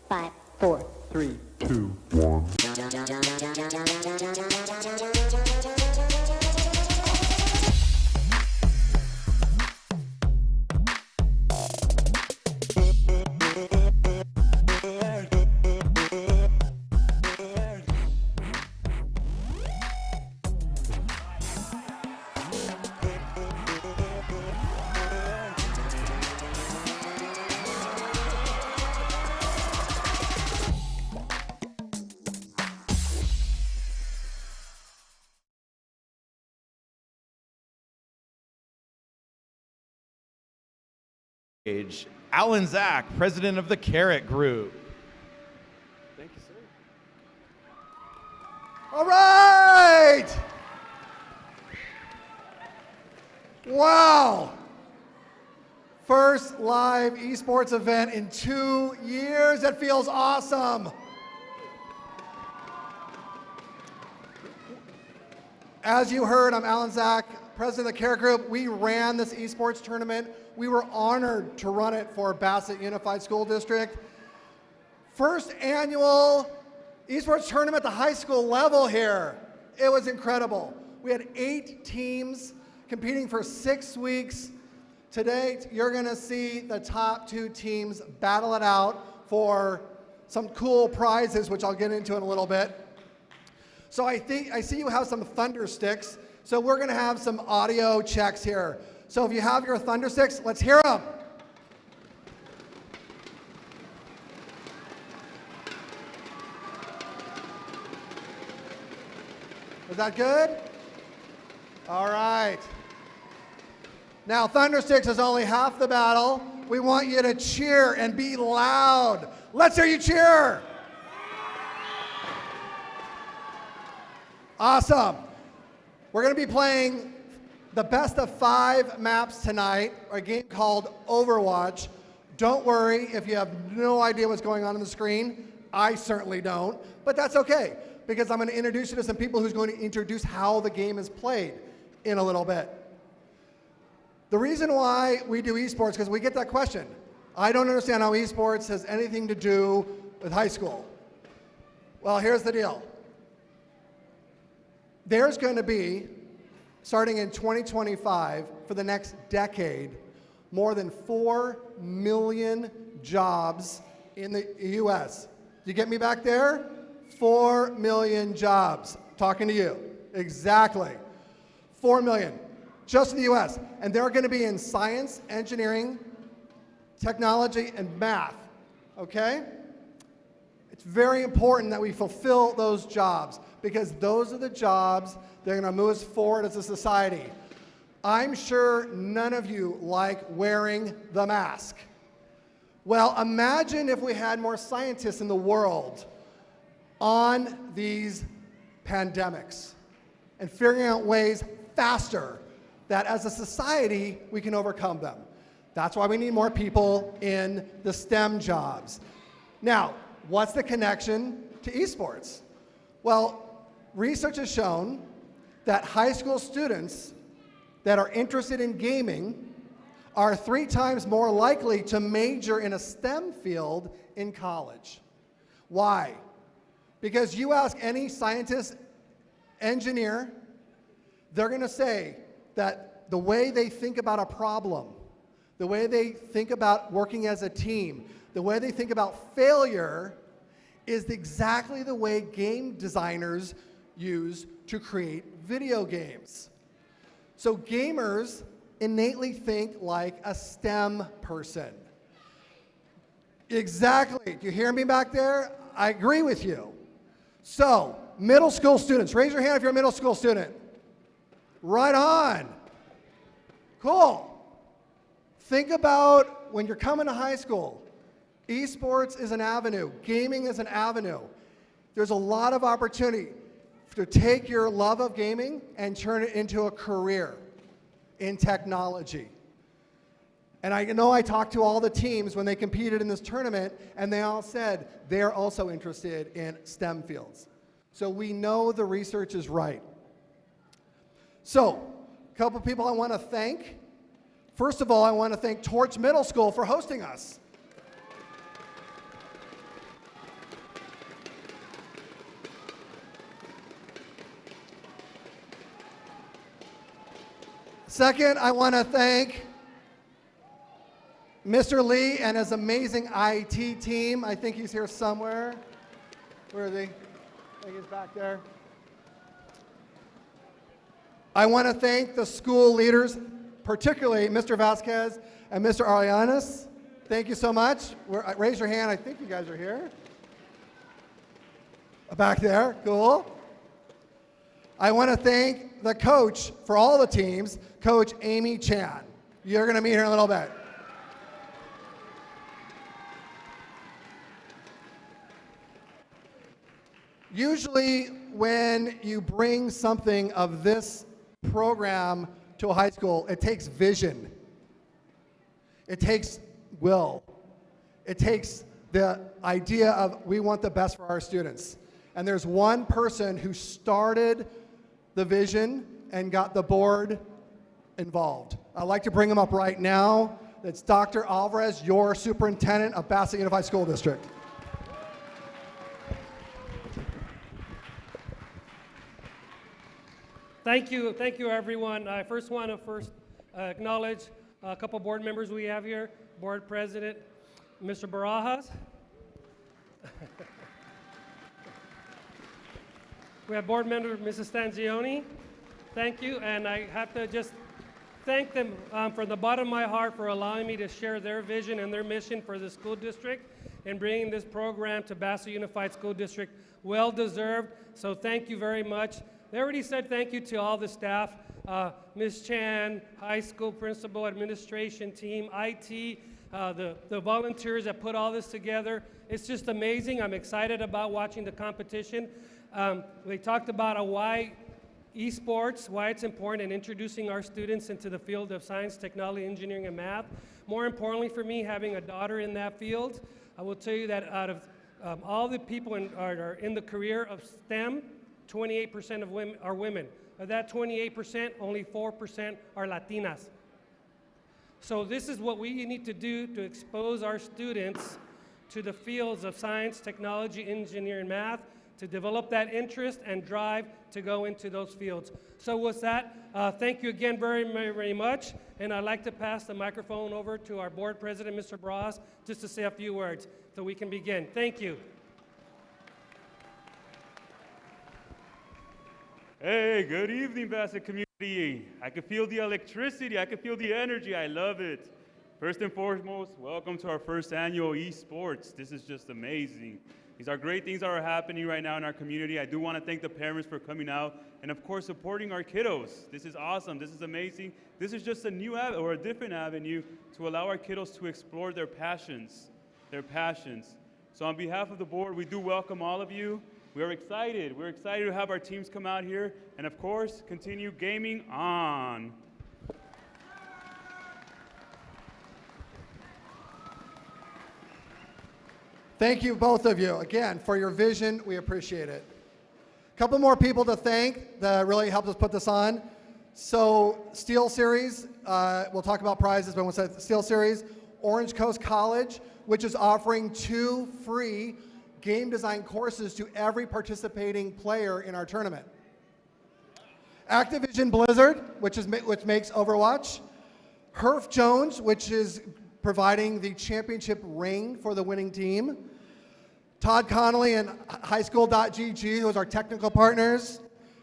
5, 4, 3, 2, 1. Alan Zach, president of the Carrot Group. Thank you, sir. All right! Wow! First live esports event in 2 years. That feels awesome. As you heard, I'm Alan Zach, president of the Carrot Group. We ran this esports tournament. We were honored to run it for Bassett Unified School District. First annual esports tournament at the high school level here. It was incredible. We had 8 teams competing for 6 weeks. Today, you're gonna see the top 2 teams battle it out for some cool prizes, which I'll get into in a little bit. So I see you have some thunder sticks. So we're gonna have some audio checks here. So if you have your thunder sticks, let's hear them. Was that good? All right. Now, thunder sticks is only half the battle. We want you to cheer and be loud. Let's hear you cheer. Awesome. We're going to be playing the best of 5 maps tonight, a game called Overwatch. Don't worry if you have no idea what's going on the screen. I certainly don't, but that's okay, because I'm going to introduce you to some people who's going to introduce how the game is played in a little bit. The reason why we do esports, because we get that question. I don't understand how esports has anything to do with high school. Well, here's the deal. There's going to be, starting in 2025, for the next decade, more than 4 million jobs in the US. You get me back there? 4 million jobs. Talking to you. Exactly. 4 million. Just in the US. And they're going to be in science, engineering, technology, and math. Okay? It's very important that we fulfill those jobs, because those are the jobs that are going to move us forward as a society. I'm sure none of you like wearing the mask. Well, imagine if we had more scientists in the world on these pandemics and figuring out ways faster that as a society we can overcome them. That's why we need more people in the STEM jobs. Now, what's the connection to esports? Well, research has shown that high school students that are interested in gaming are 3 times more likely to major in a STEM field in college. Why? Because you ask any scientist, engineer, they're gonna say that the way they think about a problem, the way they think about working as a team, the way they think about failure is exactly the way game designers use to create video games. So gamers innately think like a STEM person. Exactly. Do you hear me back there? I agree with you. So, middle school students, raise your hand if you're a middle school student. Right on. Cool. Think about when you're coming to high school. Esports is an avenue. Gaming is an avenue. There's a lot of opportunity to take your love of gaming and turn it into a career in technology. And I know I talked to all the teams when they competed in this tournament, and they all said they're also interested in STEM fields. So we know the research is right. So, a couple people I want to thank. First of all, I want to thank Torch Middle School for hosting us. Second, I want to thank Mr. Lee and his amazing IT team. I think he's here somewhere. Where is he? I think he's back there. I want to thank the school leaders, particularly Mr. Vasquez and Mr. Arianes. Thank you so much. Raise your hand. I think you guys are here. Back there. Cool. I want to thank the coach for all the teams, Coach Amy Chan. You're going to meet her in a little bit. Usually when you bring something of this program to a high school, it takes vision. It takes will. It takes the idea of we want the best for our students. And there's one person who started the vision and got the board involved. I'd like to bring him up right now. It's Dr. Alvarez, your superintendent of Bassett Unified School District. Thank you everyone. I first want to acknowledge a couple board members we have here. Board President, Mr. Barajas. We have board member, Mrs. Stanzioni. Thank you, and I have to just thank them from the bottom of my heart for allowing me to share their vision and their mission for the school district and bringing this program to Bassett Unified School District. Well deserved, so thank you very much. They already said thank you to all the staff, Ms. Chan, high school principal, administration team, IT, the volunteers that put all this together. It's just amazing. I'm excited about watching the competition. They talked about why esports, why it's important in introducing our students into the field of science, technology, engineering, and math. More importantly for me, having a daughter in that field, I will tell you that out of all the people are in the career of STEM, 28% of women are women. Of that 28%, only 4% are Latinas. So this is what we need to do to expose our students to the fields of science, technology, engineering, and math, to develop that interest and drive to go into those fields. So with that, thank you again very, very, very much. And I'd like to pass the microphone over to our board president, Mr. Bras, just to say a few words so we can begin. Thank you. Hey, good evening, Bassett community. I can feel the electricity. I can feel the energy. I love it. First and foremost, welcome to our first annual eSports. This is just amazing. These are great things that are happening right now in our community. I do want to thank the parents for coming out and, of course, supporting our kiddos. This is awesome. This is amazing. This is just a new or a different avenue to allow our kiddos to explore their passions. So on behalf of the board, we do welcome all of you. We are excited. We're excited to have our teams come out here and, of course, continue gaming on. Thank you, both of you, again, for your vision. We appreciate it. A couple more people to thank that really helped us put this on. So, Steel Series, we'll talk about prizes, but we'll say Steel Series, Orange Coast College, which is offering 2 free game design courses to every participating player in our tournament. Activision Blizzard, which makes Overwatch. Herf Jones, which is providing the championship ring for the winning team. Todd Connolly and highschool.gg, who is our technical partners.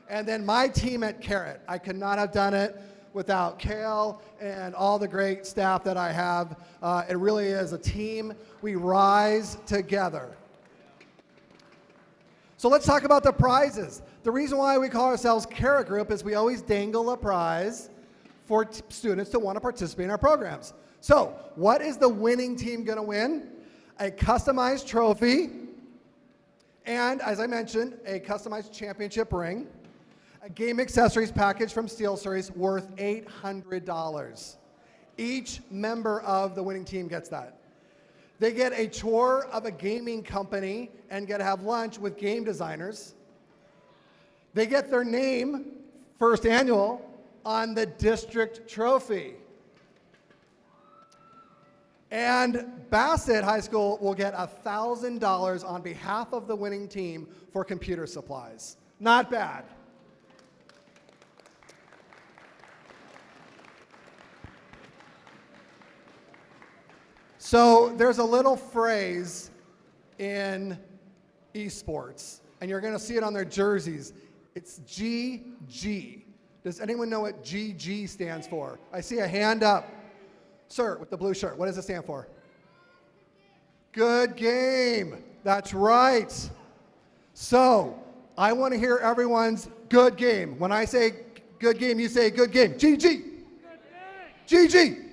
And then my team at Carrot. I could not have done it without Kale and all the great staff that I have. It really is a team. We rise together. So let's talk about the prizes. The reason why we call ourselves Carrot Group is we always dangle a prize for students to want to participate in our programs. So what is the winning team going to win? A customized trophy and, as I mentioned, a customized championship ring, a game accessories package from Steel Series worth $800. Each member of the winning team gets that. They get a tour of a gaming company and get to have lunch with game designers. They get their name, first annual, on the district trophy. And Bassett High School will get $1,000 on behalf of the winning team for computer supplies. Not bad. So there's a little phrase in esports, and you're going to see it on their jerseys. It's GG. Does anyone know what GG stands for? I see a hand up. Sir, with the blue shirt, what does it stand for? Good game. That's right. So I want to hear everyone's good game. When I say good game, you say good game. GG. GG.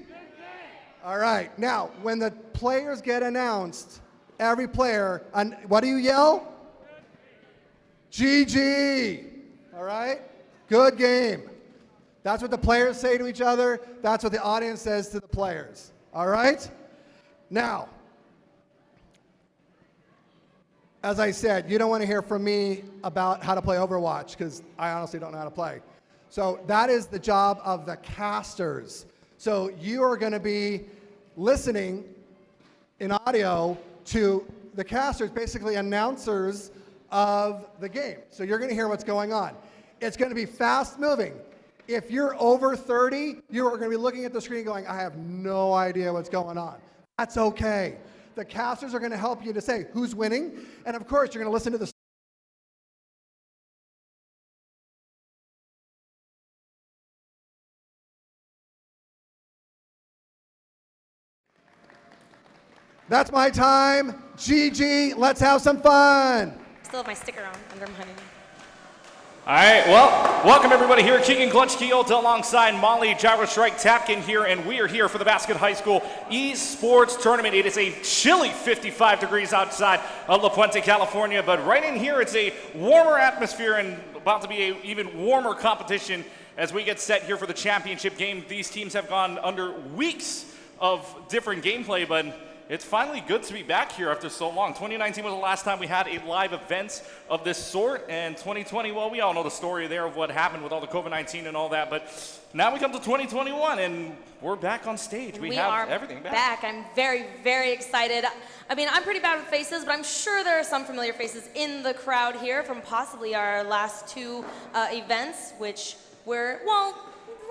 All right. Now, when the players get announced, every player, what do you yell? GG. All right? Good game. That's what the players say to each other. That's what the audience says to the players. All right? Now, as I said, you don't want to hear from me about how to play Overwatch because I honestly don't know how to play. So that is the job of the casters. So you are going to be listening in audio to the casters, basically announcers of the game. So you're going to hear what's going on. It's going to be fast moving. If you're over 30, you are going to be looking at the screen going, I have no idea what's going on. That's okay. The casters are going to help you to say who's winning. And of course, you're going to listen to the That's my time. GG, let's have some fun. Still have my sticker on under my. All right, well, welcome everybody here. Keegan Glunch Kiolta alongside Molly Gyro Strike Tapkin here, and we are here for the Bassett High School Esports Tournament. It is a chilly 55 degrees outside of La Puente, California, but right in here it's a warmer atmosphere and about to be an even warmer competition as we get set here for the championship game. These teams have gone under weeks of different gameplay, but it's finally good to be back here after so long. 2019 was the last time we had a live event of this sort, and 2020, well, we all know the story there of what happened with all the COVID-19 and all that, but now we come to 2021, and we're back on stage. We have everything back. I'm very, very excited. I mean, I'm pretty bad with faces, but I'm sure there are some familiar faces in the crowd here from possibly our last two events, which were, well,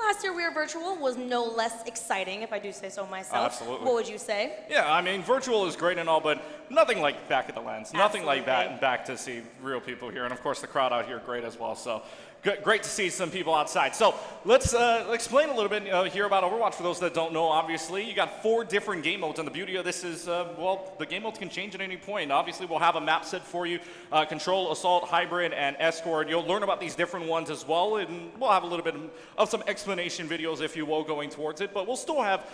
last year we were virtual, was no less exciting, if I do say so myself. Absolutely. What would you say? Yeah, I mean, virtual is great and all, but nothing like back at the lens. Nothing like that, back to see real people here. And of course, the crowd out here, great as well. So great to see some people outside. So let's explain a little bit here about Overwatch for those that don't know. Obviously, you got 4 different game modes, and the beauty of this is, well, the game modes can change at any point. Obviously, we'll have a map set for you, Control, Assault, Hybrid, and Escort. You'll learn about these different ones as well, and we'll have a little bit of some explanation videos, if you will, going towards it, but we'll still have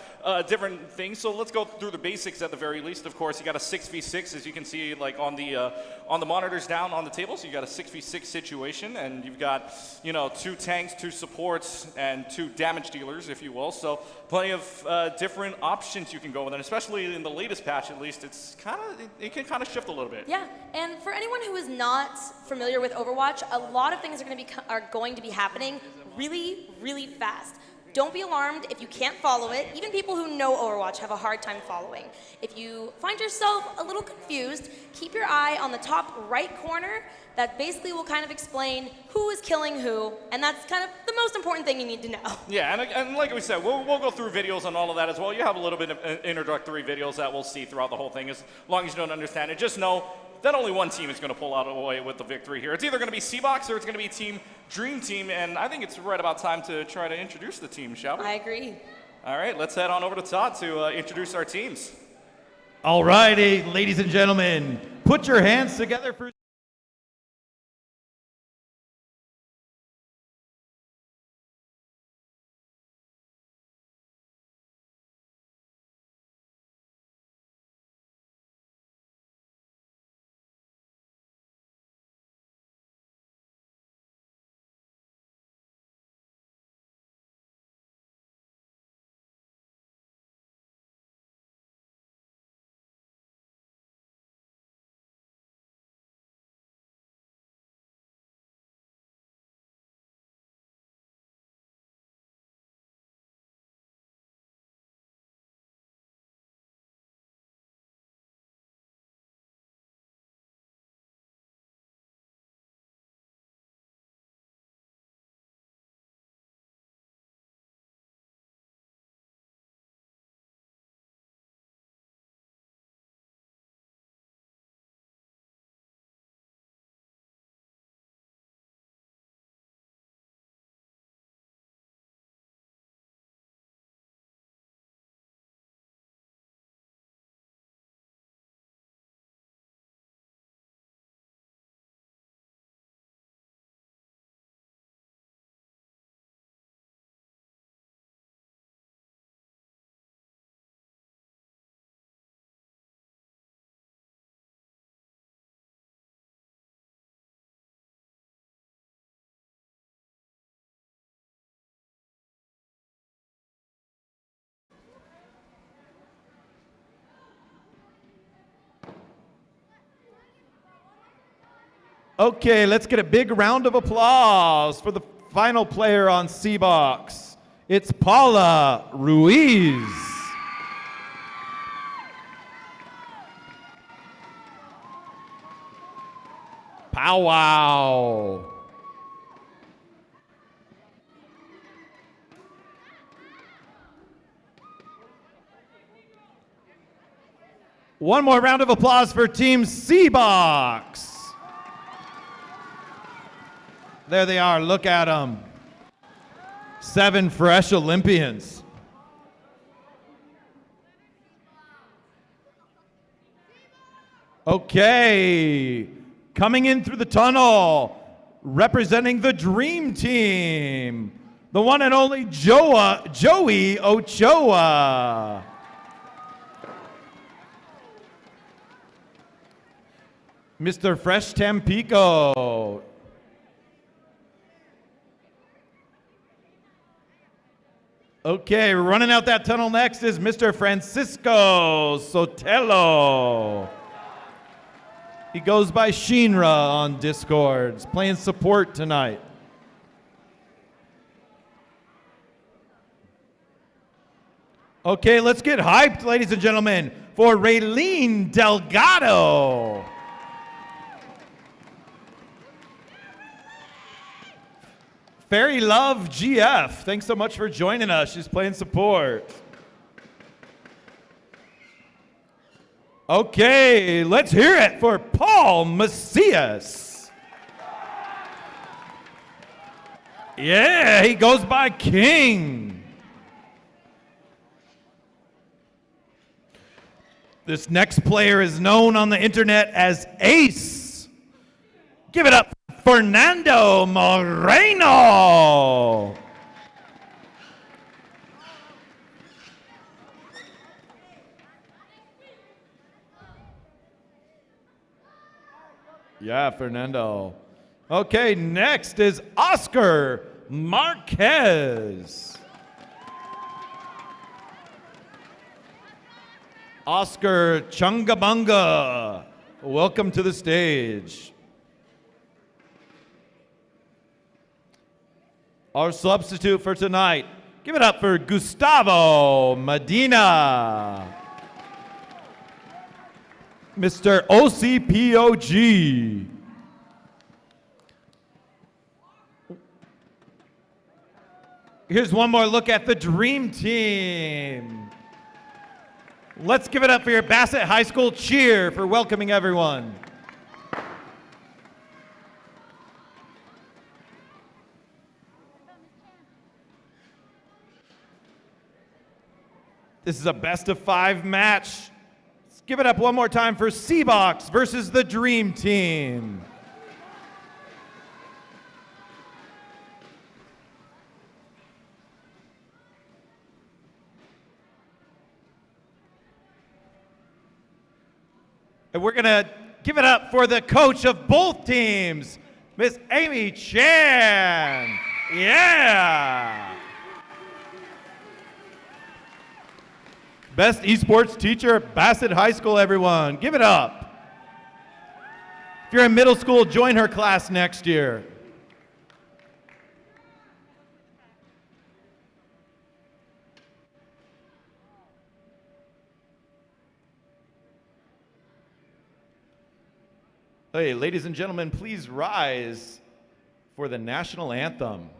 different things. So let's go through the basics at the very least. Of course, you got a 6v6, as you can see, like on the monitors down on the table. So you got a 6v6 situation, and you've got, you know, 2 tanks, 2 supports, and 2 damage dealers, if you will. So plenty of different options you can go with, and especially in the latest patch, at least, it can kind of shift a little bit. Yeah, and for anyone who is not familiar with Overwatch, a lot of things are going to be happening really, really fast. Don't be alarmed if you can't follow it. Even people who know Overwatch have a hard time following. If you find yourself a little confused, keep your eye on the top right corner. That basically will kind of explain who is killing who, and that's kind of the most important thing you need to know. Yeah, and like we said, we'll go through videos on all of that as well. You have a little bit of introductory videos that we'll see throughout the whole thing. As long as you don't understand it, just know that only one team is going to pull out away with the victory here. It's either going to be C-Box or it's going to be Team Dream Team, and I think it's right about time to try to introduce the team, shall we? I agree. All right, let's head on over to Todd to introduce our teams. All righty, ladies and gentlemen, put your hands together for Okay, let's get a big round of applause for the final player on C-Box. It's Paula Ruiz. Pow wow. One more round of applause for Team C-Box. There they are, look at them. 7 fresh Olympians. Okay, coming in through the tunnel, representing the Dream Team, the one and only Joey Ochoa. Mr. Fresh Tampico. Okay, running out that tunnel next is Mr. Francisco Sotelo. He goes by Shinra on Discords, playing support tonight. Okay, let's get hyped, ladies and gentlemen, for Raylene Delgado. Fairy Love GF, thanks so much for joining us. She's playing support. Okay, let's hear it for Paul Macias. Yeah, he goes by King. This next player is known on the internet as Ace. Give it up for Fernando Moreno. Yeah, Fernando. Okay, next is Oscar Marquez. Oscar Chungabunga, welcome to the stage. Our substitute for tonight, give it up for Gustavo Medina. Mr. OCPOG. Here's one more look at the Dream Team. Let's give it up for your Bassett High School cheer for welcoming everyone. This is a best of 5 match. Let's give it up one more time for C-Box versus the Dream Team. And we're gonna give it up for the coach of both teams, Miss Amy Chan. Yeah. Best esports teacher at Bassett High School, everyone. Give it up. If you're in middle school, join her class next year. Hey, ladies and gentlemen, please rise for the national anthem.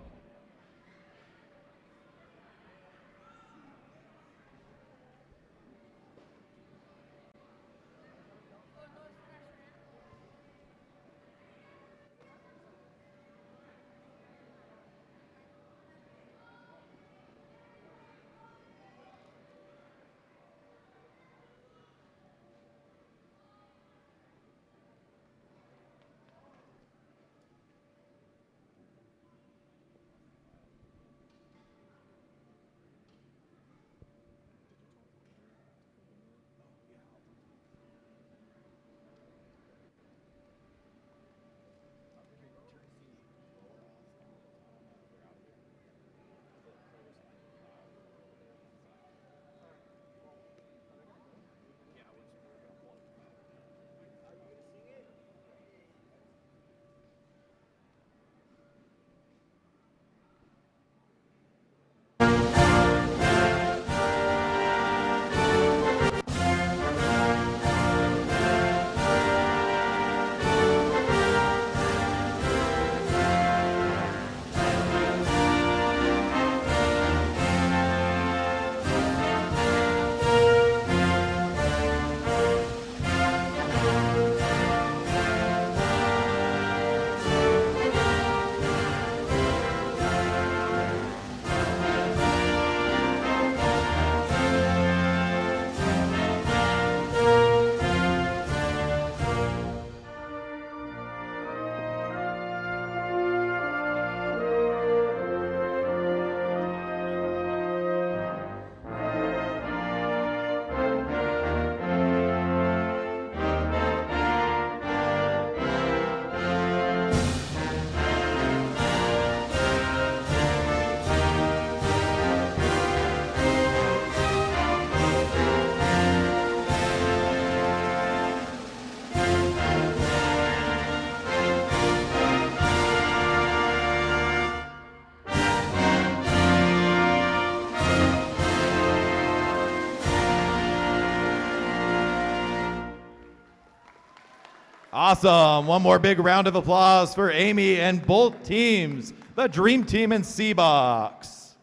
Awesome. One more big round of applause for Amy and both teams, the Dream Team and C-Box.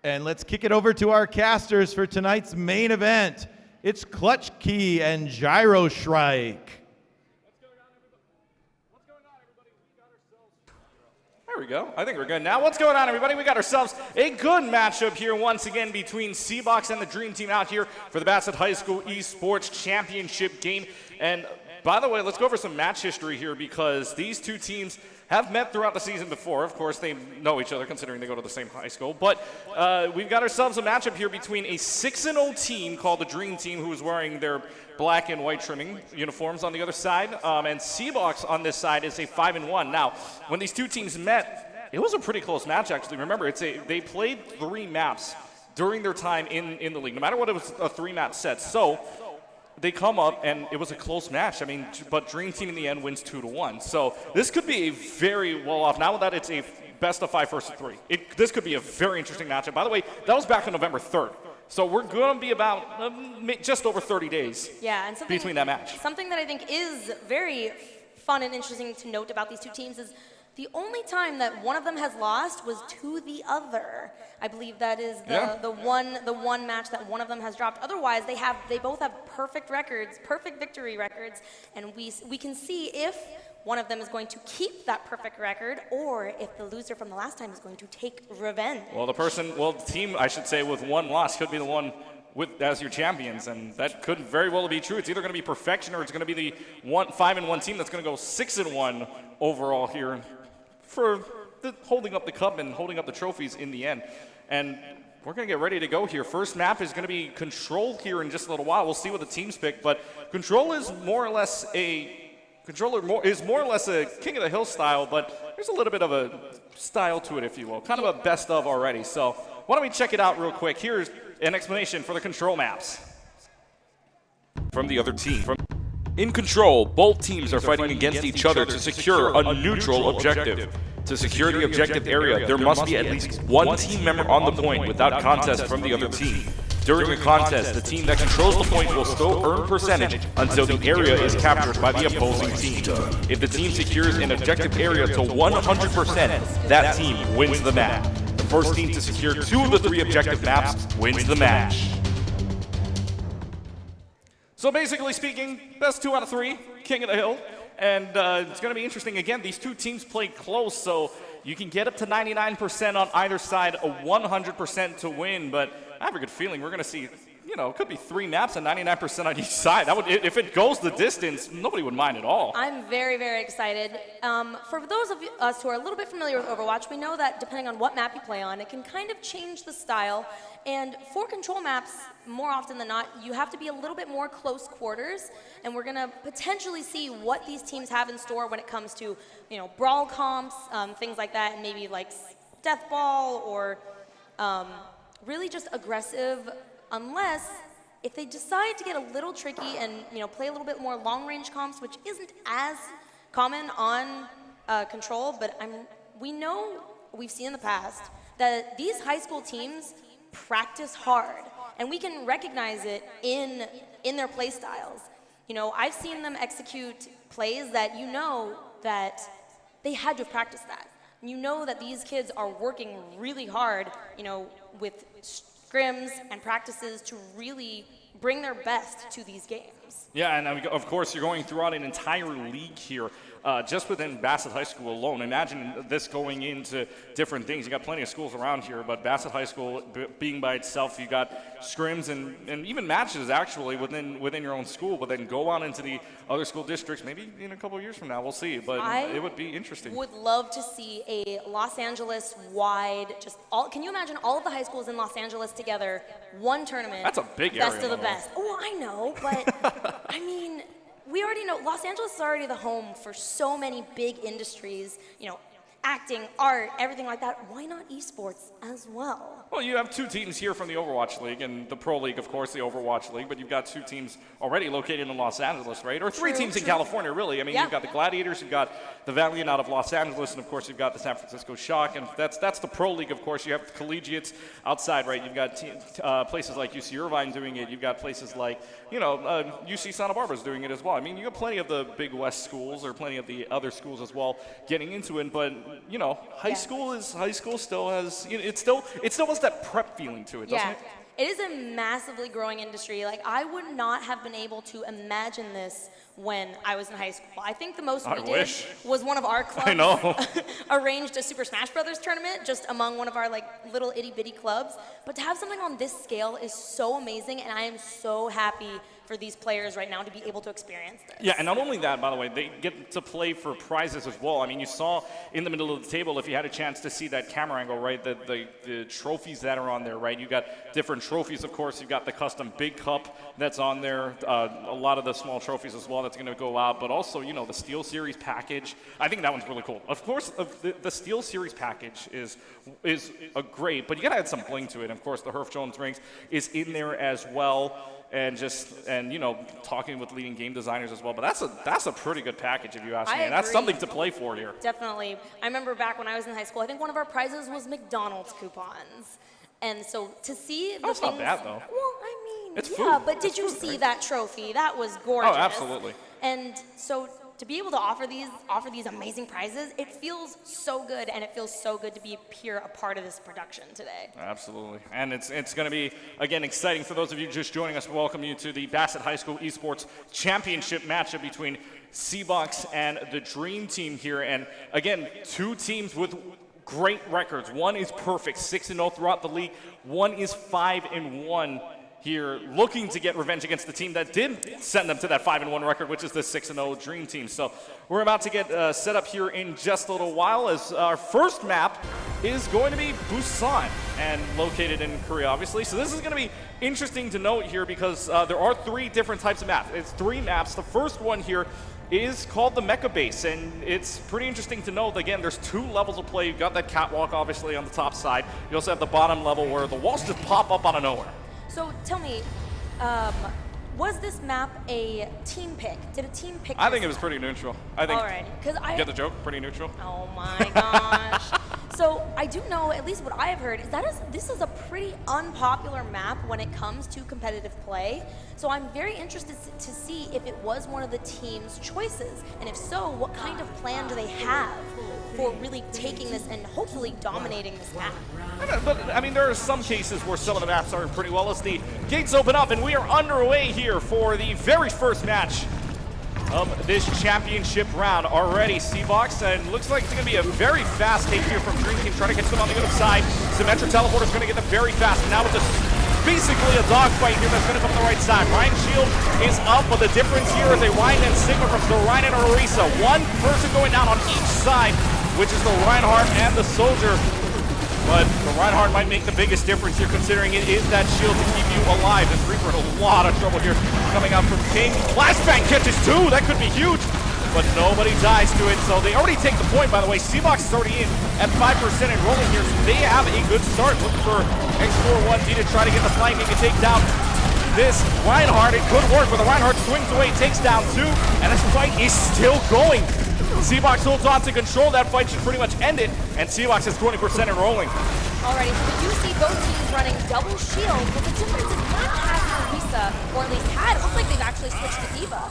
And let's kick it over to our casters for tonight's main event. It's Clutch Key and Gyro Shrike. There we go. I think we're good now. What's going on, everybody? We got ourselves a good matchup here once again between C-Box and the Dream Team out here for the Bassett High School Esports Championship game. And by the way, let's go over some match history here because these two teams have met throughout the season before. Of course, they know each other considering they go to the same high school. But we've got ourselves a matchup here between a 6-0 team called the Dream Team, who is wearing their black and white trimming uniforms on the other side. And C-Box on this side is a 5-1. Now, when these two teams met, it was a pretty close match, actually. Remember, they played 3 maps during their time in the league. No matter what, it was a 3-map set. So they come up, and it was a close match. I mean, but Dream Team in the end wins 2-1. So this could be a very well-off. Now that it's a best of 5 versus 3, this could be a very interesting matchup. By the way, that was back on November 3rd. So we're going to be about just over 30 days between that match. Something that I think is very fun and interesting to note about these two teams is the only time that one of them has lost was to the other. I believe that is the one match that one of them has dropped. Otherwise, they both have perfect records, perfect victory records, and we can see if one of them is going to keep that perfect record, or if the loser from the last time is going to take revenge. Well, the team, I should say, with one loss could be the one as your champions, and that could very well be true. It's either going to be perfection, or it's going to be the 5-1 team that's going to go 6-1 overall here for holding up the cup and holding up the trophies in the end. And we're going to get ready to go here. First map is going to be Control here in just a little while. We'll see what the teams pick, but Control is more or less a King of the Hill style, but there's a little bit of a style to it, if you will. Kind of a best of already. So why don't we check it out real quick. Here's an explanation for the Control maps from the other team. In Control, both teams are fighting against each other to secure a neutral objective. To secure the objective area, there must be at least one team member on the point without contest from the other team. During the contest, the team that controls the point will still earn percentage until the area is captured by the opposing team. If the team secures an objective area to 100%, that team wins the map. The first team to secure 2 of the 3 objective maps wins the match. So basically speaking, best 2 out of 3, King of the Hill. And it's going to be interesting. Again, these two teams play close, so you can get up to 99% on either side, a 100% to win. But I have a good feeling we're going to see, it could be 3 maps and 99% on each side. That would, if it goes the distance, nobody would mind at all. I'm very, very excited. For those of us who are a little bit familiar with Overwatch, we know that depending on what map you play on, it can kind of change the style. And for Control maps, more often than not, you have to be a little bit more close quarters, and we're going to potentially see what these teams have in store when it comes to, brawl comps, things like that, and maybe like death ball or really just aggressive, unless if they decide to get a little tricky and play a little bit more long-range comps, which isn't as common on Control, but we've seen in the past that these high school teams practice hard, and we can recognize it in their play styles. I've seen them execute plays that that they had to have practiced that. That these kids are working really hard, with scrims and practices to really bring their best to these games. Yeah, and of course you're going throughout an entire league here. Just within Bassett High School alone. Imagine this going into different things. You got plenty of schools around here, but Bassett High School being by itself, you got scrims and even matches actually within your own school, but then go on into the other school districts. Maybe in a couple of years from now, we'll see. But it would be interesting. Would love to see a Los Angeles wide, can you imagine all of the high schools in Los Angeles together, one tournament? That's a big area. Best of the best. Oh, I know, but I mean, we already know Los Angeles is already the home for so many big industries, acting, art, everything like that, why not esports as well? Well, you have 2 teams here from the Overwatch League and the Pro League, of course, the Overwatch League, but you've got 2 teams already located in Los Angeles, right? Or 3 teams in California, really. I mean, Yeah. you've got the Gladiators, you've got the Valiant out of Los Angeles, and of course, you've got the San Francisco Shock, and that's the Pro League, of course. You have the collegiates outside, right? You've got places like UC Irvine doing it. You've got places like, UC Santa Barbara's doing it as well. I mean, you got plenty of the big West schools or plenty of the other schools as well getting into it, but, high school still has, it still has that prep feeling to it, doesn't it? It is a massively growing industry. Like, I would not have been able to imagine this when I was in high school. I think the most we did was one of our clubs arranged a Super Smash Brothers tournament just among one of our little itty bitty clubs. But to have something on this scale is so amazing, and I am so happy for these players right now to be able to experience this. Yeah, and not only that, by the way, they get to play for prizes as well. I mean, you saw in the middle of the table, if you had a chance to see that camera angle, right, the trophies that are on there, right? You got different trophies, of course. You've got the custom big cup that's on there, a lot of the small trophies as well that's going to go out, but also, the Steel Series package. I think that one's really cool. Of course, the Steel Series package is a great, but you got to add some bling to it. Of course, the Herf Jones rings is in there as well. And talking with leading game designers as well. But that's a pretty good package, if you ask me. And that's something to play for here. Definitely. I remember back when I was in high school, I think one of our prizes was McDonald's coupons. And so to see That's not bad, though. Well, I mean, It's yeah, food. but did you see that trophy? That was gorgeous. Oh, absolutely. And so to be able to offer these amazing prizes, it feels so good, and it feels so good to be a part of this production today. Absolutely. And it's going to be, again, exciting for those of you just joining us. Welcome you to the Bassett High School Esports Championship matchup between C-Box and the Dream Team here. And again, 2 teams with great records. One is perfect, 6-0 throughout the league. One is 5-1. Here, looking to get revenge against the team that did send them to that 5-1 record, which is the 6-0 Dream Team. So we're about to get set up here in just a little while, as our first map is going to be Busan, and located in Korea, obviously. So this is going to be interesting to note here, because there are 3 different types of maps. It's 3 maps. The first one here is called the Mecha Base, and it's pretty interesting to note. Again, there's 2 levels of play. You've got that catwalk, obviously, on the top side. You also have the bottom level where the walls just pop up out of nowhere. So tell me, was this map a team pick? Did a team pick? I think it was pretty neutral. I think. Alrighty, because Get the joke? Pretty neutral. Oh my gosh. So I do know, at least what I have heard, is this is a pretty unpopular map when it comes to competitive play. So I'm very interested to see if it was one of the team's choices, and if so, what kind of plan do they have for really taking this and hopefully dominating this map? But I mean, there are some cases where some of the maps are pretty well. As the gates open up, and we are underway here for the very first match of this championship round. Already C-Box, and looks like it's going to be a very fast take here from Dream Team, trying to catch them on the other side. Symmetric Teleporter is going to get them very fast. Now with this, basically a dogfight here that's going to come to the right side. Ryan Shield is up, but the difference here is a Ryan and Sigma from the Ryan and Orisa. One person going down on each side, which is the Reinhardt and the Soldier. But the Reinhardt might make the biggest difference here, considering it is that shield to keep you alive. And Reaper in a lot of trouble here coming out from King. Flashbang catches 2, that could be huge, but nobody dies to it. So they already take the point, by the way. C-Box is already in at 5% and rolling here, so they have a good start. Looking for X41D to try to get the flanking and take down this Reinhardt. It could work, but the Reinhardt swings away, takes down 2, and this fight is still going. C-Box holds on to control. That fight should pretty much end it, and C-Box is 20% and rolling. Alrighty, so we do see both teams running double shield, but the difference is one has Orisa, or at least had. It looks like they've actually switched to Diva,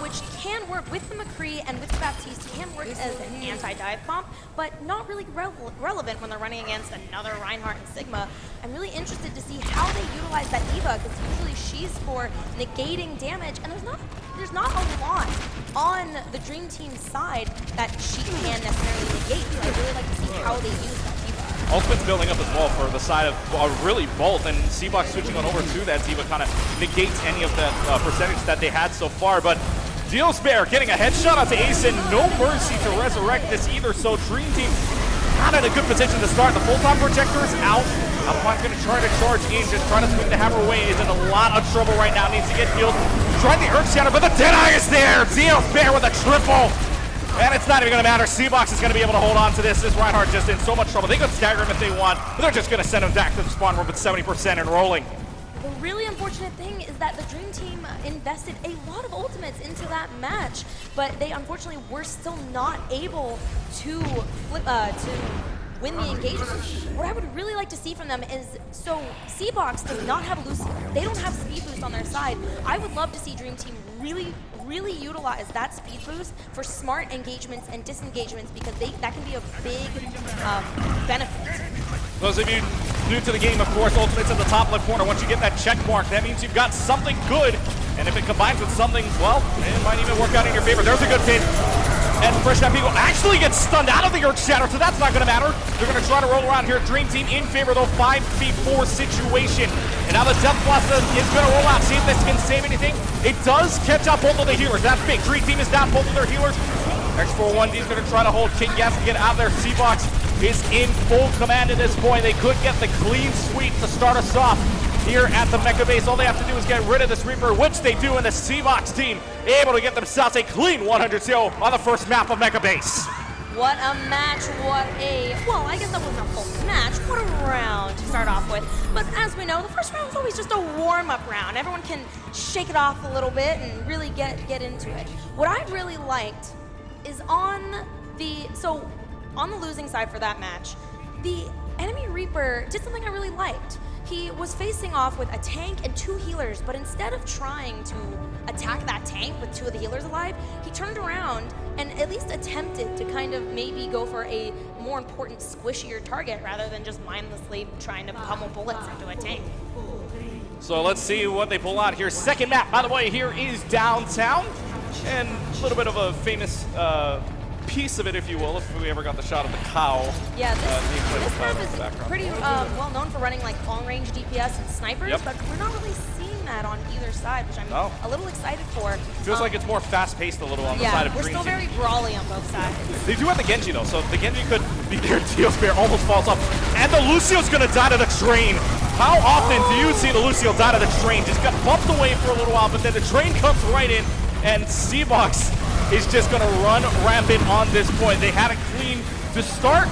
which can work with the McCree and with the Baptiste, can work as an anti-dive comp, but not really relevant when they're running against another Reinhardt and Sigma. I'm really interested to see how they utilize that Diva, because usually she's for negating damage, and there's not a lot on the Dream Team side that she can necessarily negate. So I'd really like to see how they use that Diva. Ultimate's building up as well for the side of really both, and C-Box switching on over to that Diva kind of negates any of the percentage that they had so far. But Deal Spare getting a headshot out to Ace, and no mercy to resurrect this either. So Dream Team not in a good position to start. The full-time projector is out. Alpine going to try to charge in, just trying to swing the hammer away. Is in a lot of trouble right now. Needs to get healed. Trying the Earth Shatter, but the Deadeye is there. Deal Spare with a triple. And it's not even going to matter. Seabox is going to be able to hold on to this. This Reinhardt just in so much trouble. They could stagger him if they want, but they're just going to send him back to the spawn room with 70% and rolling. The really unfortunate thing is that the Dream Team invested a lot of ultimates into that match, but they unfortunately were still not able to win the engagement. What I would really like to see from them is, so Seabox does not have Lucio. They don't have speed boost on their side. I would love to see Dream Team really utilize that speed boost for smart engagements and disengagements, because that can be a big benefit. Those of you new to the game, of course, ultimates in the top left corner. Once you get that check mark, that means you've got something good. And if it combines with something, well, it might even work out in your favor. There's a good pin. And Fresh Now People actually gets stunned out of the Earth Shatter, so that's not going to matter. They're going to try to roll around here. Dream Team in favor, though, 5v4 situation. And now the Death Blossom is going to roll out. See if this can save anything. It does catch out both of the healers. That's big. Dream Team is down both of their healers. X41D is going to try to hold King Gas to get out of there. Seabox is in full command at this point. They could get the clean sweep to start us off here at the Mecha Base. All they have to do is get rid of this Reaper, which they do, and the Seabox team able to get themselves a clean 100-0 on the first map of Mecha Base. What a match, well, I guess that wasn't a full match. What a round to start off with. But as we know, the first round is always just a warm-up round. Everyone can shake it off a little bit and really get into it. What I really liked is on the losing side for that match, the enemy Reaper did something I really liked. He was facing off with a tank and 2 healers, but instead of trying to attack that tank with 2 of the healers alive, he turned around and at least attempted to kind of maybe go for a more important, squishier target rather than just mindlessly trying to pummel bullets into a tank. So let's see what they pull out here. Second map, by the way, here is downtown. And a little bit of a famous piece of it, if you will, if we ever got the shot of the cow. Yeah, this map is pretty well known for running like long-range DPS and snipers, but we're not really seeing that on either side, which I'm a little excited for. Feels like it's more fast-paced a little on the side of Dream Team. Yeah, we're still very brawly on both sides. They do have the Genji, though, so the Genji could be there. Geospear almost falls off. And the Lucio's going to die to the train. How often do you see the Lucio die to the train? Just got bumped away for a little while, but then the train comes right in, and Seabox is just going to run rampant on this point. They had it clean to start,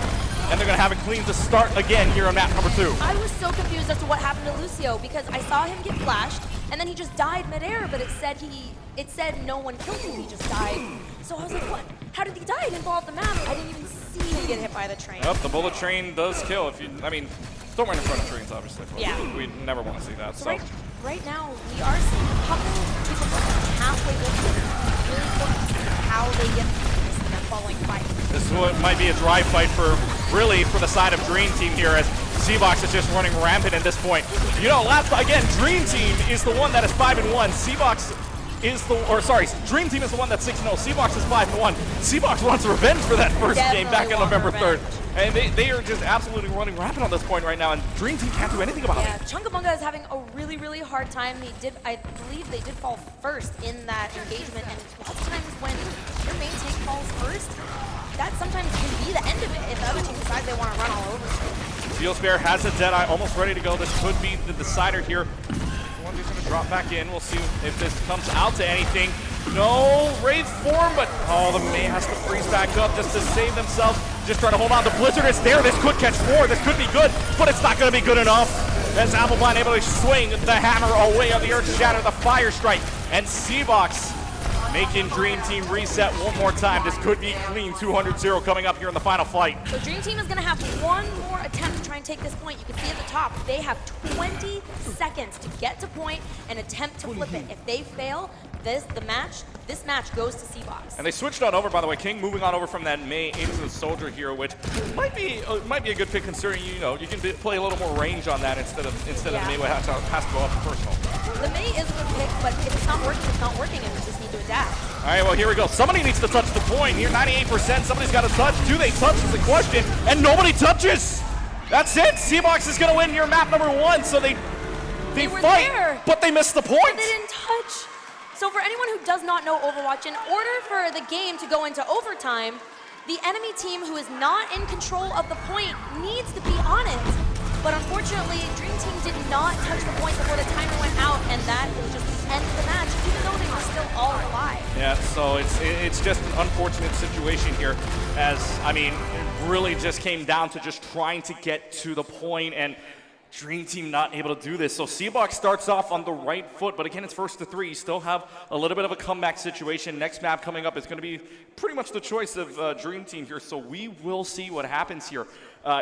and they're going to have it clean to start again here on map number 2. I was so confused as to what happened to Lucio, because I saw him get flashed, and then he just died midair, but it said no one killed him, he just died. So I was like, what? How did he die? I didn't fall off the map. I didn't even see him get hit by the train. Yep, the bullet train does kill. Don't run in front of trains, obviously. Yeah. We never want to see that. So right now, we are seeing a couple people halfway with really important to see how they get through this in a following fight. This might be a dry fight for the side of Dream Team here, as Seabox is just running rampant at this point. You know, again, Dream Team is the one that is 5-1. Seabox is Dream Team is the one that's 6-0. Seabox is 5-1. Seabox wants revenge for that first game back on November 3rd. And they are just absolutely running rampant on this point right now, and Dream Team can't do anything about it. Yeah, Chunkabunga is having a really hard time. I believe they did fall first in that engagement, and lots of times when your main tank falls first, that sometimes can be the end of it if the other team decides they want to run all over. Geospear has a Deadeye almost ready to go. This could be the decider here. One dude's going to drop back in. We'll see if this comes out to anything. No Wraith form, but the Mei has to freeze back up just to save themselves. Just trying to hold on to Blizzard. It's there. This could catch 4. This could be good, but it's not going to be good enough. As Appleblind able to swing the hammer away on the Earth Shatter, the Fire Strike, and Seabox making Dream Team reset one more time. This could be clean 200-0 coming up here in the final fight. So Dream Team is going to have one more attempt to try and take this point. You can see at the top, they have 20 seconds to get to point and attempt to flip it. If they fail, this match goes to Seabox. And they switched on over, by the way. King moving on over from that Mei into the Soldier here, which might be a good pick considering you can play a little more range on that instead of Mei has to go up personal. The Mei is a good pick, but if it's not working, it's not working, and we just need to adapt. All right, well, here we go. Somebody needs to touch the point here. 98%. Somebody's got to touch. Do they touch is the question, and nobody touches. That's it. Seabox is going to win here, map number 1. So they were fight, there, but they missed the point. But they didn't touch. So for anyone who does not know Overwatch, in order for the game to go into overtime, the enemy team who is not in control of the point needs to be on it. But unfortunately, Dream Team did not touch the point before the timer went out, and that was just the end of the match, even though they were still all alive. Yeah, so it's just an unfortunate situation here, as, I mean, it really just came down to just trying to get to the point, and Dream Team not able to do this. So Seabox starts off on the right foot, but again, it's first to 3. You still have a little bit of a comeback situation. Next map coming up is going to be pretty much the choice of Dream Team here, so we will see what happens here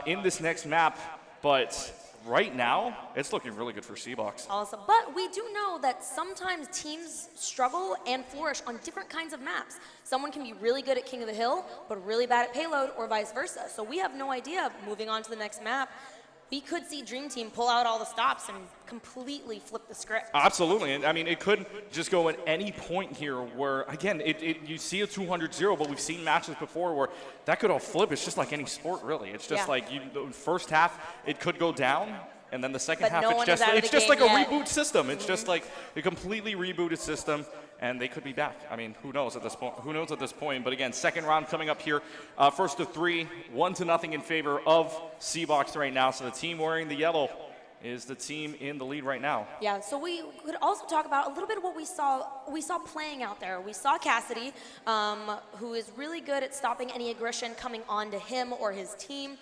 in this next map, but right now, it's looking really good for Seabox. Awesome. But we do know that sometimes teams struggle and flourish on different kinds of maps. Someone can be really good at King of the Hill, but really bad at Payload, or vice versa. So we have no idea. Moving on to the next map, we could see Dream Team pull out all the stops and completely flip the script. Absolutely, and I mean, it could just go at any point here where, again, you see a 200-0, but we've seen matches before where that could all flip. It's just like any sport, really. It's just like the first half, it could go down, and then the second half, it's just like a reboot system. It's just like a completely rebooted system, and they could be back. I mean, who knows at this point? Who knows at this point? But again, second round coming up here. First to 3, 1-0 in favor of Seabox right now. So the team wearing the yellow is the team in the lead right now. Yeah, so we could also talk about a little bit of what we saw playing out there. We saw Cassidy, who is really good at stopping any aggression coming onto him or his team.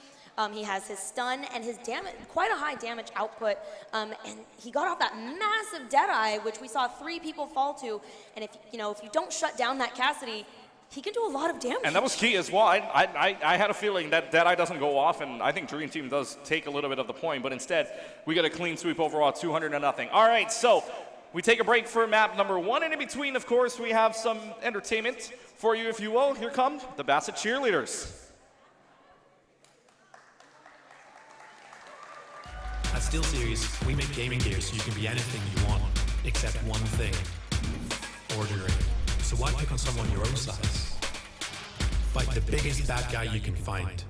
He has his stun and his damage, quite a high damage output, and he got off that massive Deadeye, which we saw 3 people fall to. And if you don't shut down that Cassidy, he can do a lot of damage. And that was key as well. I had a feeling that Deadeye doesn't go off, and I think Dream Team does take a little bit of the point, but instead, we get a clean sweep overall, 200-0. All right, so we take a break for map number 1, and in between, of course, we have some entertainment for you, if you will. Here come the Bassett cheerleaders. At SteelSeries, we make gaming gear so you can be anything you want, except one thing: ordinary. So why pick on someone your own size? Fight the biggest bad guy you can find.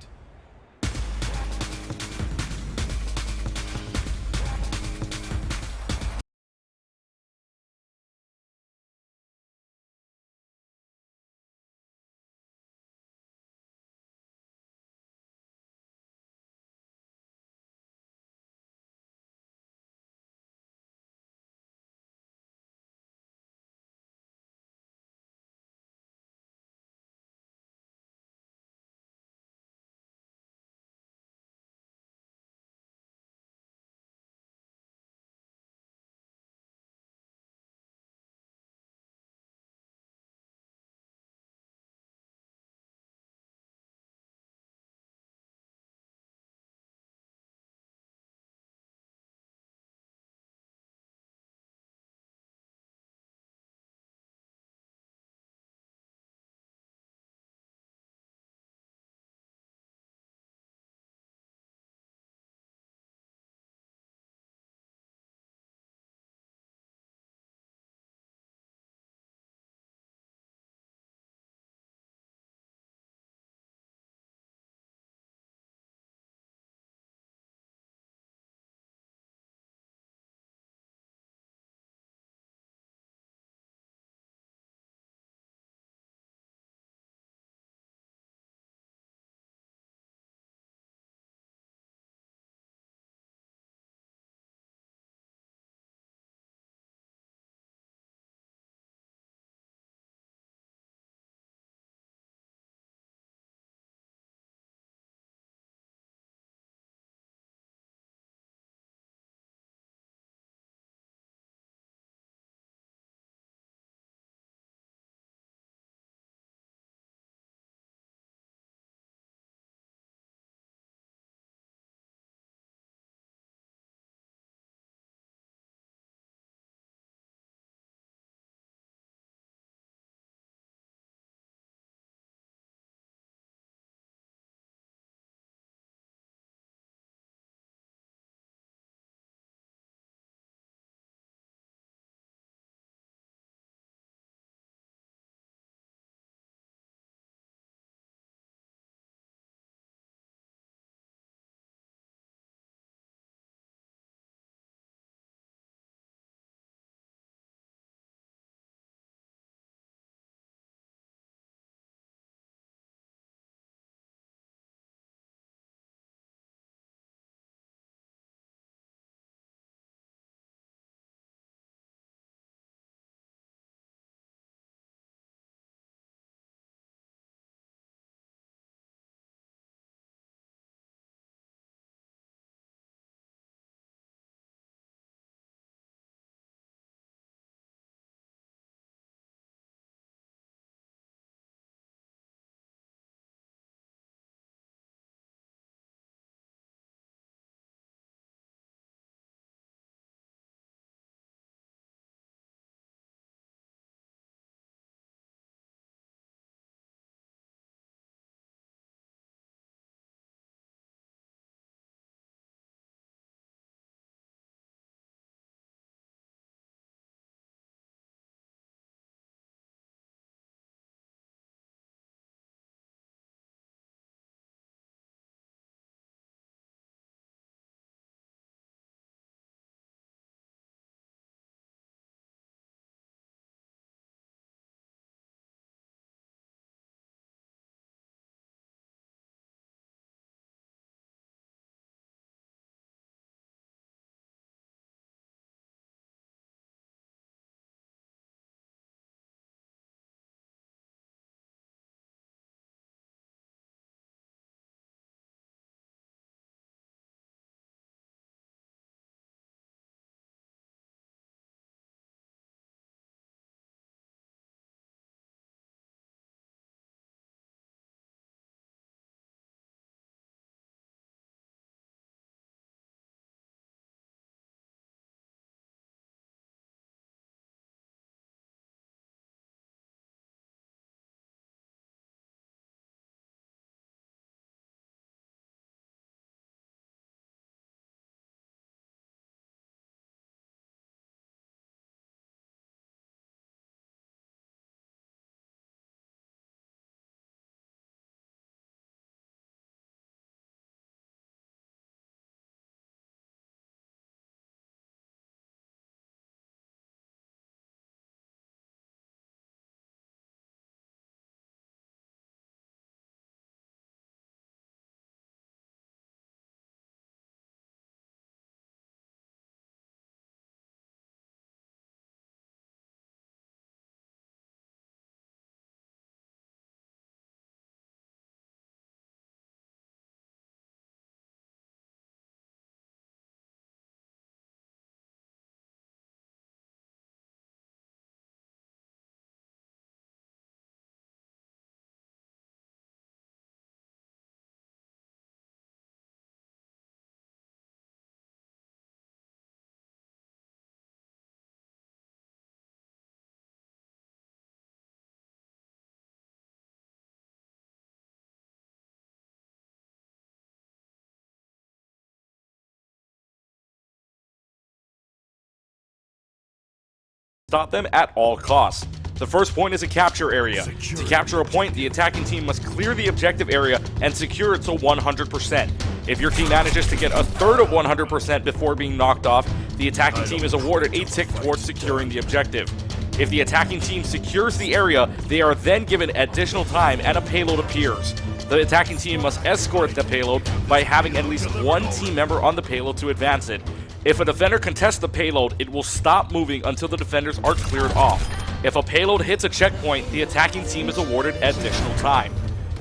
stop them at all costs. The first point is a capture area. To capture a point, the attacking team must clear the objective area and secure it to 100%. If your team manages to get a third of 100% before being knocked off, the attacking team is awarded a tick towards securing the objective. If the attacking team secures the area, they are then given additional time and a payload appears. The attacking team must escort the payload by having at least one team member on the payload to advance it. If a defender contests the payload, it will stop moving until the defenders are cleared off. If a payload hits a checkpoint, the attacking team is awarded additional time.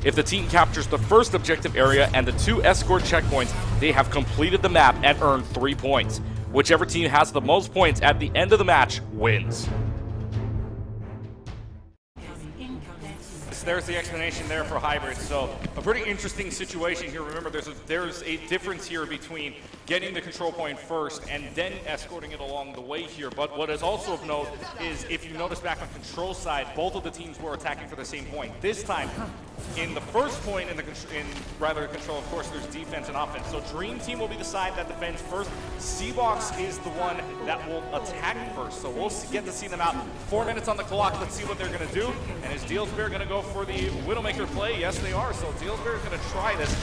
If the team captures the first objective area and the 2 escort checkpoints, they have completed the map and earned 3 points. Whichever team has the most points at the end of the match wins. There's the explanation there for hybrids. So a pretty interesting situation here. Remember, there's a difference here between getting the control point first and then escorting it along the way here. But what is also of note is, if you notice back on control side, both of the teams were attacking for the same point. This time, in the first point, in control, of course, there's defense and offense. So Dream Team will be the side that defends first. C-Box is the one that will attack first. So we'll get to see them out. 4 minutes on the clock. Let's see what they're going to do. And is Dealsbear going to go for the Widowmaker play? Yes, they are. So Dealsbear is going to try this.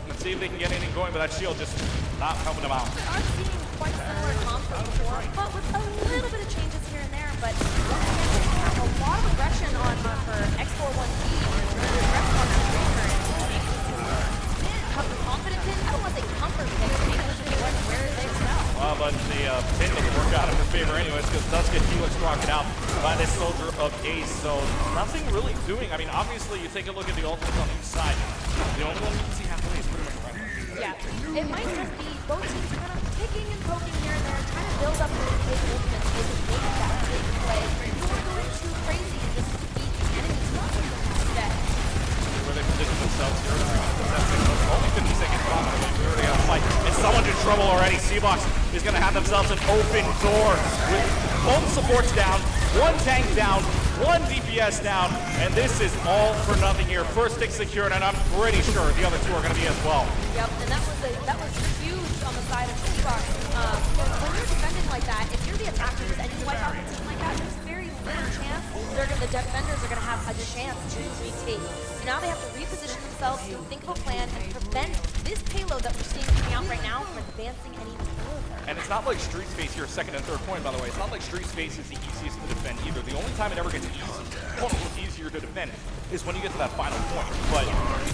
Let's see if they can get anything going, but that shield just not helping them out. We are seeing quite similar comps from before, but with a little bit of changes here and there. But a lot of aggression on for X41T. Really aggressive on that Dreamer. Confident pin? I don't want to say comfort pin. Where they excel. But the pin doesn't work out in their favor anyways, because it does get Helix rocked out by this Soldier of Ace. So nothing really doing. I mean, obviously, you take a look at the ultimates on each side. The only one you can see halfway is pretty much right. Yeah, it might just be both teams kind of picking and poking here and there, trying to build up those big ultimates so they can make that big play. You don't want to go too crazy and just beat the enemies instead. Where they position themselves here. Only 50 seconds off. We already got a fight. And someone's in trouble already. C-Box is going to have themselves an open door with both supports down, 1 tank down, 1 DPS down, and this is all for nothing here. First stick secured, and I'm pretty sure the other 2 are going to be as well. Yep, and that was huge on the side of C-Box. When you're defending like that, if you're the attackers and you wipe out the team like that, there's very little chance the defenders are going to have a chance to retake. So now they have to reposition themselves, think of a plan, and prevent this payload that we're seeing coming out right now from advancing any further. And it's not like Street Space here, second and third point, by the way. It's not like Street Space is the easiest to defend either. The only time it ever gets easier to defend is when you get to that final point. But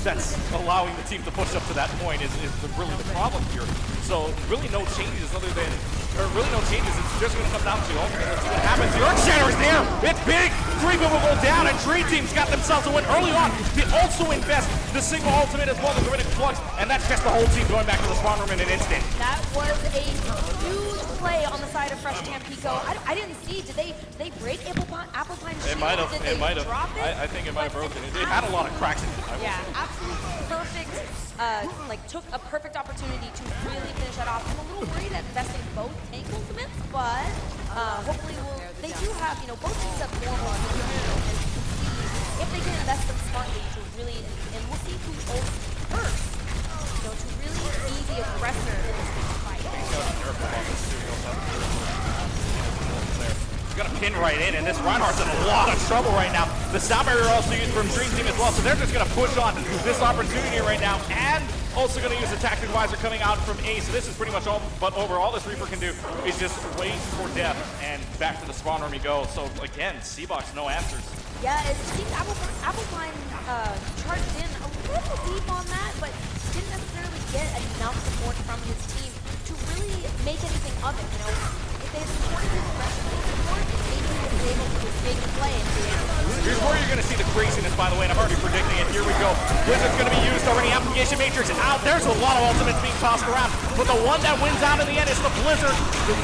that's allowing the team to push up to that point is really the problem here. So really no changes other than, it's just going to come down to ultimately. Let's see what happens. The Earth Shatter is there. It's big. 3 people go down, and Dream Team's got themselves a win early on. They also invest the single ultimate as well, the Granitic Flux, and that's just the whole team going back to the spawn room in an instant. That was a huge play on the side of Fresh Tampico. I didn't see. Did they break Apple Pine's shield? It might have. Did they drop it? I think it might have broken it. It had a lot of cracks in it. Yeah, absolutely perfect. Took a perfect opportunity to really finish that off. I'm a little worried at investing both tank ultimates, but hopefully they do have, both teams have more on the and you can see if they can invest them smartly to really, and we'll see who ults first, to really be the aggressor in this fight. He's gonna pin right in, and this Reinhardt's in a lot of trouble right now. The sound barrier also used from Dream Team as well, so they're just gonna push on this opportunity right now, and also gonna use the Tactic Visor coming out from Ace. So this is pretty much all, but over all this Reaper can do is just wait for death, and back to the spawn room you go. So again, C-Box, no answers. Yeah, it seems Applefine charged in a little deep on that, but didn't necessarily get enough support from his team to really make anything of it. If they had supported his aggressively before, maybe he would be able to just make a play and do it. Here's where you're going to see the craziness, by the way, and I'm already predicting it. Here we go. Blizzard's going to be used already. Application Matrix out. There's a lot of ultimates being tossed around, but the one that wins out in the end is the Blizzard.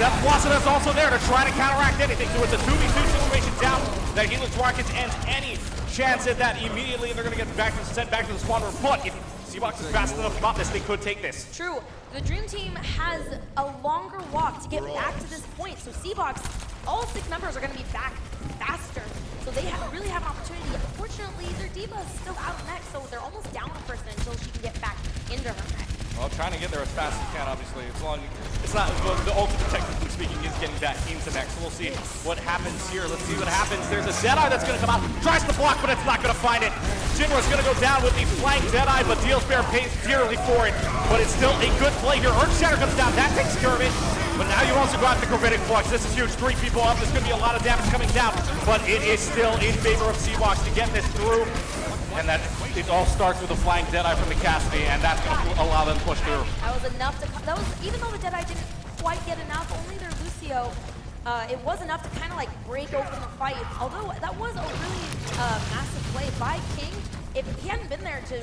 That Bassett is also there to try to counteract anything. So it's a 2v2 situation down. That Helix Rockets ends any chance at that immediately, and they're going to get sent back to the spawn room. But if C-Box is fast enough about this, they could take this. True. The Dream Team has a longer walk to get back to this point. So C-Box, all 6 members are going to be back faster. So they really have an opportunity. Unfortunately, their D.Va is still out next, so they're almost down a person until she can get back into her neck. Well, trying to get there as fast as you can, obviously. As long it's not the ultimate, technically speaking, is getting back into next. So we'll see what happens here. Let's see what happens. There's a Deadeye that's going to come out. Tries to block, but it's not going to find it. Shinra's going to go down with the flank Deadeye, but Dealsbear pays dearly for it. But it's still a good play here. Earthshatter comes down. That takes care of it. But now you also go after Gravitic Flux. This is huge. 3 people up. There's going to be a lot of damage coming down. But it is still in favor of Seabox to get this through. And that it all starts with a flying Deadeye from the Cassidy, and that's going to allow them to push through. That was enough to, that was, even though the Deadeye didn't quite get enough, only their Lucio, it was enough to kind of like break open the fight. Although that was a really massive play by King. If he hadn't been there to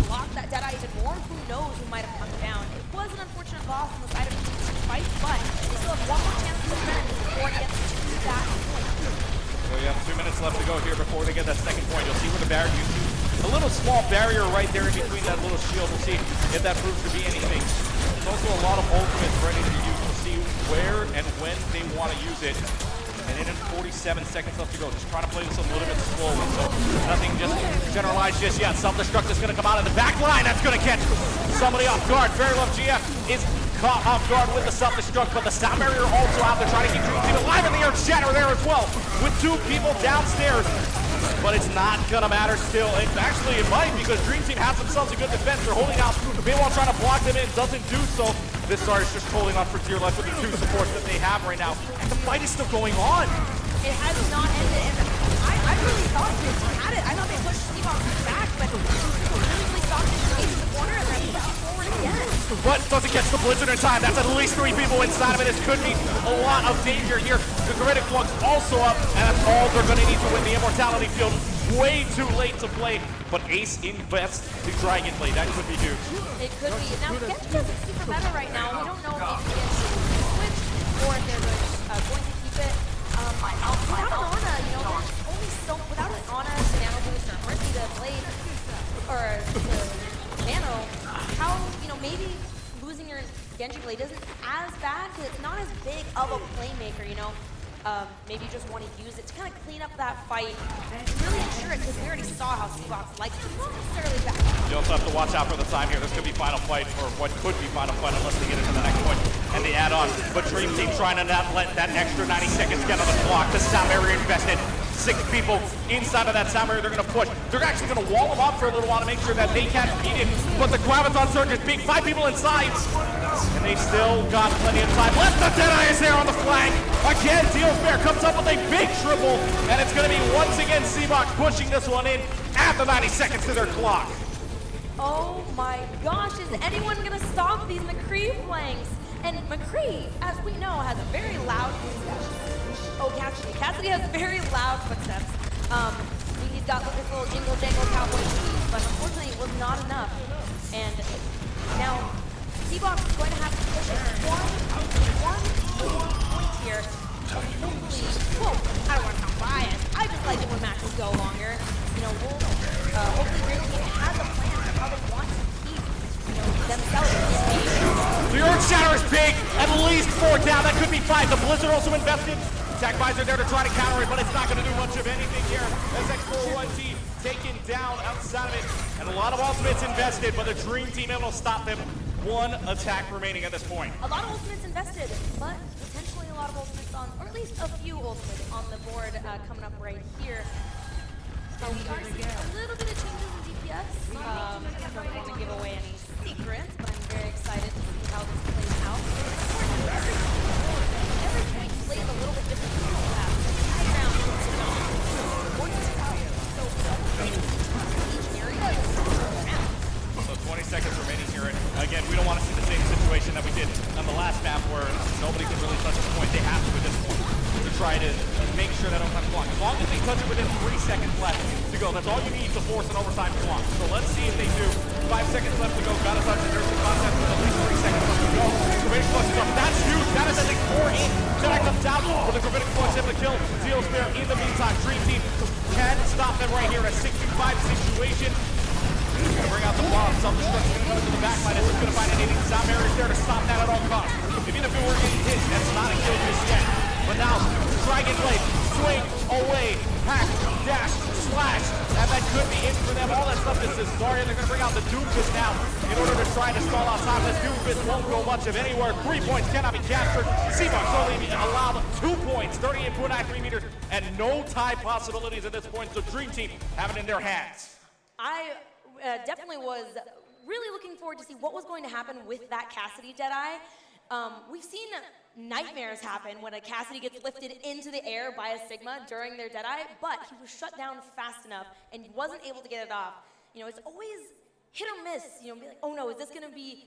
block that Deadeye even more, who knows who might have come down. It was an unfortunate loss on the side of the fight, but they still have one more chance to defend before it gets to that point. So you have 2 minutes left to go here before they get that second point. You'll see where the barrier, you see a little small barrier right there in between that little shield. We'll see if that proves to be anything. There's also a lot of ultimates ready to use. We'll see where and when they want to use it. And in 47 seconds left to go. Just trying to play this a little bit slowly. So nothing just generalized just yet. Self-destruct is going to come out in the back line. That's going to catch somebody off guard. Very Love GF is caught off guard with the self-destruct, but the sound barrier also out there trying to keep Dream Team alive in the Earth Shatter there as well, with 2 people downstairs. But it's not gonna matter still. Actually, it might, because Dream Team has themselves a good defense. They're holding out. Meanwhile, trying to block them in, doesn't do so. This star is just holding on for dear life with the 2 supports that they have right now. And the fight is still going on. It has not ended, and I really thought Dream Team had it. I thought they pushed Seabox back, but really stopped it in the corner and then pushed forward again. But doesn't catch the Blizzard in time. That's at least 3 people inside of it. This could be a lot of danger here. The Gravitic Flux also up, and that's all they're going to need to win the Immortality Field. Way too late to play, but Ace invests the Dragon Blade. That could be huge. It could be. Now, Genji doesn't super meta right now. We don't know if he is switch or if they're going to keep it. Without an Ana, you know, there's only so, without an Ana, Nano Boost, or Mercy to Blade, or to Nano, how, you know, maybe losing your Genji Blade isn't as bad, because it's not as big of a playmaker, you know? Maybe you just want to use it to kind of clean up that fight and really ensure it, because we already saw how Seabox likes it. It's not necessarily bad. You also have to watch out for the time here. This could be final fight, or what could be final fight, unless they get into the next point and the add-on. But Dream Team trying to not let that extra 90 seconds get on the clock. The sound barrier invested. 6 people inside of that sound barrier. They're going to push. They're actually going to wall them up for a little while to make sure that they can't beat it. But the Graviton Surge is big. 5 people inside. And they still got plenty of time left. The Deadeye is there on the flank. Again, Dealsbear comes up with a big triple. And it's going to be once again Seabox pushing this one in at the 90 seconds to their clock. Oh my gosh, is anyone going to stop these McCree flanks? And McCree, as we know, has very loud footsteps. Oh, Cassidy has very loud footsteps. He's got his little jingle jangle cowboy shoes, but unfortunately it was not enough. And now Seabox is going to have to push it one more point here. Hopefully, well, I don't want to sound biased. I just like it when matches go longer. You know, hopefully Dream Team has a plan for how they want to keep, you know, themselves in this game. The Earth Shatter is big. At least 4 down. That could be 5. The Blizzard also invested. Attack Visor there to try to counter it, but it's not going to do much of anything here. As X41T taken down outside of it. And a lot of ultimates invested, but the Dream Team able to stop them. 1 attack remaining at this point. A lot of ultimates invested, but potentially a lot of ultimates on, or at least a few ultimates on the board coming up right here. So we are seeing a little bit of changes in DPS. I don't want to give away any secrets, but I'm very excited to see how this plays out. Every point plays a little bit different than the last. High ground, each area is around. So 20 seconds remaining here. Again, we don't want to see the same situation that we did on the last map where nobody can really touch the point. They have to at this point to try to make sure they don't have clock. As long as they touch it within 3 seconds left to go, that's all you need to force an overtime clock. So let's see if they do. 5 seconds left to go. Gotta touch it. There's the contest with at least 3 seconds left to go. Gravitic Flux is up. That's huge. That is a big 4 in. That comes out with the Gravitic Flux able to kill Dealsbear. In the meantime, Dream Team can stop them right here in a 6-5 situation. Gonna bring out the bomb. Self-destruct is gonna go into the back line. It's just gonna find anything. Sound barrier is there to stop that at all costs. Even if it were getting hit, that's not a kill just yet. But now, Dragon Blade, swing away, hack, dash, slash, and that could be it for them. All that stuff is Zarya. They're going to bring out the Doomfist now in order to try to stall out time. This Doomfist won't go much of anywhere. 3 points cannot be captured. Seabucks only allowed 2 points, 38.93 meters, and no tie possibilities at this point. The Dream Team have it in their hands. I definitely was really looking forward to see what was going to happen with that Cassidy Deadeye. We've seen nightmares happen when a Cassidy gets lifted into the air by a Sigma during their Deadeye, but he was shut down fast enough and he wasn't able to get it off. You know, it's always hit or miss, you know, be like, oh no, is this gonna be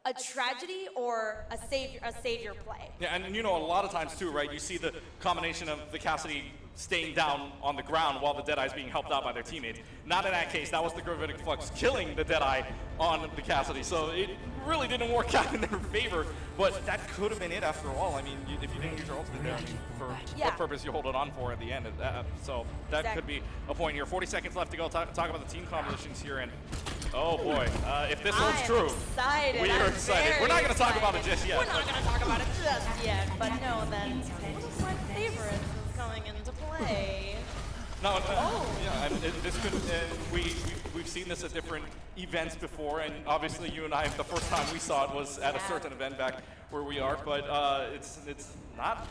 a tragedy or a savior play? Yeah, and you know, a lot of times too, right, you see the combination of the Cassidy staying down on the ground while the Deadeye is being helped out by their teammates. Not in that case, that was the Gravitic Flux killing the Deadeye on the Cassidy, so it really didn't work out in their favor, but that could have been it after all. I mean, if you didn't use your ultimate there, I mean, for what purpose you hold it on for at the end. So that could be a point here. 40 seconds left to go. Talk about the team compositions here, and oh boy, if this holds true, we are excited. We're not going to talk about it just yet. We're not going to talk about it just yet, but know that one of my favorites is coming into play. No, yeah, and this could, we've seen this at different events before, and obviously you and I, the first time we saw it was at a certain event back where we are, but it's not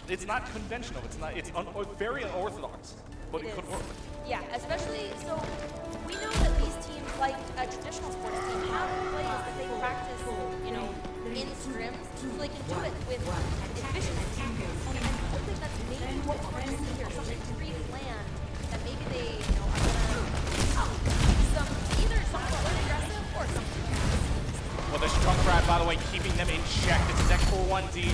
conventional. It's very unorthodox, but it could work. Yeah, especially, so we know that these teams, like a traditional sports team, have plays that they practice, you know, in scrims, so they can do it with efficiency. And I'm hoping that's maybe what we're going to see here, something pre-planned, that maybe they, you know, are going to either something really aggressive or something. Well, this Junkrat, by the way, keeping them in check. This is X41D,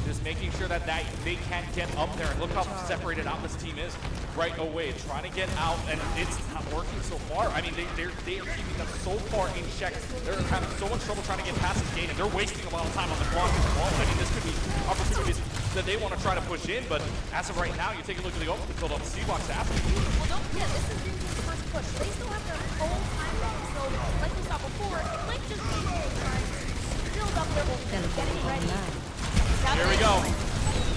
just making sure that they can't get up there. And look how separated out this team is right away. Trying to get out, and it's not working so far. I mean, they are keeping them so far in check. They're having so much trouble trying to get past this gate, and they're wasting a lot of time on the clock as well. I mean, this could be opportunities that they want to try to push in, but as of right now, you take a look at the ultimate build up. Seabox after. Well, don't forget, this is Dream's first push. They still have their full time round, so like we saw before, it might just be trying to build up their ultimate, getting ready. Here we go.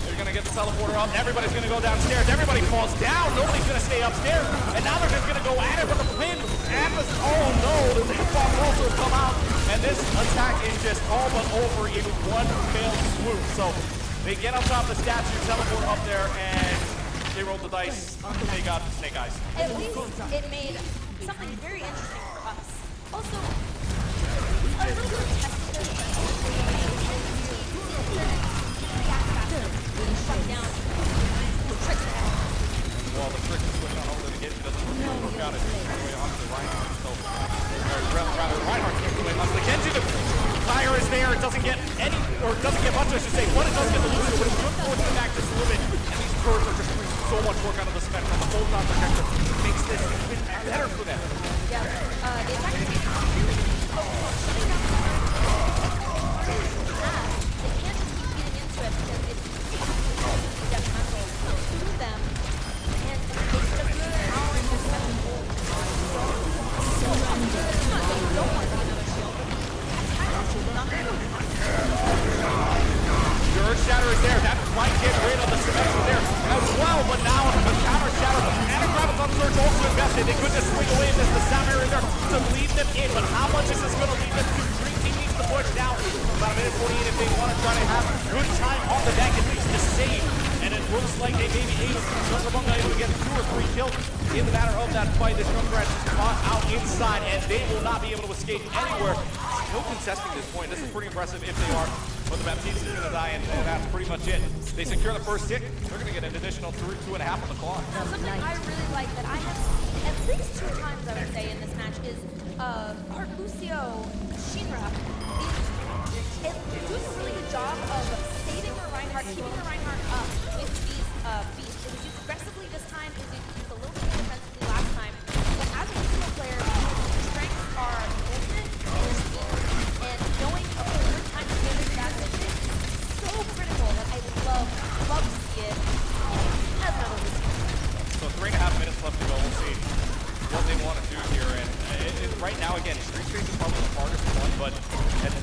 They're going to get the teleporter up. Everybody's going to go downstairs. Everybody falls down. Nobody's going to stay upstairs. And now they're just going to go at it with the pin. And the, oh no, the Red Bomb also come out. And this attack is just all but over in one failed swoop. So they get on top of the statue, teleport up there, and they rolled the dice. They got Snake Eyes. At least it made something very interesting for us. Also, a little bit of testing. Well, the trick is switch on over to get it doesn't work out. It's way onto the Reinhardt. So, rather, Reinhardt can't do it much. The Genji, the fire is there. It doesn't get any, or it doesn't get much, I should say. One, it doesn't get the loser, but it's good forward to the back just a little bit. And these birds are just doing so much work out of the spectrum. The full non protector makes this even better for them. Yeah, the attack is really shutting down the they can't just keep getting into it because it's detrimental to them. And they should have been powering this weapon. They don't want to see another shield, but the attack is not going to The Earth Shatter is there. That might get rid of the Symmetra there as well, but now the Counter Shatter and a Graviton Surge also invested. They could just swing away this. The Samir is there to lead them in, but how much is this going to lead them to? Dream Team needs to push now. About a minute 48 if they want to try to have good time on the deck, at least to save. And it looks like they may be able to get 2 or 3 kills in the matter of that fight. This Junkrat is caught out inside, and they will not be able to escape anywhere. No contesting this point. This is pretty impressive if they are. But the Baptiste is going to die, and that's pretty much it. They secure the first tick. They're going to get an additional 2.5 on the clock. Now, something I really like that I have seen at least 2 times, I would say, in this match is our Lucio Shinra is doing a really good job of saving the Reinhardt, keeping the Reinhardt up with these beasts. It was used aggressively this time, it was used a little bit more defensively last time. But as a Lucio player, your strengths are movement and speed, and knowing a good time to manage that mission is so critical that I love to see it as another Lucio. So 3.5 minutes left to go. We'll see what they want to do here. And right now, again, Street Chase is probably the hardest one, but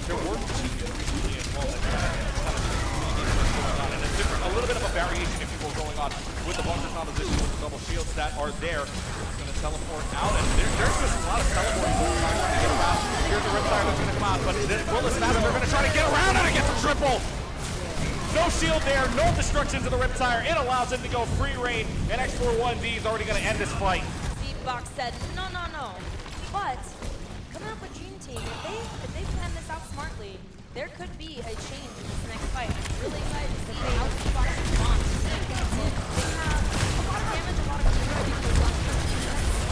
there were changes recently as well that kind of going on. And it's different, a little bit of a variation, if you will, going on with the bunker composition with the double shields that are there. It's going to teleport out, and there's just a lot of teleporting going on trying to get around. Here's the Riptide that's going to come out, but will this matter? They're going to try to get around it against the triple. No shield there, no destruction to the Riptire. It allows him to go free reign, and X41D is already going to end this fight. Box said, no. But coming up with Dream Team, if they plan this out smartly, there could be a change in this next fight. I'm really excited to see how Box responds. They have a lot of damage, a lot of control.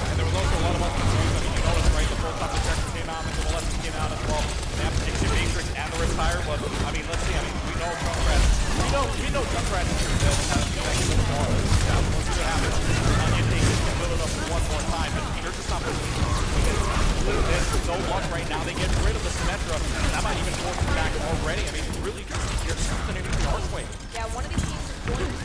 And there was also a lot of other moves. I mean, you notice, right? The full top protection came out, and the Molestin came out as well. They have Exit Matrix and the Riptire, but I mean, let's see. I mean, we know Junkrat. We know Junkrat has effective bar. Now, we'll see what happens. Onion takes it, can build it up one more time, but they're just not really with no luck right now. They get rid of the Symmetra. That might even force them back already. I mean, really, there's something in the Archway. Yeah, one of these teams is going to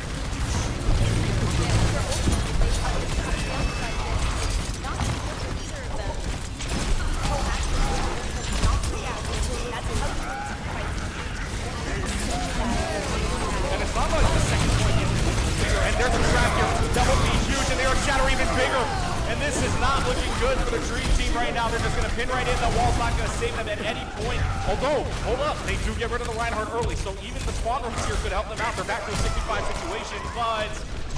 and it's not like the second point gets bigger, and there's a trap here. Double B huge, and their shadow even bigger. And this is not looking good for the Dream Team right now. They're just going to pin right in. The wall's not going to save them at any point. Although, hold up, they do get rid of the Reinhardt early, so even the spawn rooms here could help them out. They're back to a 65 situation, but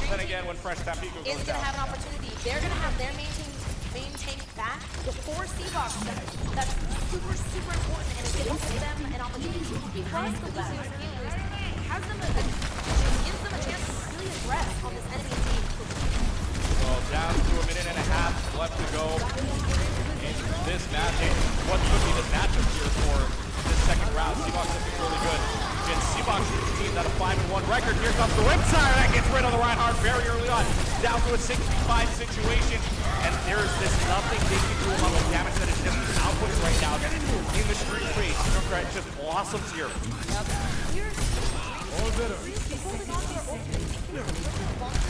then again, when Fresh Tampico goes is going to have an opportunity. They're going to have their main tank back before C-Box. That's super, super important, and it's going to give them an opportunity. Plus, the Lucio's healers gives them a chance to really aggress on this enemy team. Well, down to a minute and a half left to go in this match. What could be the matchup here for this second round? C-Box looking really good. Again, C-Box team at a 5-1 record. Here comes the Riptire that gets rid of the Reinhardt very early on. Down to a 65 situation. And there's just nothing they can do about the damage that is just outputting right now in the street phase. Junkrat just blossoms here. Here's holding on to their ultimate. They're really important.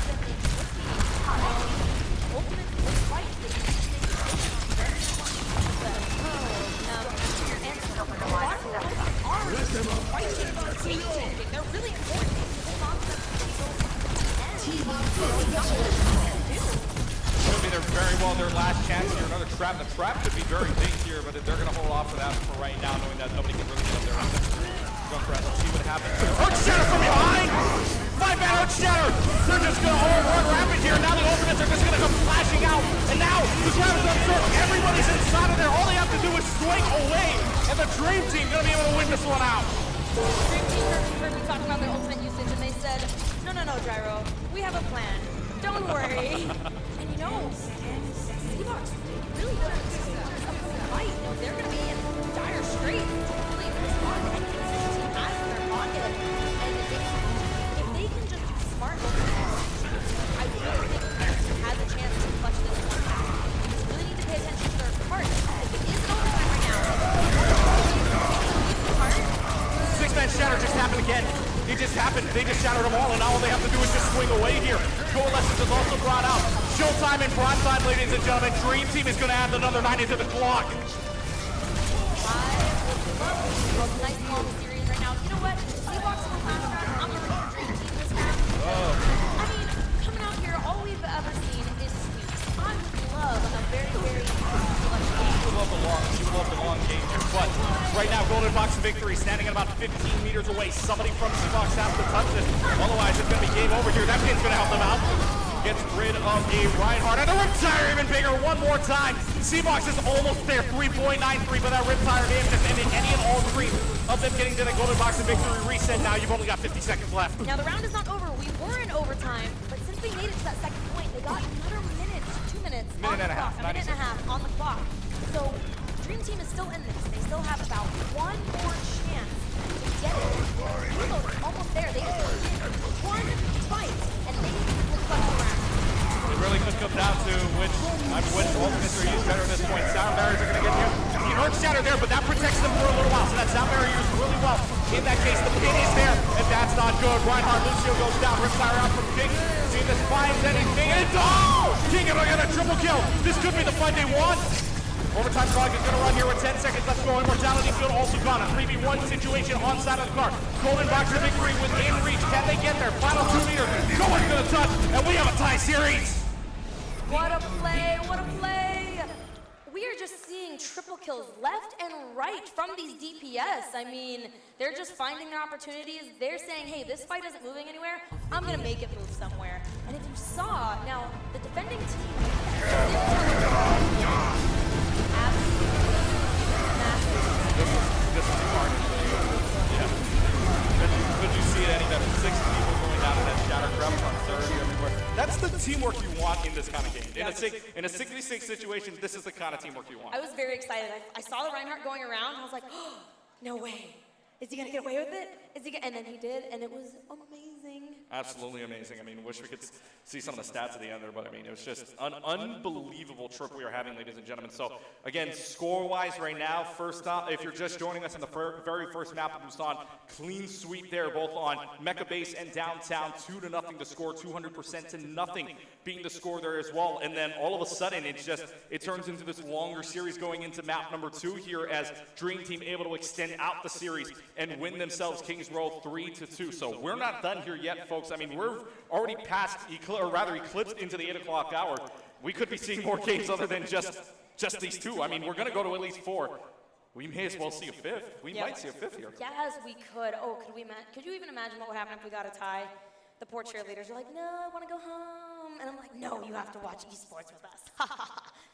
Could be very well their last chance here. Another trap. The trap could be very big here, but they're going to hold off for that for right now, knowing that nobody can really get up there. Junkrat, let's see what happens. Earthshatter from behind! 5-man Earthshatter! They're just going to all run rapid here. Now the ultimates are just going to come flashing out. And now the grab is uncertain. Everybody's inside of there. All they have to do is swing away. And the Dream Team going to be able to win this one out. Dream Team heard me talking about their ultimate usage, and they said, no, Gyro. We have a plan. Don't worry. And you know, C-Box really does fight. They're going to be in dire straits. Really respond to anything this team has in their pocket. And if they can just be smart with it, I really think the team has a chance to clutch this one back. You really need to pay attention to their cards. If it is an overtime right now, Six-man shatter just happened again. It just happened. They just shattered them all, and now all they have to do is just swing away here. Coalescence is also brought out. Showtime and prime time, ladies and gentlemen. Dream Team is going to add another 9 into the clock. I would love a nice long series right now. You know what? C-Box will fast track. I'm going to go Dream Team this round. I mean, coming out here, all we've ever seen is sweeps. I would love a very, very selection. You love the long game here, but right now, Golden Box of Victory standing at about 15 meters away. Somebody from C-Box has to touch this. Otherwise, it's going to be game over here. That pin's going to help them out. Gets rid of a Reinhardt, and the Riptire even bigger one more time. C-Box is almost there, 3.93, but that Riptire game just ended any and all three of them getting to the Golden Box of Victory reset. Now you've only got 50 seconds left. Now the round is not over. We were in overtime, but since they made it to that second point, they got another minute, 2 minutes on the clock, a minute and a half on the clock. So Dream Team is still in this. They still have about one more chance to get it. Eagles almost there. They just need one fight, and they will clutch the round. It really could come down to which ultimates are used better at this point. Sound barriers are going to get you. The Earthshatter there, but that protects them for a little while, so that sound barrier used really well. In that case, the pin is there, and that's not good. Reinhardt, Lucio goes down. Riptire out from King. See if this finds anything, and King are going to get a triple kill. This could be the fight they want. Overtime clock is going to run here with 10 seconds left going. Mortality field also gone. A 3v1 situation on side of the car. Golden Boxer victory within reach. Can they get there? Final 2 meters. No one's gonna touch, and we have a tie series. What a play, what a play. We are just seeing triple kills left and right from these DPS. I mean, they're just finding their opportunities. They're saying, hey, this fight isn't moving anywhere. I'm gonna make it move somewhere. And if you saw, now, the defending team, This is hard. Yeah. Could you see it any better? 6 people going down in that shatter craft on third everywhere. That's the teamwork you want in this kind of game. In a 66 situation, this is the kind of teamwork you want. I was very excited. I saw the Reinhardt going around. I was like, oh, no way. Is he gonna get away with it? And then he did, and it was amazing. Absolutely amazing. I mean, wish we could see some of the stats at the end there, but I mean, it was just an unbelievable trip we are having, ladies and gentlemen. So again, score-wise right now, first up, if you're just joining us in the very first map of Busan, clean sweep there, both on Mecha Base and Downtown, 2-0 to score, 200% to nothing being the score there as well. And then all of a sudden, it turns into this longer series going into map number 2 here as Dream Team able to extend out the series and win themselves Kings Row 3-2. So we're not done here yet, folks. I mean, we're already past, eclipsed into the 8 o'clock hour. We could be seeing more games other than just these 2. I mean, we're going to go to at least 4. We may as well see a 5th. We might see a 5th here. Yes, we could. Oh, could you even imagine what would happen if we got a tie? The poor cheerleaders are like, no, I want to go home. And I'm like, no, you have to watch esports with us.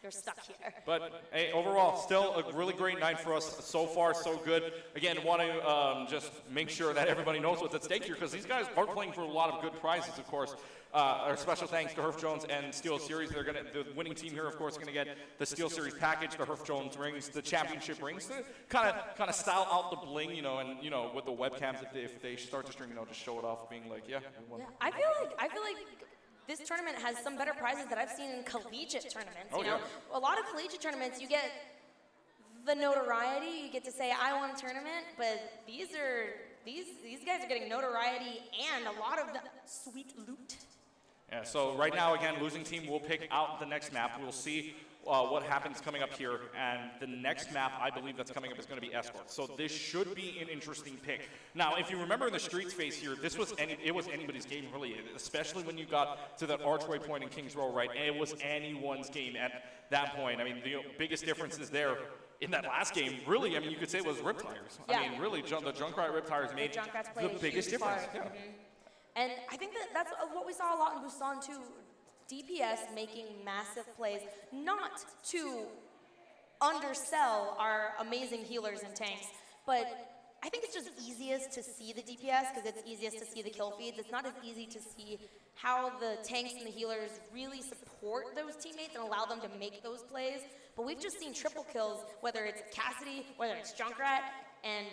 You're stuck here. But hey, overall, still a really great night for us. So far, so good. Again, want to just make sure that everybody knows what's at stake here, because these guys are playing for a lot of good prizes, of course. Our special thanks to Herf Jones and Steel Series. The winning team here, of course, going to get the Steel Series package, the Herf Jones rings, the championship rings, to kind of style out the bling, and with the webcams, if they start to stream, just show it off, being like, yeah, we won. Yeah, I feel like this tournament has some better prizes that I've seen in collegiate tournaments. You know, a lot of collegiate tournaments, you get the notoriety. You get to say, I won a tournament, but these guys are getting notoriety and a lot of the sweet loot. Yeah, so right now, again, losing team will pick out the next map. We'll see what happens coming up here. And the next map, I believe that's coming up, is going to be Escort. So this should be an interesting pick. Now, if you remember in the Streets phase here, it was anybody's game, really, especially when you got to that archway point in Kings Row, right? It was anyone's game at that point. I mean, the biggest difference is there. In that last game, really, I mean, you could say it was Rip Tires. Yeah. I mean, really, the Junkrat Rip Tires made the biggest difference. Yeah. And I think that's what we saw a lot in Busan too. DPS making massive plays, not to undersell our amazing healers and tanks, but I think it's just easiest to see the DPS because it's easiest to see the kill feeds. It's not as easy to see how the tanks and the healers really support those teammates and allow them to make those plays. But we've just seen triple kills, whether it's Cassidy, whether it's Junkrat, and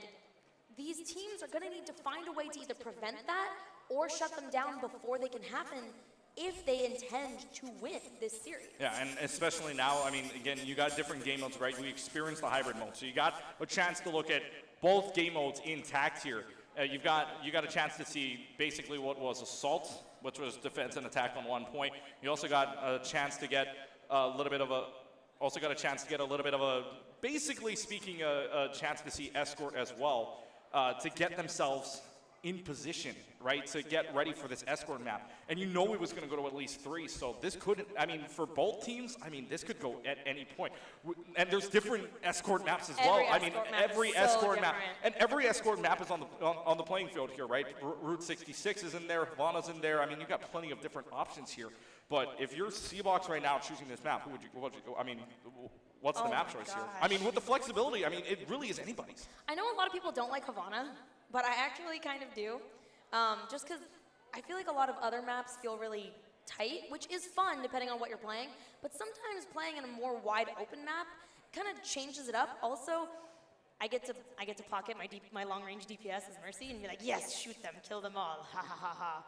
these teams are going to need to find a way to either prevent that or shut them down before they can happen if they intend to win this series. Yeah, and especially now, I mean, again, you got different game modes, right? We experienced the hybrid mode, so you got a chance to look at both game modes intact here. You got a chance to see basically what was Assault, which was defense and attack on one point. You also got a chance to get a little bit of a, basically speaking, a chance to see Escort as well, to get themselves in position, right, to get ready for this Escort map. And it was going to go to at least 3, so this could, I mean, for both teams, I mean, this could go at any point. And there's different Escort maps as well. I mean, every Escort map, and every Escort map is on the playing field here, right? Route 66 is in there, Havana's in there. I mean, you've got plenty of different options here. But if you're C-Box right now choosing this map, what would you go? I mean, what's the map choice here? I mean, with the flexibility, I mean, it really is anybody's. I know a lot of people don't like Havana, but I actually kind of do. Just because I feel like a lot of other maps feel really tight, which is fun depending on what you're playing. But sometimes playing in a more wide open map kind of changes it up. Also, I get to pocket my long range DPS as Mercy and be like, yes, shoot them, kill them all, ha ha ha ha.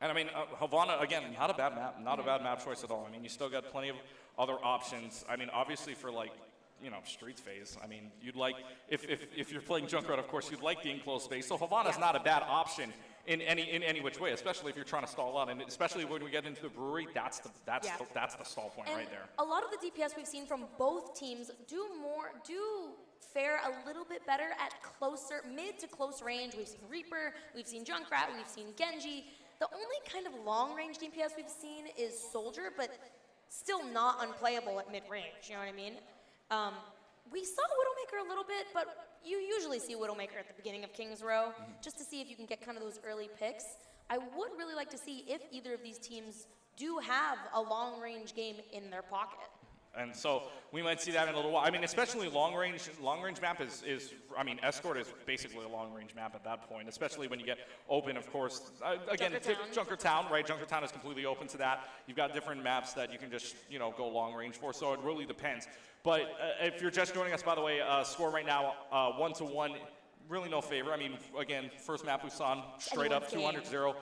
And I mean, Havana, again, not a bad map, not a bad map choice at all. I mean, you still got plenty of other options. I mean, obviously for like, Streets phase, I mean, you'd like, if you're playing Junkrat, of course, you'd like the enclosed space. So Havana's not a bad option in any which way, especially if you're trying to stall out. And especially when we get into the brewery, that's the stall point and right there. A lot of the DPS we've seen from both teams do fare a little bit better at mid to close range. We've seen Reaper, we've seen Junkrat, we've seen Genji. The only kind of long-range DPS we've seen is Soldier, but still not unplayable at mid-range, you know what I mean? We saw Widowmaker a little bit, but you usually see Widowmaker at the beginning of King's Row, just to see if you can get kind of those early picks. I would really like to see if either of these teams do have a long-range game in their pocket. And so we might see that in a little while. I mean, especially long range map is I mean, Escort is basically a long range map at that point, especially when you get open, of course. Again, Junkertown, right? Junkertown is completely open to that. You've got different maps that you can just, you know, go long range for, so it really depends. But if you're just joining us, by the way, score right now 1-1, really no favor. I mean, again, first map we saw straight up 200%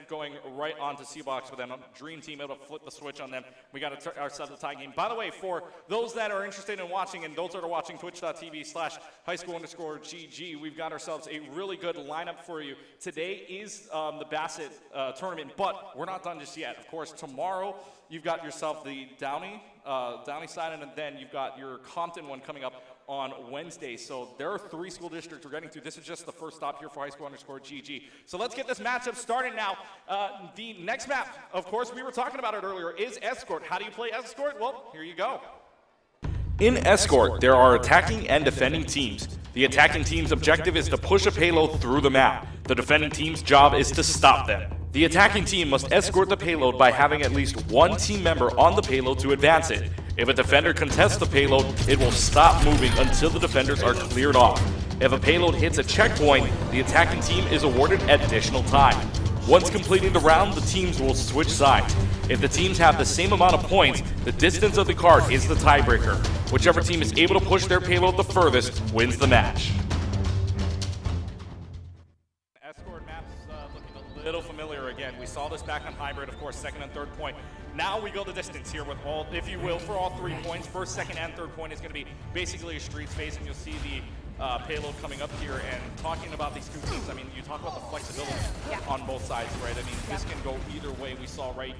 going right onto C-Box, but then Dream Team able to flip the switch on them. We got ourselves a tie game. By the way, for those that are interested in watching, and those that are watching twitch.tv/highschool_GG, we've got ourselves a really good lineup for you. Today is the Bassett tournament, but we're not done just yet. Of course, tomorrow you've got yourself the Downey side, and then you've got your Compton one coming up on Wednesday. So there are 3 school districts we're getting to. This is just the first stop here for highschool_GG. So let's get this matchup started now. The next map, of course, we were talking about it earlier, is Escort. How do you play Escort? Well, here you go. In Escort, there are attacking and defending teams. The attacking team's objective is to push a payload through the map. The defending team's job is to stop them. The attacking team must escort the payload by having at least one team member on the payload to advance it. If a defender contests the payload, it will stop moving until the defenders are cleared off. If a payload hits a checkpoint, the attacking team is awarded additional time. Once completing the round, the teams will switch sides. If the teams have the same amount of points, the distance of the card is the tiebreaker. Whichever team is able to push their payload the furthest wins the match. Escort maps looking a little familiar again. We saw this back on Hybrid, of course, second and third point. Now we go the distance here with all, if you will, for all 3 points. First, second, and third point is going to be basically a street space, and you'll see the payload coming up here. And talking about these 2 teams, I mean, you talk about the flexibility on both sides, right? I mean, this can go either way. We saw, right,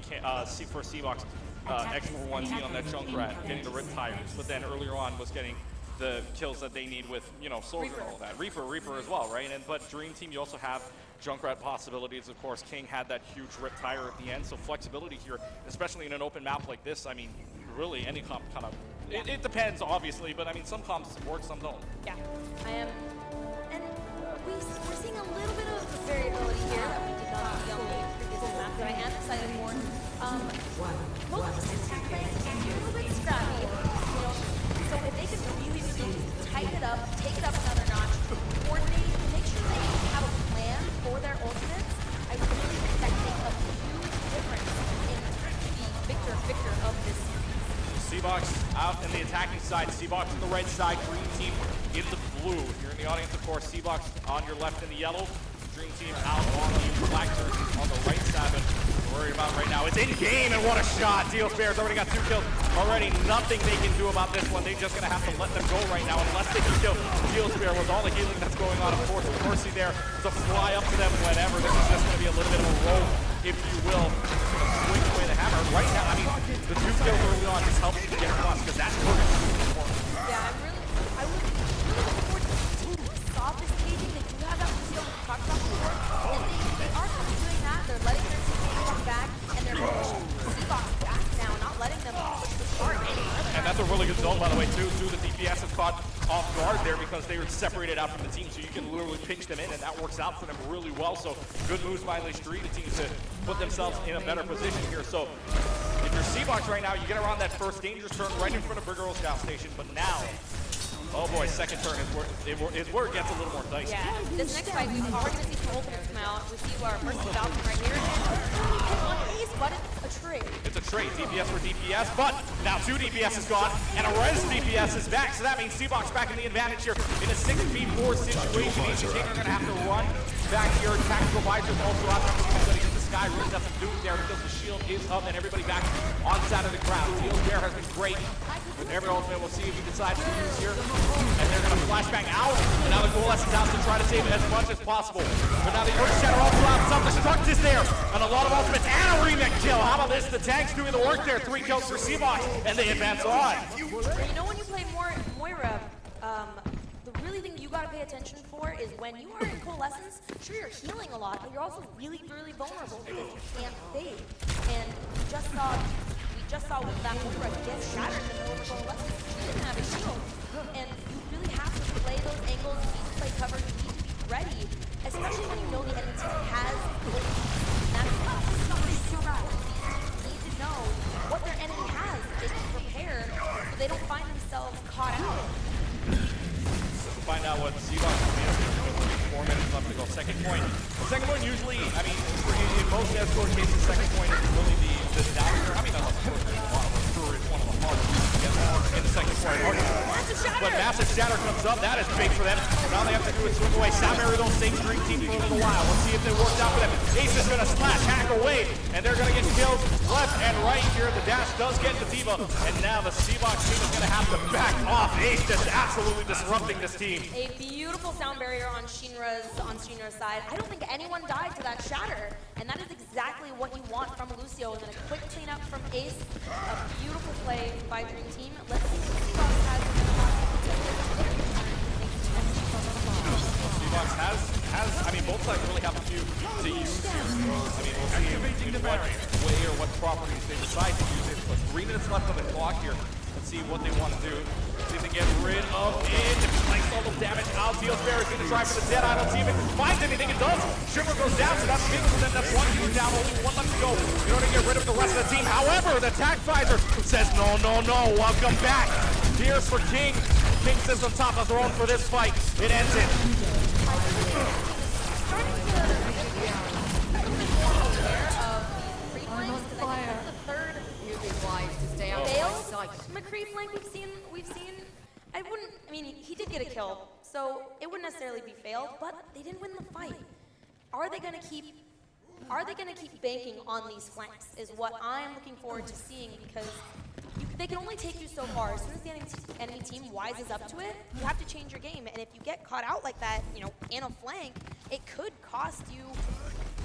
for C-Box, X41Z on that Junkrat, getting the rip tires, but then earlier on was getting the kills that they need with, you know, Soldier and all that. Reaper as well, right? But Dream Team, you also have Junkrat possibilities. Of course, King had that huge rip tire at the end, so flexibility here, especially in an open map like this. I mean, really, any comp kind of, it depends, obviously, but I mean, some comps work, some don't. Yeah, I am, and we're seeing a little bit of variability here that we did not see on the previous map, but I am excited for. Both of these attack players can be a little bit scrappy, you know, so if they can really tighten it up, take it up another notch, coordinate, make sure they have a plan for their ultimates, I really think that can make a huge difference in the victor of this series. C-Box out in the attacking side, C-Box on the right side, Green Team in the blue. If you're in the audience, of course, C-Box on your left in the yellow, Dream Team out on the black jerseys on the right side. But we're worried about right now, it's in game, and what a shot. Deals Bears already got 2 kills. Already nothing they can do about this one. They're just gonna have to let them go right now unless they can kill Deals Bear with all the healing that's going on. Of course, Mercy there to fly up to them whenever. This is just gonna be a little bit of a roll, if you will. Swing away the hammer. Right now, I mean, the 2 kills early on just helps you get across, because that's perfect. Yeah, I would really look forward to softest caging. They do have that Lucio we talked about before, and they are kind of doing that. They're letting their team come back, and they're pushing C-Box back now, not letting them push the start any further. And that's a really good zone, by the way, too. The DPS is caught off guard there because they were separated out from the team, so you can literally pinch them in, and that works out for them really well. So good moves by the street teams to put themselves in a better position here. So if you're C-Box right now, you get around that first dangerous turn right in front of Big Girl Scout Station, but now, oh boy, second turn is where it gets a little more dicey. Yeah, this next fight, we're already going to see some openers come out. We see our first Falcon right here, and hit one piece, but it's a trade. It's a trade, DPS for DPS, but now 2 DPS is gone, and a res DPS is back, so that means C-Box back in the advantage here in a 6v4 situation. Each team are going to have to run back here. Tactical Visors also out there, everybody in the sky, really nothing to do there because the shield is up, and everybody back on side of the ground. Deals Bear has been great. With every ultimate, we'll see if he decides to use here. And they're going to flashbang out. And now the Coalescence out to try to save it as much as possible. But now the Earth Shatter also out. Self-destruct is there. And a lot of ultimates and a remake kill. How about this? The tanks doing the work there. 3 kills for C-Box. And they advance on. You know when you play Moira, attention for is when you are in coalescence, sure you're healing a lot, but you're also really, really vulnerable because you can't fade. And we just saw with that Ultra get shattered in the middle of coalescence. He didn't have a shield. And you really have to play those angles, you need to play cover, you need to be ready, especially when you know the enemy team has gold. And that's tough. You need to know what their enemy has. They can prepare so they don't find themselves caught out. Find out what Seabox is made of. 4 minutes left to go. Second point. Second point usually, I mean, in most escort cases, second point is really the downer. I mean, not of course, there's a lot of us. Brewer is one of the hardest to get in the second point. But massive shatter comes up. That is big for them. Now they have to do is swim away. South Area don't save Dream Team for a little while. Let's see if it works out for them. Ace is going to splash, hack away, and they're going to get kills left and right here. The dash does get the Diva, and now the Seabox team is going to have to back off. Ace just absolutely disrupting this team. A beautiful sound barrier on Shinra's side. I don't think anyone died to that shatter, and that is exactly what you want from Lucio. And then a quick cleanup from Ace. A beautiful play by Dream Team. Let's see what Seabox has. Seabox has, I mean, both sides really have a few to use here. I mean, we'll see in what way or what properties they decide to use it. But 3 minutes left on the clock here. Let's see what they want to do. See if they get rid of it. If he takes all the damage out, Dealsbear is going to try for the dead eye. Don't see if it finds anything. It does. Shimmer goes down, so that's big for them. That's one healer down. Only one left to go in order to get rid of the rest of the team. However, the attack visor says, no, no, no. Welcome back. Here's for King. King sits on top of the throne for this fight. It ends it. McCree flank we've seen. I mean, he did get a kill, so it wouldn't necessarily be failed, but they didn't win the fight. Are they gonna keep banking on these flanks is what I'm looking forward to seeing, because they can only take you so far. As soon as the enemy team wises up to it, you have to change your game. And if you get caught out like that, you know, in a flank, it could cost you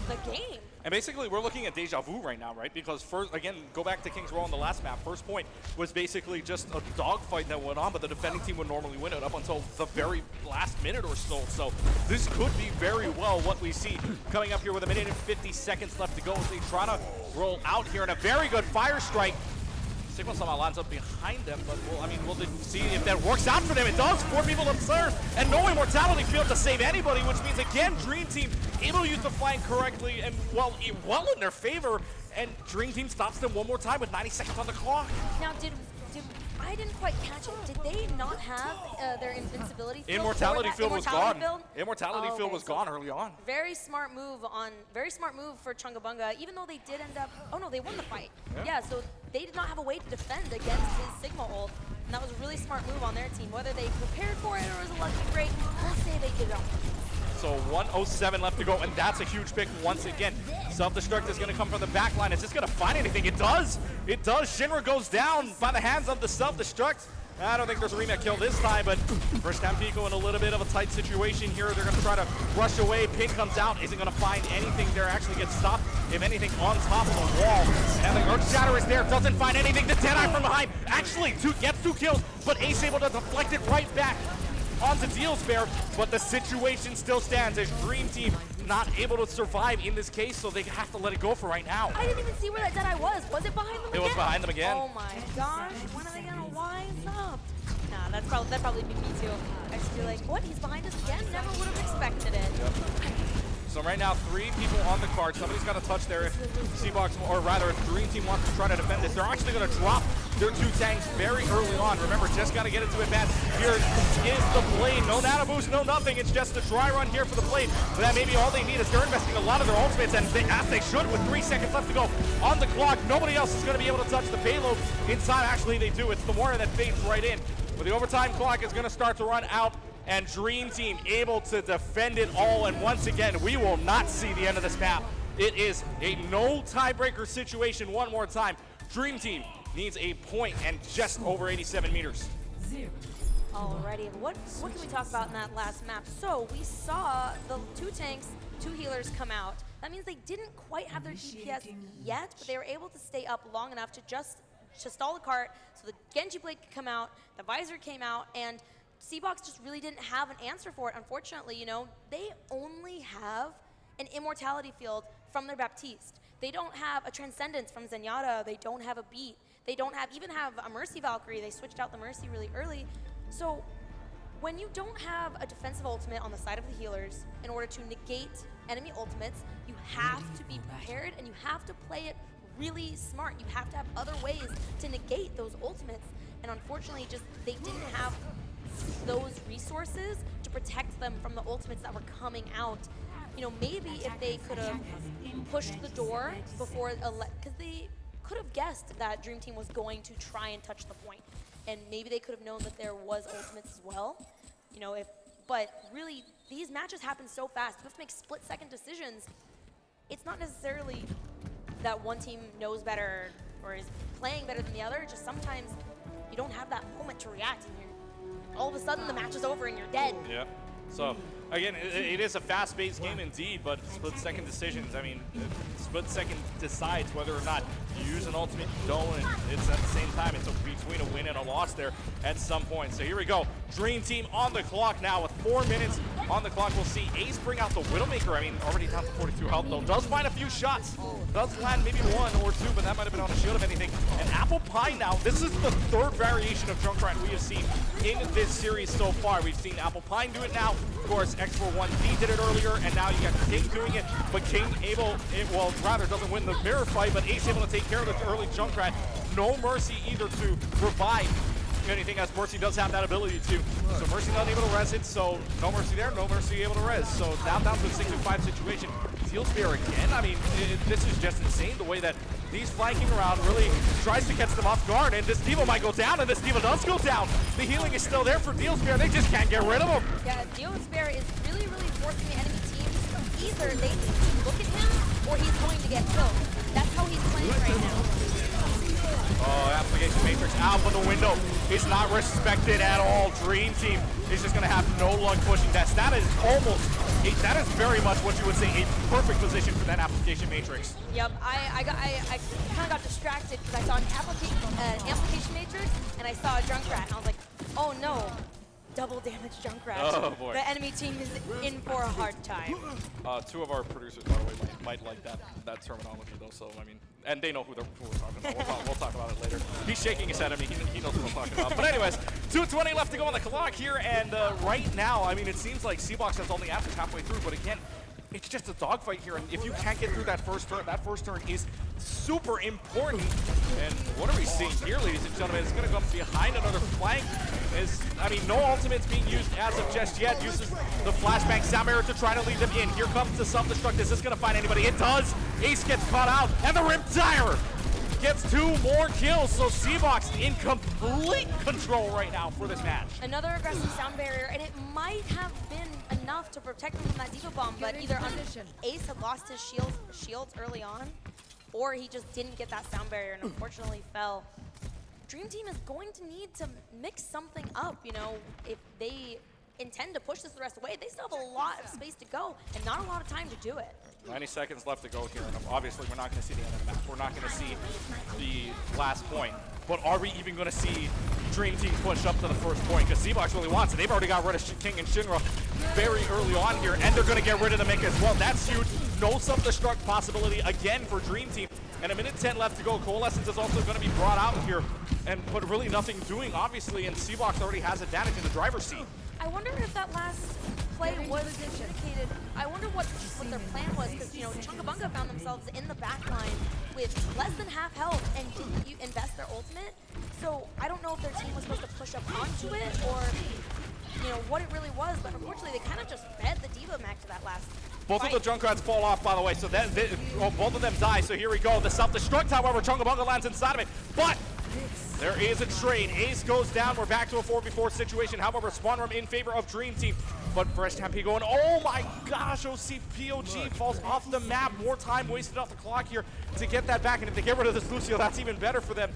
the game. And basically, we're looking at deja vu right now, right? Because first, again, go back to King's Row on the last map. First point was basically just a dogfight that went on, but the defending team would normally win it up until the very last minute or so. So this could be very well what we see coming up here with 1 minute and 50 seconds left to go as they try to roll out here in a very good fire strike. Sigma somehow lines up behind them, but we'll see if that works out for them. It does. 4 people observed, and no immortality field to save anybody, which means, again, Dream Team able to use the flank correctly and well in their favor, and Dream Team stops them one more time with 90 seconds on the clock. Now, I didn't quite catch it. Did they not have their invincibility field? Immortality field was gone. Immortality field was so gone early on. Very smart move for Chungabunga, even though they did end up, oh no, they won the fight. Yeah, so they did not have a way to defend against his Sigma ult, and that was a really smart move on their team. Whether they prepared for it or it was a lucky break, we'll say they did it. So 1:07 left to go, and that's a huge pick once again. Self-destruct is going to come from the back line. Is this going to find anything? It does. It does. Shinra goes down by the hands of the self-destruct. I don't think there's a remake kill this time, but first Tampico in a little bit of a tight situation here. They're going to try to rush away. Pin comes out. Isn't going to find anything there. Actually gets stopped, if anything, on top of the wall. And the Earth Shatter is there. Doesn't find anything. The Deadeye from behind actually gets 2 kills, but Ace able to deflect it right back onto Dealsbear, but the situation still stands as Dream Team not able to survive in this case, so they have to let it go for right now. I didn't even see where that Deadeye was. Was it behind them again? It was behind them again. Oh my gosh, when are they gonna wise up? Nah, that'd probably be me too. I'd just be like, what, he's behind us again? Never would have expected it. Yep. So right now, 3 people on the card. Somebody's got to touch their Seabox, or rather, if Dream Team wants to try to defend this, they're actually going to drop their 2 tanks very early on. Remember, just got to get into advance. Here is the Blade. No nano boost, no nothing. It's just a dry run here for the Blade. But that may be all they need, as they're investing a lot of their ultimates, and as they should, with 3 seconds left to go on the clock. Nobody else is going to be able to touch the payload inside. Actually, they do. It's the Moira that fades right in. But the overtime clock is going to start to run out, and Dream Team able to defend it all. And once again, we will not see the end of this map. It is a no tiebreaker situation one more time. Dream Team needs a point and just over 87 meters. Alrighty, what can we talk about in that last map? So we saw the 2 tanks, 2 healers come out. That means they didn't quite have their DPS yet, but they were able to stay up long enough to just stall the cart, so the Genji Blade could come out, the Visor came out, and C-Box just really didn't have an answer for it, unfortunately. You know, they only have an immortality field from their Baptiste. They don't have a Transcendence from Zenyatta. They don't have a Beat. They don't even have a Mercy Valkyrie. They switched out the Mercy really early. So when you don't have a defensive ultimate on the side of the healers in order to negate enemy ultimates, you have to be prepared and you have to play it really smart. You have to have other ways to negate those ultimates. And unfortunately, just they didn't have those resources to protect them from the ultimates that were coming out. You know, maybe if they could have pushed the door before, because they could have guessed that Dream Team was going to try and touch the point. And maybe they could have known that there was ultimates as well. You know, but really, these matches happen so fast. You have to make split-second decisions. It's not necessarily that one team knows better or is playing better than the other. Just sometimes you don't have that moment to react, and all of a sudden the match is over and you're dead. Yeah. So, again, it is a fast-paced game indeed, but split-second decisions. I mean, split-second decides whether or not you use an ultimate, you don't, and it's at the same time, it's between a win and a loss there at some point. So here we go. Dream Team on the clock now with 4 minutes on the clock. We'll see Ace bring out the Widowmaker. I mean, already down to 42 health, though. Does find a few shots. Does land maybe one or two, but that might have been on a shield if anything. And Apple Pie now, this is the third variation of Junkrat we have seen in this series so far. We've seen Apple Pie do it now. Of course, X41D did it earlier, and now you got King doing it. But King well, rather doesn't win the mirror fight, but Ace able to take care of the early Junkrat. No Mercy either to revive anything, as Mercy does have that ability to. So Mercy not able to res it, so no Mercy there, no Mercy able to res. So now down to a 6-5 situation. Steel Spear again. I mean, this is just insane the way that he's flanking around, really tries to catch them off guard, and this D.Va might go down, and this D.Va does go down. The healing is still there for Steel Spear. They just can't get rid of him. Yeah, Steel Spear is really, really forcing the enemy teams. Either they need to look at him, or he's going to get killed. That's how he's playing right now. Oh, Application Matrix out of the window. He's not respected at all. Dream Team is just going to have no luck pushing that. That is that is very much what you would say a perfect position for that Application Matrix. Yep, I kind of got distracted because I saw an Application Matrix and I saw a Junkrat and I was like, oh no. Double damage Junkrat. Oh boy. The enemy team is in for a hard time. Two of our producers, by the way, might like that terminology though, so I mean, and they know who we're talking about. We'll talk about it later. He's shaking his head at me. He knows what I'm talking about. But anyways, 2:20 left to go on the clock here, and right now, I mean, it seems like C-Box has only after halfway through, but again, it's just a dogfight here, and if you can't get through that first turn is super important. And what are we seeing here, ladies and gentlemen? It's going to come behind another flank. I mean, no ultimates being used as of just yet. Uses the flashbang sound barrier to try to lead them in. Here comes the self-destruct. Is this going to find anybody? It does. Ace gets caught out, and the Riptire gets 2 more kills. So C-Box in complete control right now for this match. Another aggressive sound barrier, and it might have been enough to protect him from that D.Va bomb, but either Ace had lost his shields early on, or he just didn't get that sound barrier and unfortunately fell. Dream Team is going to need to mix something up, you know, if they intend to push this the rest of the way. They still have a lot of space to go and not a lot of time to do it. 90 seconds left to go here, and obviously we're not going to see the end of the match. We're not going to see the last point. But are we even going to see Dream Team push up to the first point? Because C-Box really wants it. They've already got rid of King and Shinra very early on here, and they're going to get rid of the Mika as well. That's huge. No self-destruct possibility again for Dream Team. And 1:10 left to go. Coalescence is also going to be brought out here, but really nothing doing, obviously, and C-Box already has advantage in the driver's seat. I wonder if that last play was dedicated. I wonder what their plan was, because, you know, Chungabunga found themselves in the back line with less than half health and didn't invest their ultimate. So I don't know if their team was supposed to push up onto it or, you know, what it really was, but unfortunately they kind of just fed the D.Va mech to that last Both fight. of the Junkrats fall off, by the way, so both of them die. So here we go. The self-destruct, however, Chungabunga lands inside of it, but there is a trade. Ace goes down. We're back to a 4v4 situation. However, spawn room in favor of Dream Team. But Fresh Stampede going, oh my gosh, OCPOG falls off the map. More time wasted off the clock here to get that back. And if they get rid of this Lucio, that's even better for them.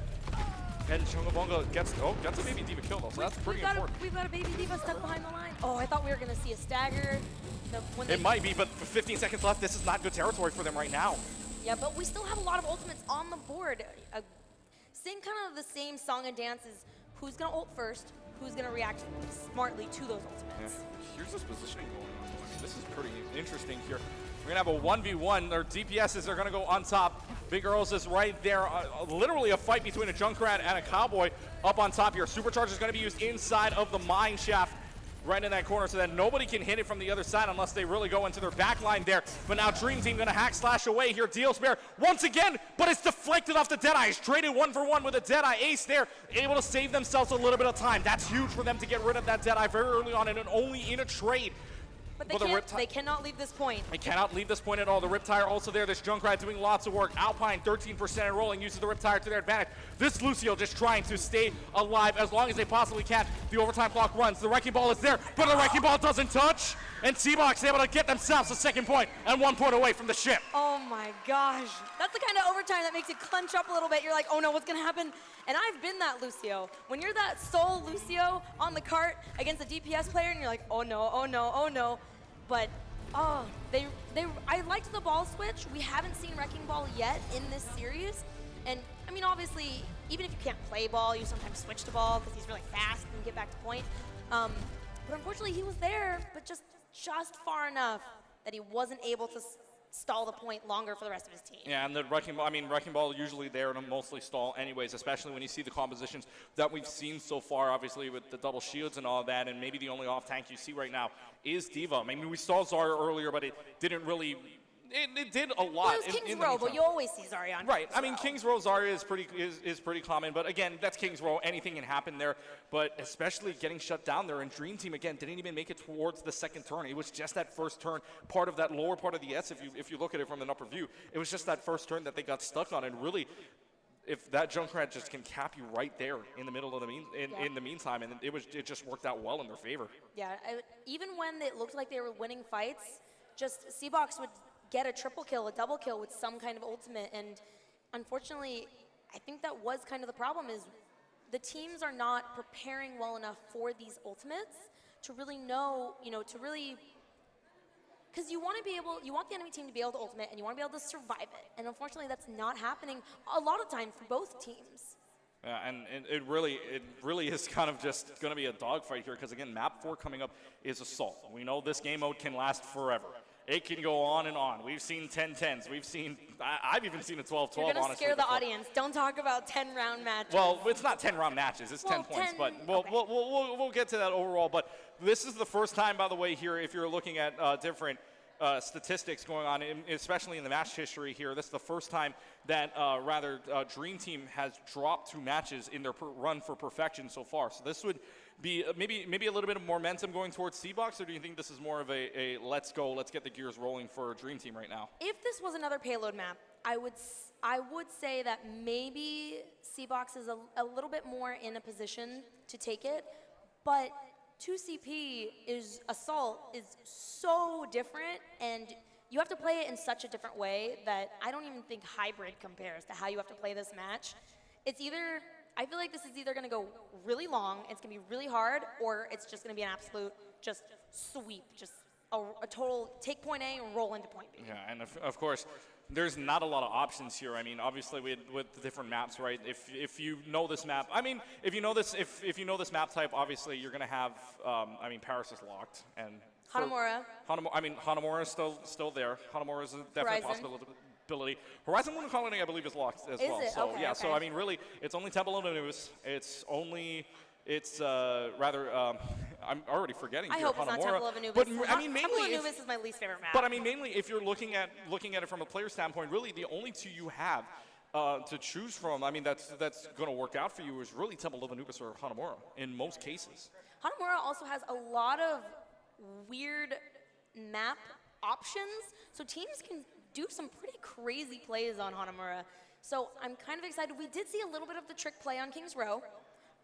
And Chungabunga gets a baby D.Va kill though, so that's pretty important. We've got a baby D.Va stuck behind the line. Oh, I thought we were going to see a stagger. It might be, but for 15 seconds left, this is not good territory for them right now. Yeah, but we still have a lot of ultimates on the board. Sing kind of the same song and dance as who's going to ult first, who's going to react smartly to those ultimates. Yeah. Here's this positioning going on. I mean, this is pretty interesting here. We're going to have a 1v1. Their DPSs are going to go on top. Big Earls is right there. Literally a fight between a Junkrat and a Cowboy up on top here. Supercharge is going to be used inside of the mine shaft, right in that corner, so that nobody can hit it from the other side unless they really go into their back line there. But now Dream Team going to hack slash away here. Deal Spare once again, but it's deflected off the Deadeye. He's traded 1-for-1 with a Deadeye ace there, able to save themselves a little bit of time. That's huge for them to get rid of that Deadeye very early on and only in a trade. But they cannot leave this point. They cannot leave this point at all. The Riptire also there. This Junkrat doing lots of work. Alpine 13% and rolling, uses the Riptire to their advantage. This Lucio just trying to stay alive as long as they possibly can. The overtime clock runs. The Wrecking Ball is there, but the Wrecking Ball doesn't touch. And Seabox able to get themselves a second point and 1 point away from the ship. Oh my gosh. That's the kind of overtime that makes you clench up a little bit. You're like, oh no, what's going to happen? And I've been that Lucio. When you're that sole Lucio on the cart against a DPS player and you're like, oh no, oh no, oh no. But, I liked the ball switch. We haven't seen Wrecking Ball yet in this series. And, I mean, obviously, even if you can't play ball, you sometimes switch to ball because he's really fast and get back to point. But unfortunately, he was there, but just far enough that he wasn't able to stall the point longer for the rest of his team. Yeah, and the Wrecking Ball, Wrecking Ball usually there to mostly stall anyways, especially when you see the compositions that we've seen so far, obviously with the double shields and all that, and maybe the only off tank you see right now is D.Va. I mean, we saw Zarya earlier, but it didn't really, it did a lot. Well, it was King's Row, but you always see Zarya on Right, King's I mean, Row. King's Row Zarya is pretty common, but again, that's King's Row, anything can happen there, but especially getting shut down there, and Dream Team, again, didn't even make it towards the second turn. It was just that first turn, part of that lower part of the S, if you look at it from an upper view, it was just that first turn that they got stuck on, and really, if that Junkrat just can cap you right there in the middle of the in the meantime, and it just worked out well in their favor. Yeah, even when it looked like they were winning fights, just Seabox would get a triple kill, a double kill with some kind of ultimate, and unfortunately, I think that was kind of the problem, is the teams are not preparing well enough for these ultimates to really know, because you want the enemy team to be able to ultimate, and you want to be able to survive it, and unfortunately, that's not happening a lot of times for both teams. Yeah, and it really is kind of just going to be a dogfight here, because again, map 4 coming up is Assault. We know this game mode can last forever. It can go on and on. We've seen 10-10s. I've even seen a 12-12, honestly. You're going to scare the audience. Don't talk about 10-round matches. Well, it's not 10-round matches. It's 10 points. But we'll get to that overall. But this is the first time, by the way, here, if you're looking at different statistics going on, especially in the match history here, this is the first time that Dream Team has dropped 2 matches in their run for perfection so far. So this would be maybe a little bit of momentum going towards Seabox, or do you think this is more of a let's go, let's get the gears rolling for Dream Team right now? If this was another payload map, I would say that maybe Seabox is a little bit more in a position to take it, but 2CP Assault is so different, and you have to play it in such a different way that I don't even think Hybrid compares to how you have to play this match. I feel like this is either going to go really long, it's going to be really hard, or it's just going to be an absolute just sweep, just a total take point A and roll into point B. Yeah, and of course, there's not a lot of options here. I mean, obviously with the different maps, right? If you know this map, if you know this map type, obviously you're gonna have. Paris is locked, and Hanamura. Hanamura is still there. Hanamura is a definite possibility. Horizon Lunar Colony, I believe, is locked as well. Is it? So okay, yeah, okay. so I mean, really, it's only Temple of Anubis. I'm already forgetting. I here, hope it's not Hanamura. Temple of Anubis. But I mean, Temple mainly of Anubis is my least favorite map. But I mean, mainly if you're looking at it from a player standpoint, really the only 2 you have to choose from, I mean, that's going to work out for you is really Temple of Anubis or Hanamura in most cases. Hanamura also has a lot of weird map options, so teams can do some pretty crazy plays on Hanamura. So I'm kind of excited. We did see a little bit of the trick play on King's Row.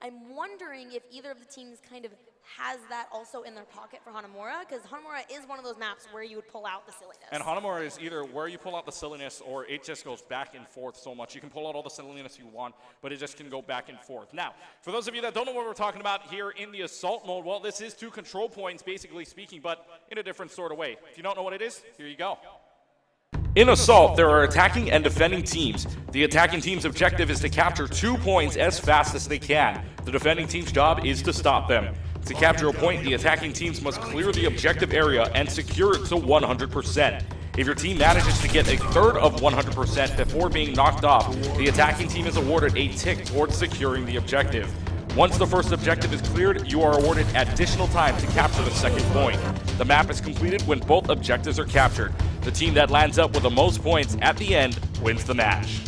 I'm wondering if either of the teams kind of has that also in their pocket for Hanamura, because Hanamura is one of those maps where you would pull out the silliness. And Hanamura is either where you pull out the silliness or it just goes back and forth so much. You can pull out all the silliness you want, but it just can go back and forth. Now, for those of you that don't know what we're talking about here in the Assault mode, well, this is 2 control points, basically speaking, but in a different sort of way. If you don't know what it is, here you go. In Assault, there are attacking and defending teams. The attacking team's objective is to capture 2 points as fast as they can. The defending team's job is to stop them. To capture a point, the attacking teams must clear the objective area and secure it to 100%. If your team manages to get a third of 100% before being knocked off, the attacking team is awarded a tick towards securing the objective. Once the first objective is cleared, you are awarded additional time to capture the second point. The map is completed when both objectives are captured. The team that lands up with the most points at the end wins the match.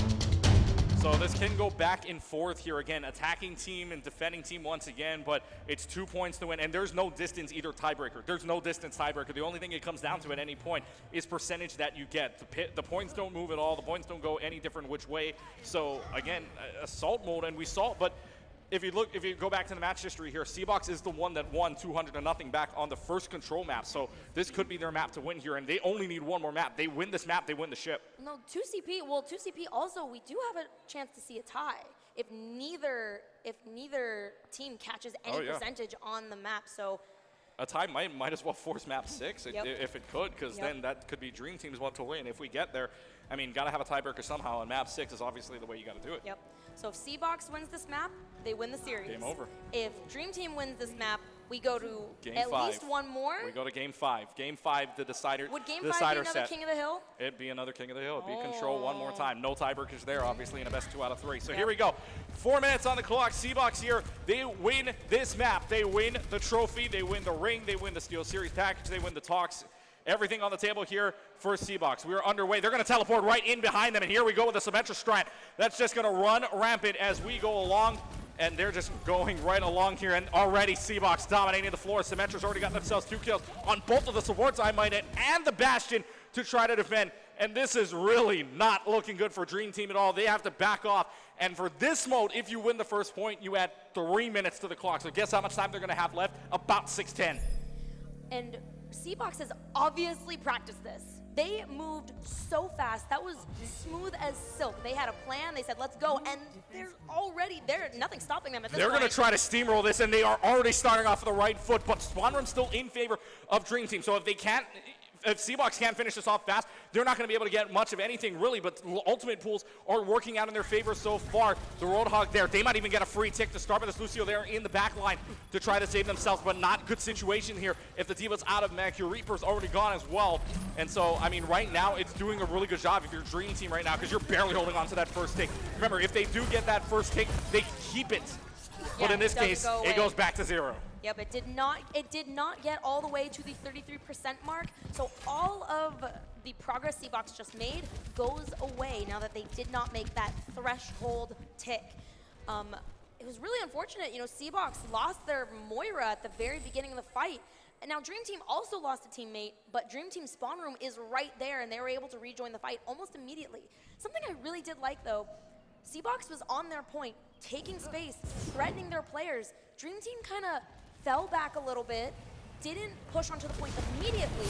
So this can go back and forth here again, attacking team and defending team once again, but it's 2 points to win, and there's no distance either tiebreaker. There's no distance tiebreaker. The only thing it comes down to at any point is percentage that you get. The points don't move at all. The points don't go any different which way. So again, assault mode, and we saw, but if you go back to the match history here, C-Box is the one that won 200-0 back on the first control map. So this could be their map to win here, and they only need one more map. They win this map, they win the ship. No, 2CP. Well, 2CP also, we do have a chance to see a tie if neither team catches any percentage on the map. So a tie might as well force map 6 if it could, because then that could be Dream Team's one to win. If we get there, I mean, got to have a tiebreaker somehow, and map 6 is obviously the way you got to do it. Yep. So if C-Box wins this map, they win the series. Game over. If Dream Team wins this map, we go to Game at 5. least one more. We go to Game 5. Game 5, the decider. Would Game the 5 decider be another set. King of the Hill? It'd be another King of the Hill. It'd be control one more time. No tiebreakers there, obviously, in a best 2 out of 3. So here we go. 4 minutes on the clock. C-Box here. They win this map. They win the trophy. They win the ring. They win the Steel Series package. They win the talks. Everything on the table here for C-Box. We are underway. They're going to teleport right in behind them, and here we go with the Symmetra Strat. That's just going to run rampant as we go along, and they're just going right along here, and already C-Box dominating the floor. Symmetra's already got themselves 2 kills on both of the supports, I might add, and the Bastion to try to defend, and this is really not looking good for Dream Team at all. They have to back off, and for this mode, if you win the first point, you add 3 minutes to the clock. So guess how much time they're going to have left? About 6:10. And C-Box has obviously practiced this. They moved so fast. That was smooth as silk. They had a plan. They said, let's go. And they're already there. Nothing's stopping them at this point. They're going to try to steamroll this, and they are already starting off the right foot. But Spawn Room's still in favor of Dream Team. So if C-Box can't finish this off fast, they're not going to be able to get much of anything, really. But ultimate pools are working out in their favor so far. The Roadhog there, they might even get a free tick to start with this Lucio there in the back line to try to save themselves, but not good situation here if the Diva's out of mech. Your Reaper's already gone as well. And so, I mean, right now, it's doing a really good job if you're Dream Team right now, because you're barely holding on to that first tick. Remember, if they do get that first tick, they keep it. Yeah, but in this case, it goes back to 0. Yep, it did not get all the way to the 33% mark. So all of the progress C-Box just made goes away now that they did not make that threshold tick. It was really unfortunate. You know, C-Box lost their Moira at the very beginning of the fight. And now Dream Team also lost a teammate, but Dream Team Spawn Room is right there, and they were able to rejoin the fight almost immediately. Something I really did like, though, C-Box was on their point, taking space, threatening their players. Dream Team kind of fell back a little bit, didn't push onto the point immediately,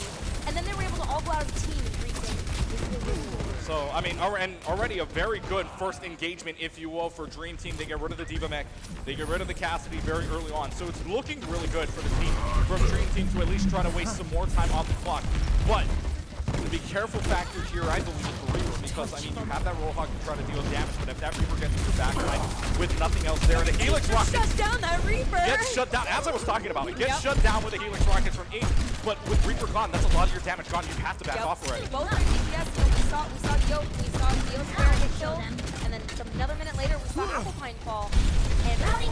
and then they were able to all go out as a team and retake. So, I mean, and already a very good first engagement, if you will, for Dream Team. They get rid of the Diva mech, they get rid of the Cassidy very early on. So it's looking really good for the team, from Dream Team to at least try to waste some more time off the clock. But the be careful factor here, I believe, is the Reaper, because, I mean, you have that Roadhog to try to deal damage, but if that Reaper gets in your back line with nothing else there, the Helix Rocket Shut down that Reaper! gets shut down, as I was talking about. It gets shut down with the Helix Rockets from 8, but with Reaper gone, that's a lot of your damage gone. You have to back off already. Both on DPS, we saw Dio's Square get killed, and then another minute later, we saw Applepine fall. And I'm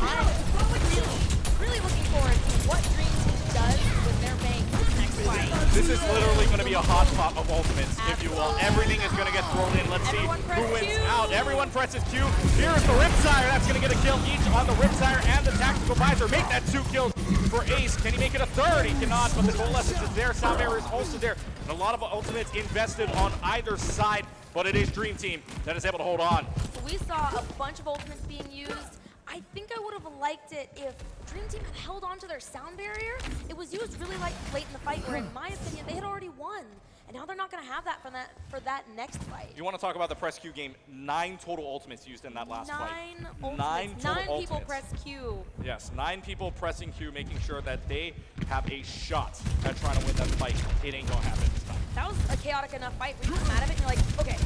really looking forward to what Dream Team does with their bank next fight. This is literally going to be a hot pot of ultimates, if you will. Everything is going to get thrown in. Let's see who wins out. Everyone presses Q. Here's the Riptire. That's going to get a kill each on the Riptire and the Tactical Visor. Make that 2 kills for Ace. Can he make it a 3rd? He cannot, but the Coalescence is there. Sound Barrier is also there. And a lot of ultimates invested on either side, but it is Dream Team that is able to hold on. So we saw a bunch of ultimates being used. I think I would have liked it if Dream Team had held on to their sound barrier, it was used really late in the fight, where in my opinion, they had already won. And now they're not going to have that for that next fight. You want to talk about the press Q game? 9 total ultimates used in that last fight. 9 total people ultimates. press Q. Yes, 9 people pressing Q, making sure that they have a shot at trying to win that fight. It ain't gonna happen this time. That was a chaotic enough fight where you come out of it and you're like, okay,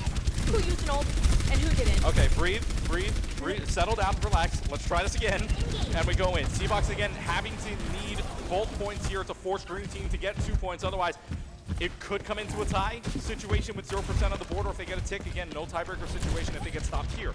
who used an ult and who didn't? Okay, breathe, settle down, relax. Let's try this again, and we go in. C-Box again having to need both points here to force Dream Team to get 2 points. Otherwise, it could come into a tie situation with 0% on the board, or if they get a tick, again, no tiebreaker situation if they get stopped here.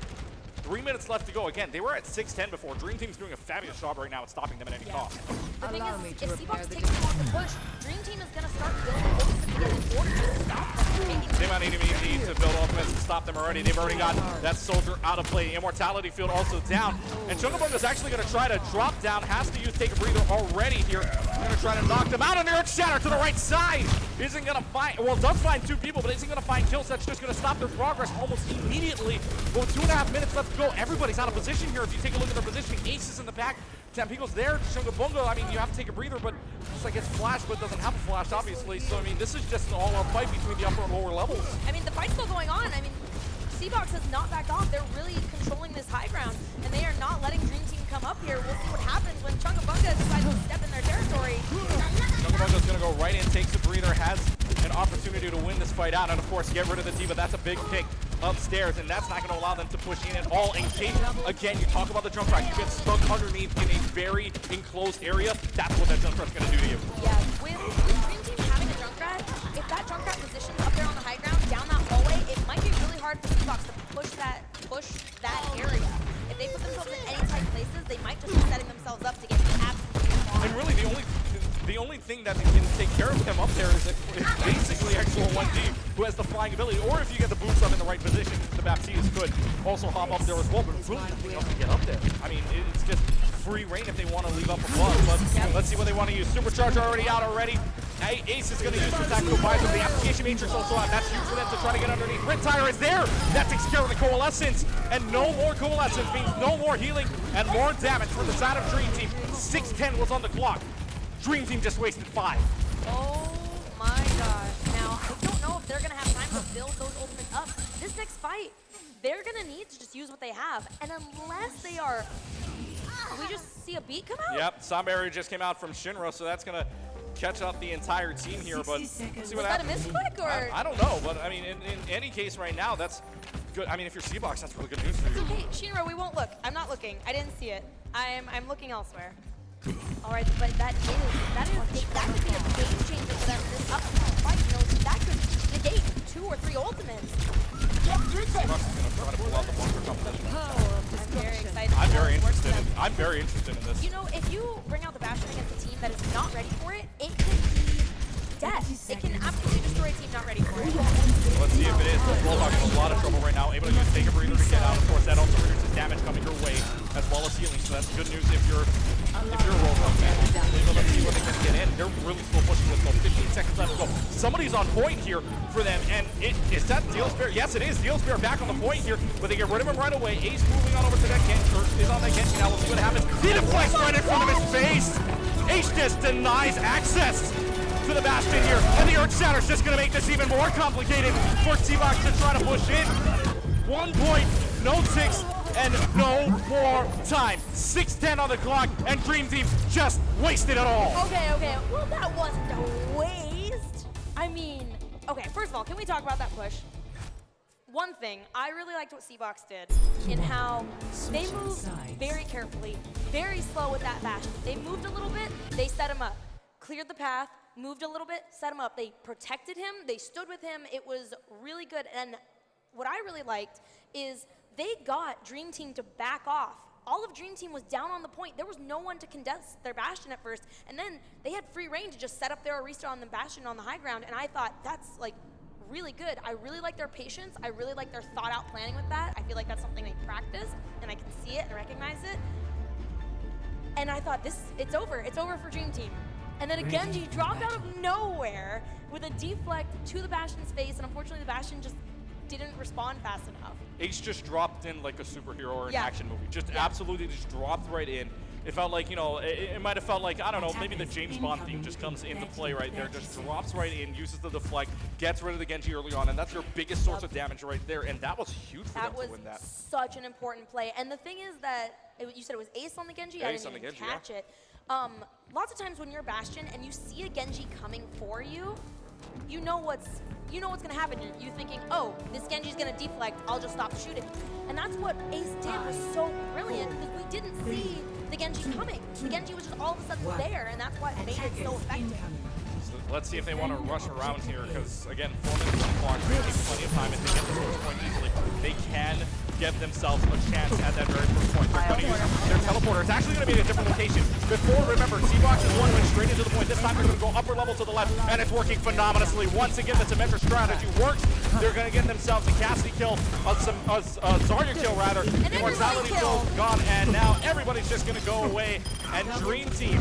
3 minutes left to go. Again, they were at 6-10 before. Dream Team's doing a fabulous job right now at stopping them at any cost. The thing is, if C-Box takes too long to push, Dream Team is going to start building ultimates together in order to stop them from making They might even need to build ultimates to stop them already. They've already got that soldier out of play. Immortality field also down. And Chungabunga's actually going to try to drop down. Has to use Take a Breather already here. Going to try to knock them out on the Earth Shatter to the right side. Isn't going to find, well, does find 2 people, but isn't going to find kills. That's just going to stop their progress almost immediately. Well, 2.5 minutes left to go. Everybody's out of position here. If you take a look at their positioning, Ace is in the back. Tampico's there. Chungabunga, I mean, you have to take a breather, but looks like it's flash, but doesn't have a flash, obviously. So, I mean, this is just an all-out fight between the upper and lower levels. I mean, the fight's still going on. I mean, C-Box has not backed off. They're really controlling this high ground, and they are not letting Dream Team come up here. We'll see what happens when Chungabunga decides to step in their territory. Chungabunga's going to go right in, takes a breather, has an opportunity to win this fight out, and of course, get rid of the D.Va. That's a big pick upstairs, and that's not going to allow them to push in at all. And Kate, again, you talk about the jump right. You get stuck underneath in a very enclosed area. That's what that jump rat's going to do to you. Yeah, with Dream Team having a Junkrat, if that Junkrat positions up there on the high ground, down that hallway, it might be really hard for C-Box to push that area. If they put themselves in any tight places, they might just be setting themselves up to get absolutely far. And really, the only thing that can take care of them up there is basically actual 1D who has the flying ability, or if you get the boots up in the right position, the Baptistas could also hop up there as well, but really nothing else to get up there. I mean, it's just free reign if they want to leave up above, but let's see what they want to use. Supercharger already out already. Ace is going to use the tactical visor. The application matrix also out. That's huge for them to try to get underneath. Red Tire is there. That takes care of the coalescence. And no more coalescence means no more healing and more damage for the side of Dream Team. 6:10 was on the clock. Dream Team just wasted 5. Oh my gosh. Now, I don't know if they're going to have time to build those ultimates up. This next fight, they're going to need to just use what they have. And unless they are... we just see a beat come out? Yep, Sound Barrier just came out from Shinra, so that's going to catch up the entire team here, but let's see what happens. Was that a misclick, or? I don't know, but I mean, in any case right now, that's good. I mean, if you're C-Box, that's really good news for you. Okay, Shinra, we won't look. I'm not looking. I didn't see it. I'm looking elsewhere. All right, but that could be a game changer for them in this upcoming fight. You know, that could negate 2 or 3 ultimates. C-Box is going to try to pull out the bunker competition. I'm very excited. I'm very interested in this. You know, if you bring out the Bastion against a team that is not ready for it, it can be death. It can absolutely destroy a team not ready for it. Let's see if it is. Rollhog in a lot of trouble right now. Able to use Take a Breather to get out. Of course, that also reduces damage coming your way, as well as healing. So that's good news if you're Rollhog fan. Let's see what they can get in. They're really still pushing this. 15 seconds left to go. Somebody's on point here for them, and is that Dealspear? Yes, it is. Dealspear back on the point here, but they get rid of him right away. Ace moving on over to that Genji, or is on that Genji now. We'll see what happens. He deflects right in front of his face. Ace just denies access to the Bastion here, and the Earth Shatter's just going to make this even more complicated for C-Box to try to push in. 1 point, no 6, and no more time. 6:10 on the clock, and Dream Team just wasted it all. Okay. Well, that wasn't a waste. I mean, okay, first of all, can we talk about that push? One thing, I really liked what C-Box did in how they moved very carefully, very slow with that Bastion. They moved a little bit, they set him up. Cleared the path, moved a little bit, set him up. They protected him, they stood with him. It was really good. And what I really liked is they got Dream Team to back off. All of Dream Team was down on the point. There was no one to contest their Bastion at first. And then they had free reign to just set up their Arista on the Bastion on the high ground. And I thought, that's like really good. I really like their patience. I really like their thought out planning with that. I feel like that's something they practice, and I can see it and recognize it. And I thought, it's over. It's over for Dream Team. And then a Genji dropped out of nowhere with a deflect to the Bastion's face, and unfortunately the Bastion just didn't respond fast enough. Ace just dropped in like a superhero or an action movie. Just absolutely just dropped right in. It felt like, you know, it might have felt like, I don't know, maybe the James Bond theme just comes into play right there, just drops right in, uses the deflect, gets rid of the Genji early on, and that's your biggest source of damage right there, and that was huge for them to win that. That was such an important play, and the thing is that, you said it was ace on the Genji? I didn't even catch it. Lots of times when you're Bastion and you see a Genji coming for you, you know what's gonna happen. You're thinking, oh, this Genji's gonna deflect, I'll just stop shooting. And that's what Ace did was so brilliant, because we didn't see the Genji coming. The Genji was just all of a sudden there, and that's what made it so effective. So let's see if they want to rush around here, because again, 4 minutes on the clock, they have plenty of time if they get the first point easily. They can get themselves a chance at that very first point. They're going to use their teleporter. It's actually going to be in a different location. Before, remember, C-Box is one went straight into the point. This time they're going to go upper level to the left, and it's working phenomenally. Once again, the Symmetra strategy works. They're going to get themselves a Cassidy kill, a Zarya kill rather. Immortality kill gone, and now everybody's just going to go away. And Dream Team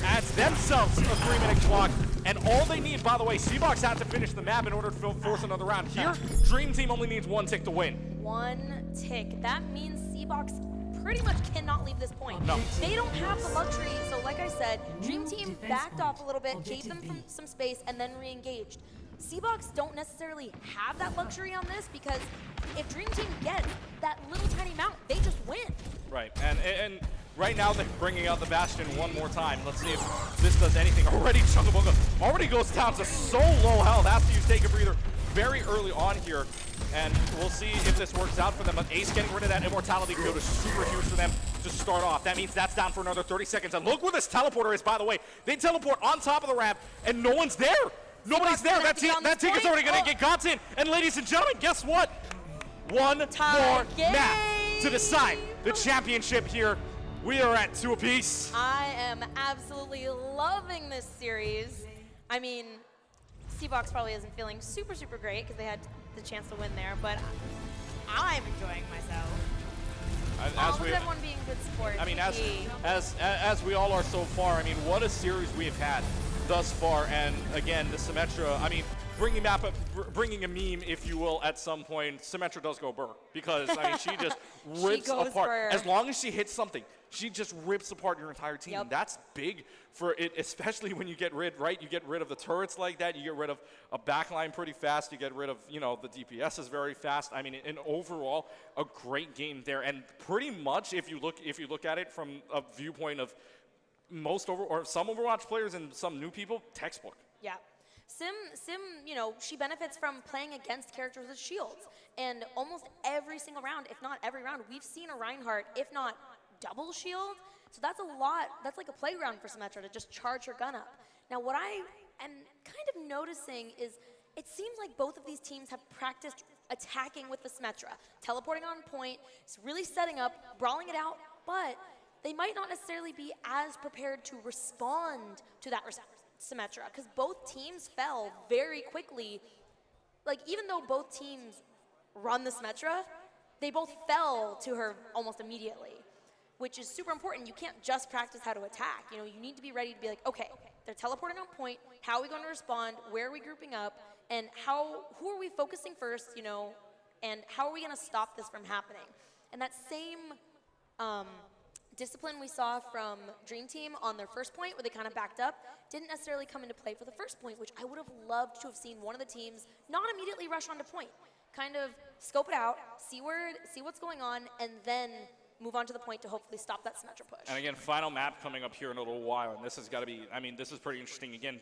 adds themselves a 3-minute clock. And all they need, by the way, C-Box had to finish the map in order to force another round. Here, Dream Team only needs 1 tick to win. 1 tick. That means C-Box pretty much cannot leave this point. No. They don't have the luxury, so like I said, Dream Team backed off a little bit, gave them some space, and then re-engaged. C-Box don't necessarily have that luxury on this, because if Dream Team gets that little tiny amount, they just win. Right, and right now they're bringing out the Bastion one more time. Let's see if this does anything. Already Chungabunga already goes down to so low health after you take a breather very early on here. And we'll see if this works out for them. But Ace getting rid of that immortality field is super huge for them to start off. That means that's down for another 30 seconds. And look where this teleporter is, by the way. They teleport on top of the ramp, and no one's there. Nobody's there. That ticket's already going to get gotten. And ladies and gentlemen, guess what? One more map to decide the championship here. We are at 2 apiece. I am absolutely loving this series. I mean, C-Box probably isn't feeling super great because they had the chance to win there, but I'm enjoying myself. Look at everyone being good support. I mean, as we all are so far, I mean, what a series we have had thus far. And again, the Symmetra, I mean, bringing a meme, if you will, at some point, Symmetra does go burr, because I mean, she just rips apart. As long as she hits something, she just rips apart your entire team. Yep. That's big for it, especially when you get rid of the turrets like that. You get rid of a backline pretty fast. You get rid of, you know, the DPS is very fast. I mean, in overall, a great game there. And pretty much, if you look at it from a viewpoint of some Overwatch players and some new people, textbook. Yeah. Sim, you know, she benefits from playing against characters with shields. And almost every single round, if not every round, we've seen a Reinhardt, if not double shield. So that's a lot. That's like a playground for Symmetra to just charge her gun up. Now, what I am kind of noticing is it seems like both of these teams have practiced attacking with the Symmetra, teleporting on point, it's really setting up, brawling it out, but they might not necessarily be as prepared to respond to that Symmetra, because both teams fell very quickly. Like, even though both teams run the Symmetra, they both fell to her almost immediately, which is super important. You can't just practice how to attack. You know, you need to be ready to be like, okay, they're teleporting on point, how are we going to respond, where are we grouping up, and who are we focusing first, you know, and how are we going to stop this from happening? And that same discipline we saw from Dream Team on their first point, where they kind of backed up, didn't necessarily come into play for the first point, which I would have loved to have seen one of the teams not immediately rush onto point, kind of scope it out, see what's going on, and then move on to the point to hopefully stop that Symmetra push. And again, final map coming up here in a little while, and this has got to be, I mean, this is pretty interesting. Again,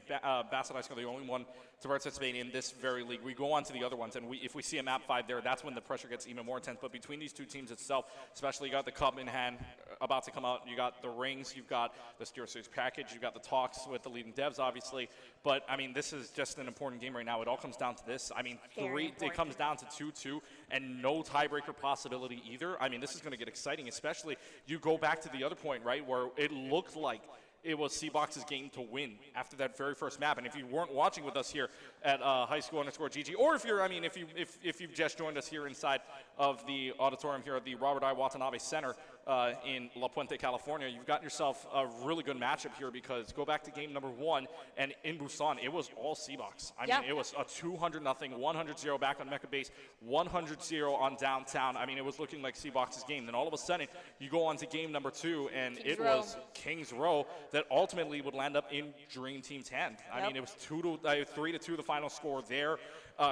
Bassett are the only one to participate in this very league. We go on to the other ones, and if we see a map 5 there, that's when the pressure gets even more intense. But between these two teams itself, especially you got the Cup in hand about to come out, you got the rings, you've got the Steer Series package, you've got the talks with the leading devs, obviously. But, I mean, this is just an important game right now. It all comes down to this. I mean, it comes down to 2-2 and no tiebreaker possibility either. I mean, this is going to get exciting, especially you go back to the other point, right, where it looked like it was C-Box's game to win after that very first map. And if you weren't watching with us here at highschool_GG, or if you're, I mean, if you've just joined us here inside of the auditorium here at the Robert I. Watanabe Center in La Puente, California, you've got yourself a really good matchup here because go back to game number 1, and in Busan, it was all C-Box. I mean, it was a 200-0, 100-0 back on Mecha Base, 100-0 on downtown. I mean, it was looking like C-Box's game. Then all of a sudden, you go on to game number 2, and it was King's Row that ultimately would land up in Dream Team's hand. I mean, it was 3-2 the final score there.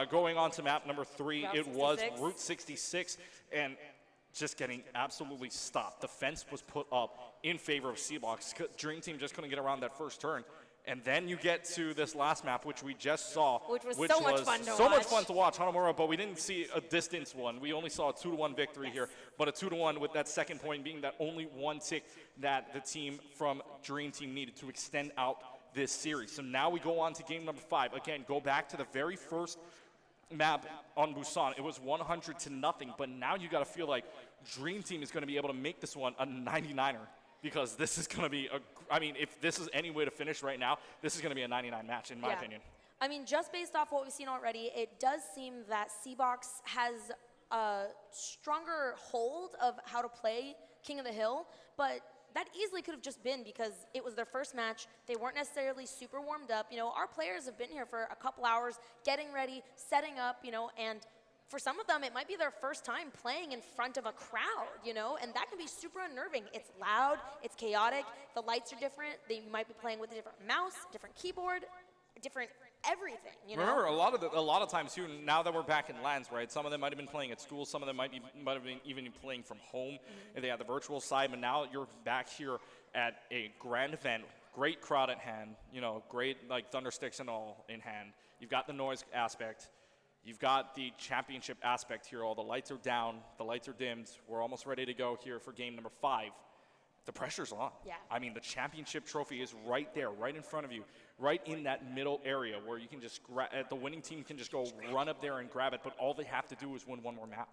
Going on to map number 3, it was Route 66, and just getting absolutely stopped. The fence was put up in favor of C-Box. Dream Team just couldn't get around that first turn. And then you get to this last map, which we just saw. Which was so much fun to watch. So much fun to watch, Hanamura, but we didn't see a distance one. We only saw a 2-1 victory here, but a 2-1 with that second point being that only one tick that the team from Dream Team needed to extend out this series. So now we go on to game number 5. Again, go back to the very first map on Busan. It was 100-0, but now you got to feel like Dream Team is going to be able to make this one a 99er because this is going to be I mean, if this is any way to finish right now, this is going to be a 99 match in my opinion. I mean, just based off what we've seen already, it does seem that C-Box has a stronger hold of how to play King of the Hill, but that easily could have just been because it was their first match. They weren't necessarily super warmed up. You know, our players have been here for a couple hours, getting ready, setting up, you know, and for some of them, it might be their first time playing in front of a crowd, you know, and that can be super unnerving. It's loud, it's chaotic, the lights are different, they might be playing with a different mouse, different keyboard, different everything, you know? Remember, a lot of times too, now that we're back in LANs, right, some of them might have been playing at school, some of them might have been even playing from home, and they had the virtual side, but now you're back here at a grand event, great crowd at hand, you know, great like thundersticks and all in hand. You've got the noise aspect. You've got the championship aspect here. All the lights are down, the lights are dimmed. We're almost ready to go here for game number 5. The pressure's on. Yeah. I mean, the championship trophy is right there, right in front of you, right in that middle area where you can just grab, the winning team can just go run up there and grab it, but all they have to do is win one more map.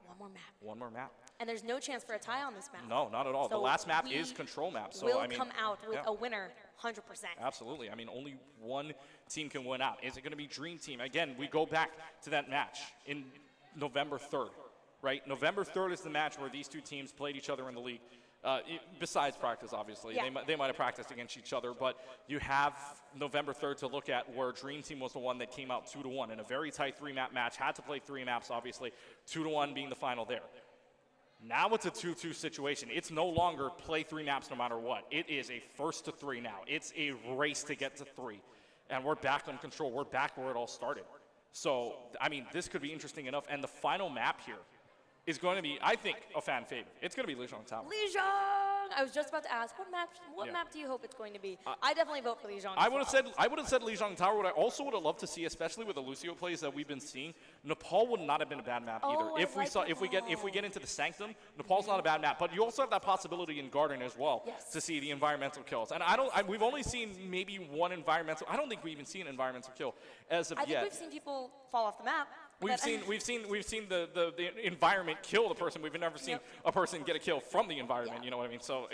One more map. And there's no chance for a tie on this map. No, not at all. So the last map is control map. So we'll I mean, come out with a winner, 100%. Absolutely. I mean, only one team can win out. Is it going to be Dream Team? Again, we go back to that match in November 3rd, right? November 3rd is the match where these two teams played each other in the league. Besides practice, obviously. Yeah. They might have practiced against each other, but you have November 3rd to look at where Dream Team was the one that came out 2-1 in a very tight 3-map match. Had to play 3 maps, obviously. 2-1 being the final there. Now it's a 2-2 situation. It's no longer play 3 maps no matter what. It is a first to 3 now. It's a race to get to 3. And we're back on control. We're back where it all started. So, I mean, this could be interesting enough. And the final map here is going to be, I think, a fan favorite. It's going to be Lijiang Tower. Lijiang! I was just about to ask, what map do you hope it's going to be? I definitely vote for Lijiang. I would have said Lijiang Tower. What I also would have loved to see, especially with the Lucio plays that we've been seeing, Nepal would not have been a bad map either. If we get into the Sanctum, Nepal's not a bad map. But you also have that possibility in Garden as well to see the environmental kills. And we've only seen maybe one environmental. I don't think we even seen an environmental kill as of yet. I think we've seen people fall off the map. We've seen the environment kill the person. We've never seen a person get a kill from the environment. Yeah. You know what I mean? So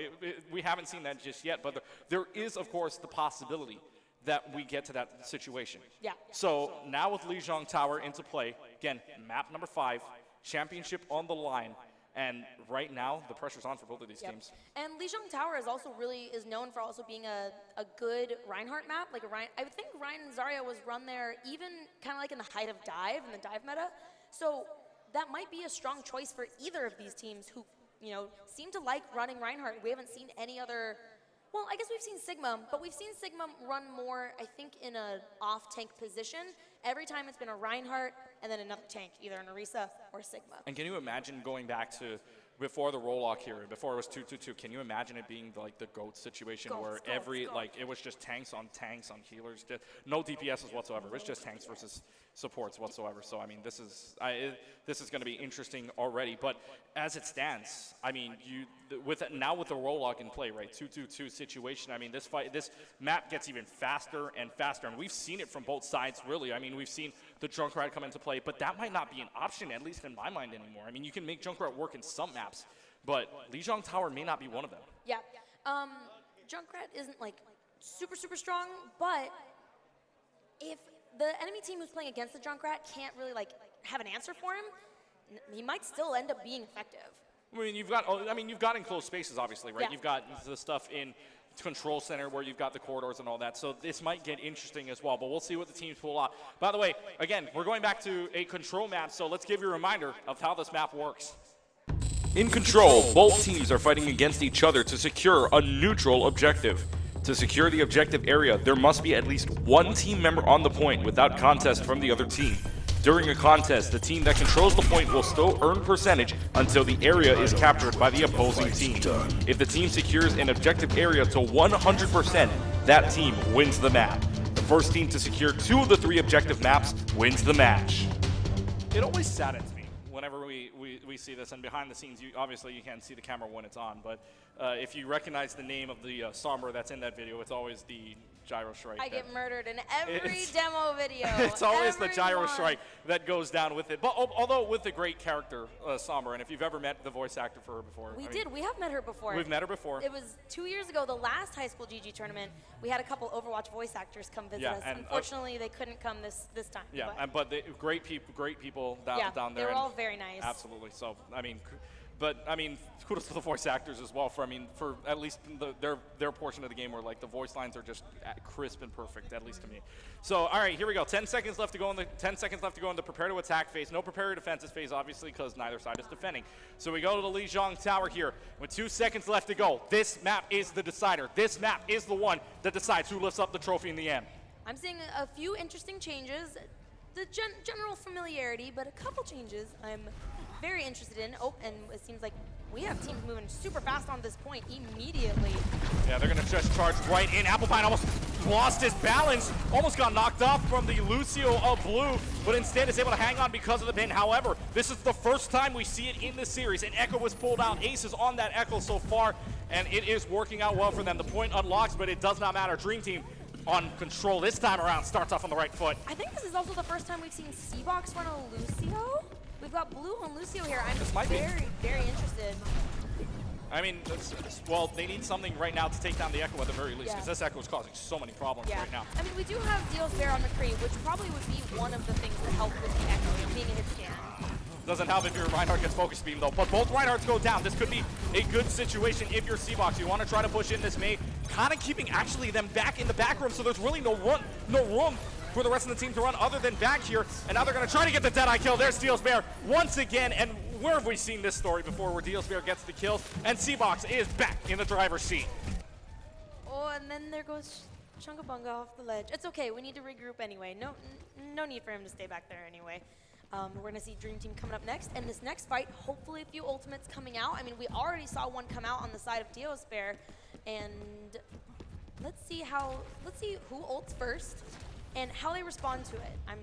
we haven't seen that just yet. But there is, of course, the possibility that we get to that situation. Yeah. So now with Lijiang Tower into play, again, map number 5, championship on the line. And right now, the pressure's on for both of these teams. And Lijiang Tower is also is known for also being a good Reinhardt map. Like I would think Ryan and Zarya was run there even kind of like in the height of dive, in the dive meta. So that might be a strong choice for either of these teams who, you know, seem to like running Reinhardt. We haven't seen any other. Well, I guess we've seen Sigma, but we've seen Sigma run more, I think, in an off-tank position. Every time it's been a Reinhardt and then another tank, either an Orisa or Sigma. And can you imagine going back to before the roll-lock here, before it was 2-2-2, can you imagine it being like the GOAT situation where it was just tanks on healers, no DPSs whatsoever. It was just tanks versus supports whatsoever. So, I mean, this is going to be interesting already. But as it stands, I mean, with the roll-lock in play, right, 2-2-2 situation, I mean, this map gets even faster and faster. And we've seen it from both sides, really. I mean, we've seen the Junkrat come into play, but that might not be an option, at least in my mind anymore. I mean, you can make Junkrat work in some maps, but Lijiang Tower may not be one of them. Yeah. Junkrat isn't like super strong, but if the enemy team who's playing against the Junkrat can't really like have an answer for him, he might still end up being effective. I mean, you've got enclosed spaces, obviously, right? Yeah. You've got the stuff in control center where you've got the corridors and all that. So this might get interesting as well, but we'll see what the teams pull off. By the way, again, we're going back to a control map, so let's give you a reminder of how this map works. In Control, both teams are fighting against each other to secure a neutral objective. To secure the objective area, there must be at least one team member on the point without contest from the other team. During a contest, the team that controls the point will still earn percentage until the area is captured by the opposing team. If the team secures an objective area to 100%, that team wins the map. The first team to secure 2 of the 3 objective maps wins the match. It always saddens me whenever we see this, and behind the scenes, obviously you can't see the camera when it's on, but if you recognize the name of the Sombra that's in that video, it's always the gyro strike. I get murdered in every demo video. It's always the gyro strike that goes down with it. But although with the great character, Sombra, and if you've ever met the voice actor for her before. We did. We have met her before. We've met her before. It was 2 years ago, the last high school GG tournament. We had a couple Overwatch voice actors come visit us. And, unfortunately, they couldn't come this time. Yeah, but great people down there. They were all very nice. Absolutely. So, I mean, kudos to the voice actors as well for at least their portion of the game where like the voice lines are just crisp and perfect, at least to me. So, all right, here we go. 10 seconds left to go in the prepare to attack phase. No prepare to defensive phase, obviously, because neither side is defending. So we go to the Lijiang Tower here with 2 seconds left to go. This map is the decider. This map is the one that decides who lifts up the trophy in the end. I'm seeing a few interesting changes. The general familiarity, but a couple changes I'm very interested in. Oh, and it seems like we have teams moving super fast on this point immediately. Yeah, they're going to just charge right in. Applepine almost lost his balance, almost got knocked off from the Lucio of blue, but instead is able to hang on because of the pin. However, this is the first time we see it in this series. An Echo was pulled out. Ace is on that Echo so far, and it is working out well for them. The point unlocks, but it does not matter. Dream Team on control this time around, starts off on the right foot. I think this is also the first time we've seen C-Box run a Lucio. We've got blue on Lucio here. I'm very interested. I mean, well, they need something right now to take down the Echo at the very least, because this Echo is causing so many problems right now. I mean, we do have Deals Bear on McCree, which probably would be one of the things that help with the Echo, being a hit scan. Doesn't help if your Reinhardt gets focus beam though, but both Reinhardts go down. This could be a good situation if you're C-Box. You want to try to push in this Mei, kind of keeping actually them back in the back room, so there's really no room for the rest of the team to run other than back here. And now they're going to try to get the Deadeye kill. There's Deals Bear once again, and where have we seen this story before where Deals Bear gets the kills, and C-Box is back in the driver's seat. Oh, and then there goes Chungabunga off the ledge. It's okay, we need to regroup anyway. No need for him to stay back there anyway. We're going to see Dream Team coming up next, and this next fight, hopefully a few ultimates coming out. I mean, we already saw one come out on the side of Deosphere, and let's see who ults first and how they respond to it. I'm,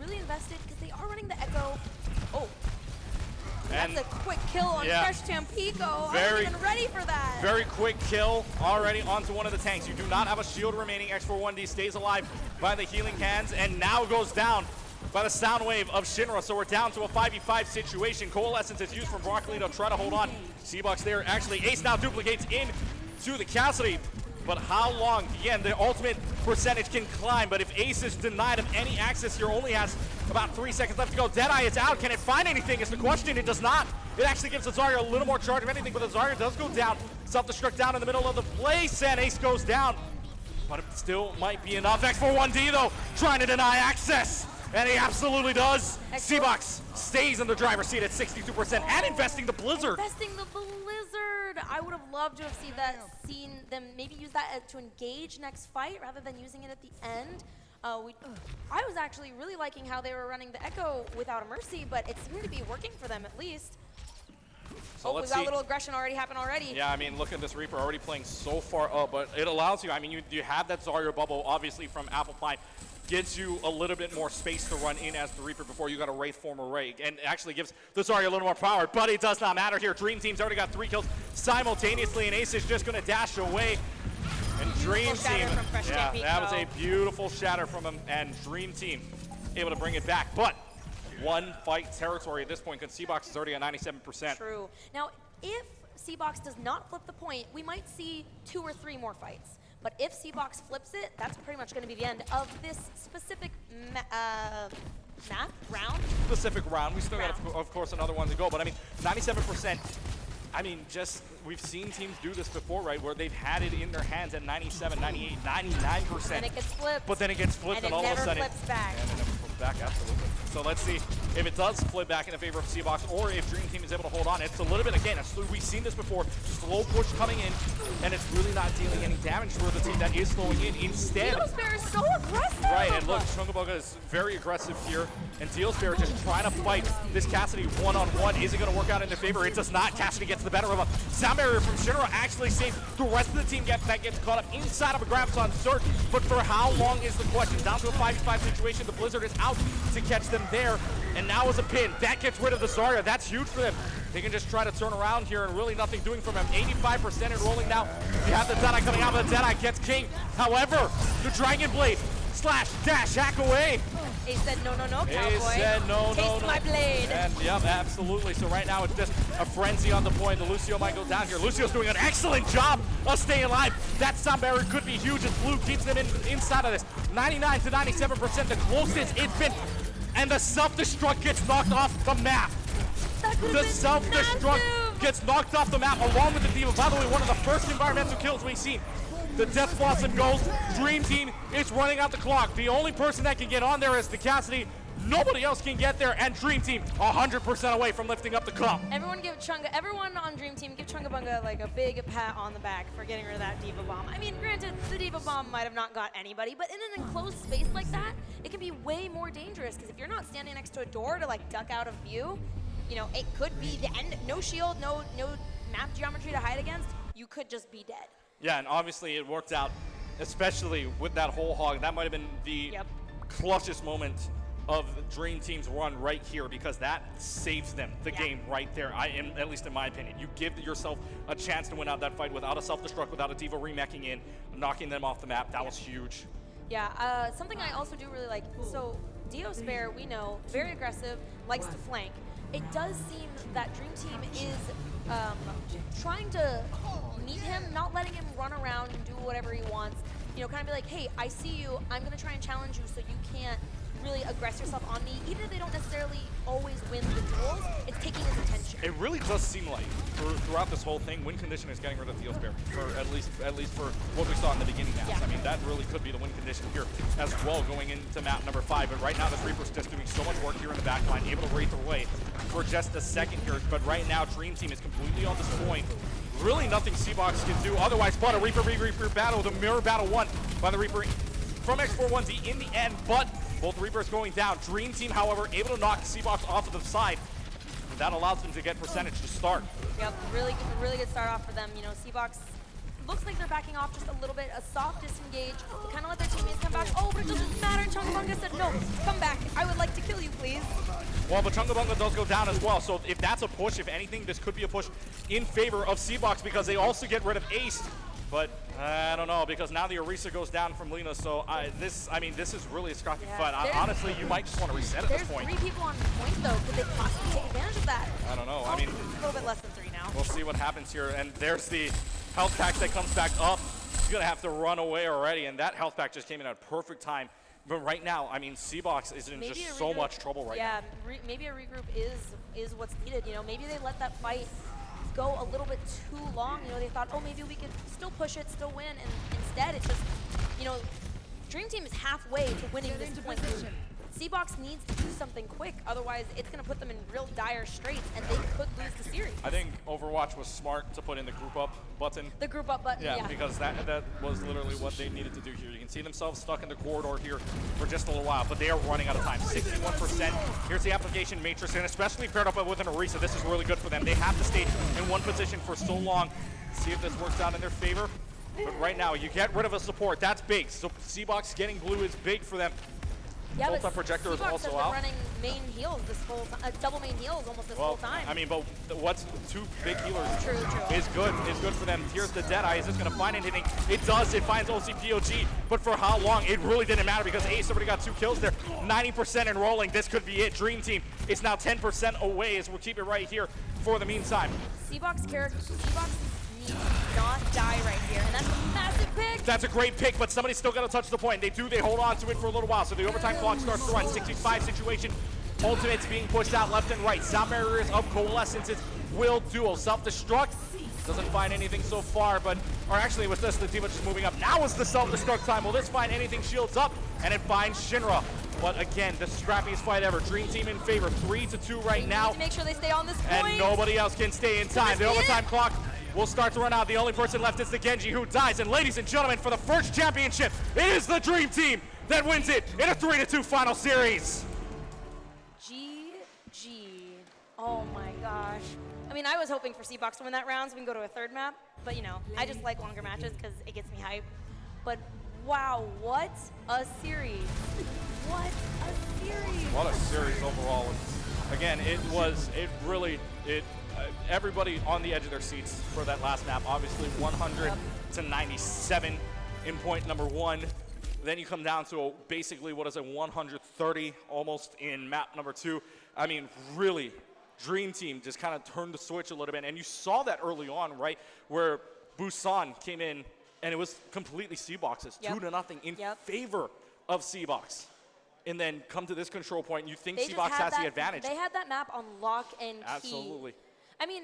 really invested because they are running the Echo. Oh, and that's a quick kill on Fresh Tampico. I wasn't even ready for that. Very quick kill already onto one of the tanks. You do not have a shield remaining. X41D stays alive by the healing hands, and now goes down by the sound wave of Shinra. So we're down to a 5v5 situation. Coalescence is used from Broccoli to try to hold on. C-Box there. Actually, Ace now duplicates in to the Cassidy. But how long? Again, the ultimate percentage can climb, but if Ace is denied of any access here, only has about 3 seconds left to go. Deadeye is out. Can it find anything is the question. It does not. It actually gives Azaria a little more charge of anything, but Azaria does go down. Self-destruct down in the middle of the place, and Ace goes down. But it still might be enough. X41D, though, trying to deny access. And he absolutely does. C-Box stays in the driver's seat at 62% and investing the Blizzard. Investing the Blizzard. I would have loved to have seen them maybe use that to engage next fight rather than using it at the end. I was actually really liking how they were running the Echo without a Mercy, but it seemed to be working for them at least. So we got a little aggression happen already. Yeah, I mean, look at this Reaper already playing so far up, but it allows you, I mean, you have that Zarya bubble, obviously, from Applepine. Gives you a little bit more space to run in as the Reaper before you got a Wraith form array, and actually gives the Zarya a little more power, but it does not matter here. Dream Team's already got 3 kills simultaneously, and Ace is just going to dash away. And Dream Team, that was a beautiful shatter from him, and Dream Team able to bring it back, but one fight territory at this point, because C-Box is already at 97%. True. Now, if C-Box does not flip the point, we might see 2 or 3 more fights. But if C-Box flips it, that's pretty much going to be the end of this specific map, round? Specific round. We still got, Round. of course, another one to go. But I mean, 97%. I mean, just we've seen teams do this before, right? Where they've had it in their hands at 97, 98, 99%. And it gets flipped. But then it gets flipped, And and it all of a never sudden, flips back. And it never flips back, absolutely. So let's see if it does flip back in the favor of C-Box, or if Dream Team is able to hold on. It's a little bit, again, we've seen this before, slow push coming in, and it's really not dealing any damage for the team that is slowing in. Instead, Dealsbear is so aggressive. right, and look, Chungabuga is very aggressive here, and Dealsbear just trying to fight this Cassidy one-on-one. Is it going to work out in their favor? It does not. Cassidy gets the better of a sound barrier from Shinra, actually saves the rest of the team that gets caught up inside of a Graviton Surge. But for how long is the question? Down to a 5v5 situation. The Blizzard is out to catch them there, and now is a pin. That gets rid of the Zarya. That's huge for them. They can just try to turn around here, and really nothing doing from him. 85% enrolling now. You have the Deadeye coming out, but the Deadeye gets King. However, the Dragon Blade slash dash hack away. He said, no, no, no, cowboy. He said no, Taste no, no. my blade. And yep, absolutely. So right now it's just a frenzy on the point. The Lucio might go down here. Lucio's doing an excellent job of staying alive. That sound barrier could be huge as Blue keeps them inside of this. 99 to 97%, the closest it's been. And the self-destruct gets knocked off the map. The self-destruct gets knocked off the map along with the Diva. By the way, one of the first environmental kills we've seen. The Death Blossom goes. Dream Team is running out the clock. The only person that can get on there is the Cassidy. Nobody else can get there, and Dream Team 100% away from lifting up the cup. Everyone on Dream Team, give Chungabunga like a big pat on the back for getting rid of that Diva Bomb. I mean, granted, the Diva Bomb might have not got anybody, but in an enclosed space like that, it can be way more dangerous, because if you're not standing next to a door to like duck out of view, you know, it could be the end. No shield, no map geometry to hide against. You could just be dead. Yeah, and obviously it worked out, especially with that whole hog. That might have been the clutchest moment of the Dream Team's run right here, because that saves them the game right there, at least in my opinion. You give yourself a chance to win out that fight without a self-destruct, without a Diva remeching in, knocking them off the map. That was huge. Yeah, something I also do really like, so Deospare, we know, very aggressive, likes to flank. It does seem that Dream Team is trying to meet him, not letting him run around and do whatever he wants. You know, kind of be like, hey, I see you, I'm gonna try and challenge you so you can't really aggress yourself on me. Even if they don't necessarily always win the duels, it's taking his attention. It really does seem like throughout this whole thing, win condition is getting rid of Dealsbear, for at least for what we saw in the beginning now. Yeah. I mean, that really could be the win condition here as well going into map number 5. But right now, this Reaper's just doing so much work here in the back line, able to wraith away for just a second here. But right now, Dream Team is completely on this point. Really nothing C-Box can do otherwise but a Reaper battle, the mirror battle won by the Reaper from X41Z in the end, but both Reapers going down. Dream Team, however, able to knock C-Box off of the side. And that allows them to get percentage to start. Yep, really good start off for them. You know, C-Box looks like they're backing off just a little bit, a soft disengage, kind of let their teammates come back. Oh, but it doesn't matter. Chungabunga said, no, come back. I would like to kill you, please. Well, but Chungabunga does go down as well. So if that's a push, if anything, this could be a push in favor of C-Box, because they also get rid of Ace. But I don't know, because now the Orisa goes down from Lena, so this is really a scrappy fight. Honestly, you might just want to reset at this point. There's 3 people on point, though. Could they possibly take advantage of that? I don't know. Oh, I mean, a little bit less than 3 now. We'll see what happens here. And there's the health pack that comes back up. He's going to have to run away already, and that health pack just came in at a perfect time. But right now, I mean, C-Box is in just so much trouble right now. Yeah, maybe a regroup is what's needed. You know, maybe they let that fight go a little bit too long. You know, they thought, oh, maybe we could still push it, still win, and instead it's just, you know, Dream Team is halfway to winning this point. C-Box needs to do something quick, otherwise it's going to put them in real dire straits, and they could lose the series. I think Overwatch was smart to put in the group up button. The group up button, yeah. Because that was literally what they needed to do here. You can see themselves stuck in the corridor here for just a little while, but they are running out of time. 61%. Here's the application matrix, and especially paired up with an Orisa, this is really good for them. They have to stay in one position for so long. See if this works out in their favor. But right now, you get rid of a support. That's big. So C-Box getting blue is big for them. Yeah, Full-time projector is also out. running main heals this whole time, double main heals almost this whole time. I mean, but what's 2 big healers True. is good for them. Here's the Deadeye. Is this going to find anything? It does. It finds OCPOG, but for how long? It really didn't matter, because Ace already got 2 kills there. 90% enrolling. This could be it. Dream Team is now 10% away, as we'll keep it right here for the meantime. C-Box needs not die right here. And that's a massive pick. That's a great pick, but somebody's still got to touch the point. They hold on to it for a little while, so the overtime clock starts to run. 65 situation. Ultimates being pushed out left and right. Sound barriers up, coalescences will duel. Self-destruct. Doesn't find anything so far, but, or actually it was just the team just moving up. Now is the self-destruct time. Will this find anything? Shields up, and it finds Shinra. But again, the scrappiest fight ever. Dream Team in favor, 3-2 right now. Need to make sure they stay on this point. And nobody else can stay in time. The overtime clock will start to run out. The only person left is the Genji, who dies. And ladies and gentlemen, for the first championship, it is the Dream Team that wins it in a 3-2 final series. GG. Oh my gosh. I mean, I was hoping for C-Box to win that round so we can go to a third map. But, you know, I just like longer matches because it gets me hype. But, wow, what a series. What a series. What a series overall. Again, everybody on the edge of their seats for that last map. Obviously, 100 to 97 in point number 1. Then you come down to basically, 130 almost in map number 2. I mean, really, Dream Team just kind of turned the switch a little bit. And you saw that early on, right, where Busan came in and it was completely C-Boxes, 2-0 in favor of C-Box. And then come to this control point, and you think C-Box has the advantage. They had that map on lock and key. Absolutely. I mean,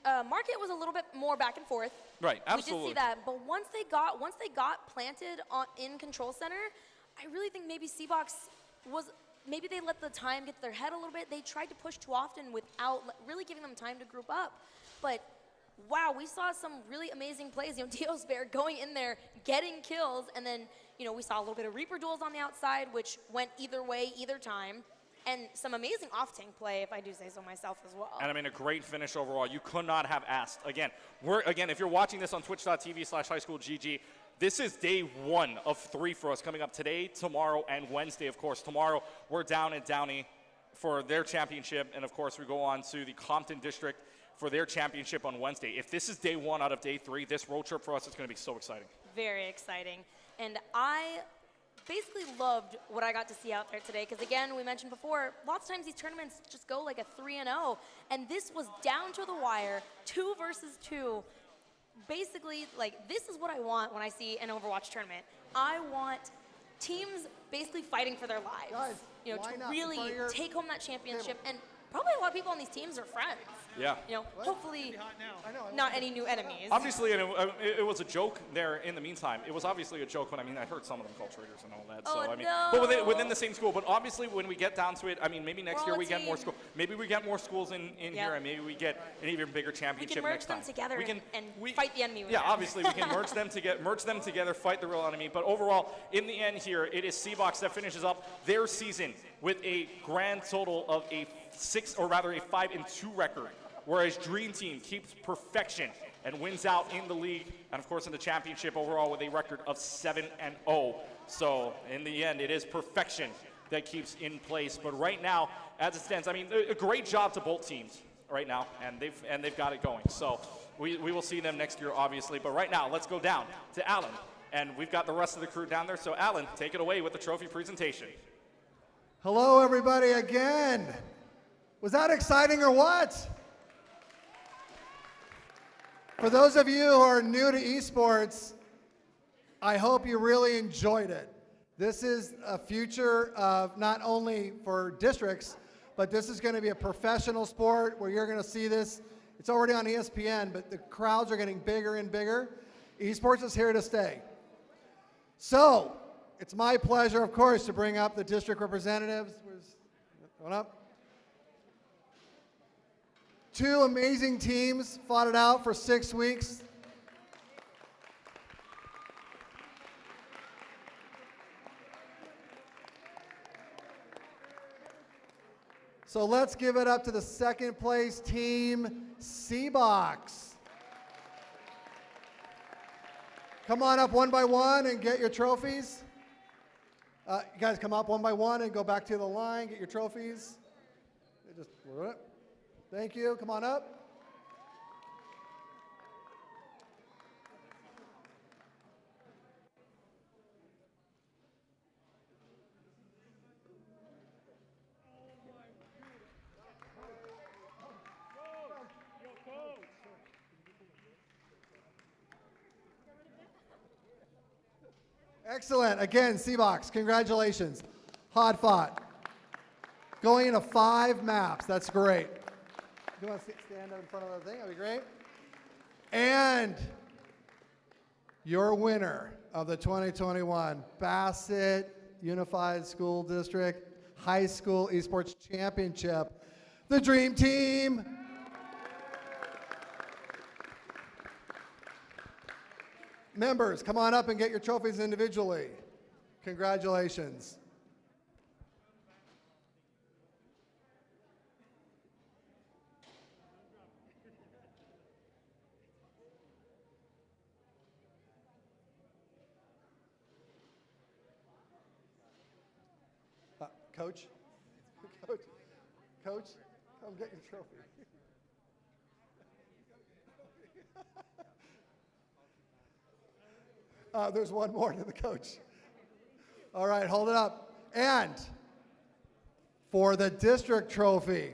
Market was a little bit more back and forth. Right, absolutely. We did see that, but once they got planted in control center, I really think maybe C-Box maybe they let the time get to their head a little bit. They tried to push too often without really giving them time to group up. But wow, we saw some really amazing plays. You know, Dio's Bear going in there, getting kills, and then, you know, we saw a little bit of Reaper duels on the outside, which went either way, either time. And some amazing off-tank play, if I do say so myself as well. And I mean, a great finish overall. You could not have asked. Again, if you're watching this on twitch.tv/highschoolgg, this is day 1 of 3 for us coming up today, tomorrow, and Wednesday, of course. Tomorrow, we're down at Downey for their championship, and of course, we go on to the Compton District for their championship on Wednesday. If this is day 1 out of day 3, this road trip for us is going to be so exciting. Very exciting. And I basically loved what I got to see out there today, because again, we mentioned before, lots of times these tournaments just go like a 3-0, and this was down to the wire, 2 versus 2. Basically, like, this is what I want when I see an Overwatch tournament. I want teams basically fighting for their lives. Guys, you know, why to not really take home that championship. And probably a lot of people on these teams are friends. Yeah. You know, hopefully not any new enemies. Obviously, and it was a joke there in the meantime. It was obviously a joke, but I mean, I heard some of them call traitors and all that. Oh, so I mean, no. but within the same school. But obviously, when we get down to it, I mean, maybe next We're year all a we get more team. schools. Maybe we get more schools in here, and maybe we get an even bigger We championship can merge next time. them together We can and fight the enemy with Yeah, them. obviously we can merge them together, fight the real enemy. But overall, in the end here, it is C-Box that finishes up their season with a grand total of a 5-2 record. Whereas Dream Team keeps perfection and wins out in the league and, of course, in the championship overall with a record of 7-0. So, in the end, it is perfection that keeps in place. But right now, as it stands, I mean, a great job to both teams right now, and they've got it going. So, we will see them next year, obviously. But right now, let's go down to Alan, and we've got the rest of the crew down there. So, Alan, take it away with the trophy presentation. Hello, everybody, again. Was that exciting or what? For those of you who are new to esports, I hope you really enjoyed it. This is a future of not only for districts, but this is going to be a professional sport where you're going to see this. It's already on ESPN, but the crowds are getting bigger and bigger. Esports is here to stay. So, it's my pleasure, of course, to bring up the district representatives. Where's going up? 2 amazing teams fought it out for 6 weeks. So let's give it up to the second place team, C-Box. Come on up one by one and get your trophies. You guys come up one by one and go back to the line, get your trophies. Thank you, come on up. Excellent. Again, Seabox, congratulations. Hard fought. Going into 5 maps. That's great. Do you want to stand up in front of the thing? That'd be great. And your winner of the 2021 Bassett Unified School District High School Esports Championship, the Dream Team. Members, come on up and get your trophies individually. Congratulations. Coach, Coach, come get your trophy. There's one more to the coach. All right, hold it up. And for the district trophy,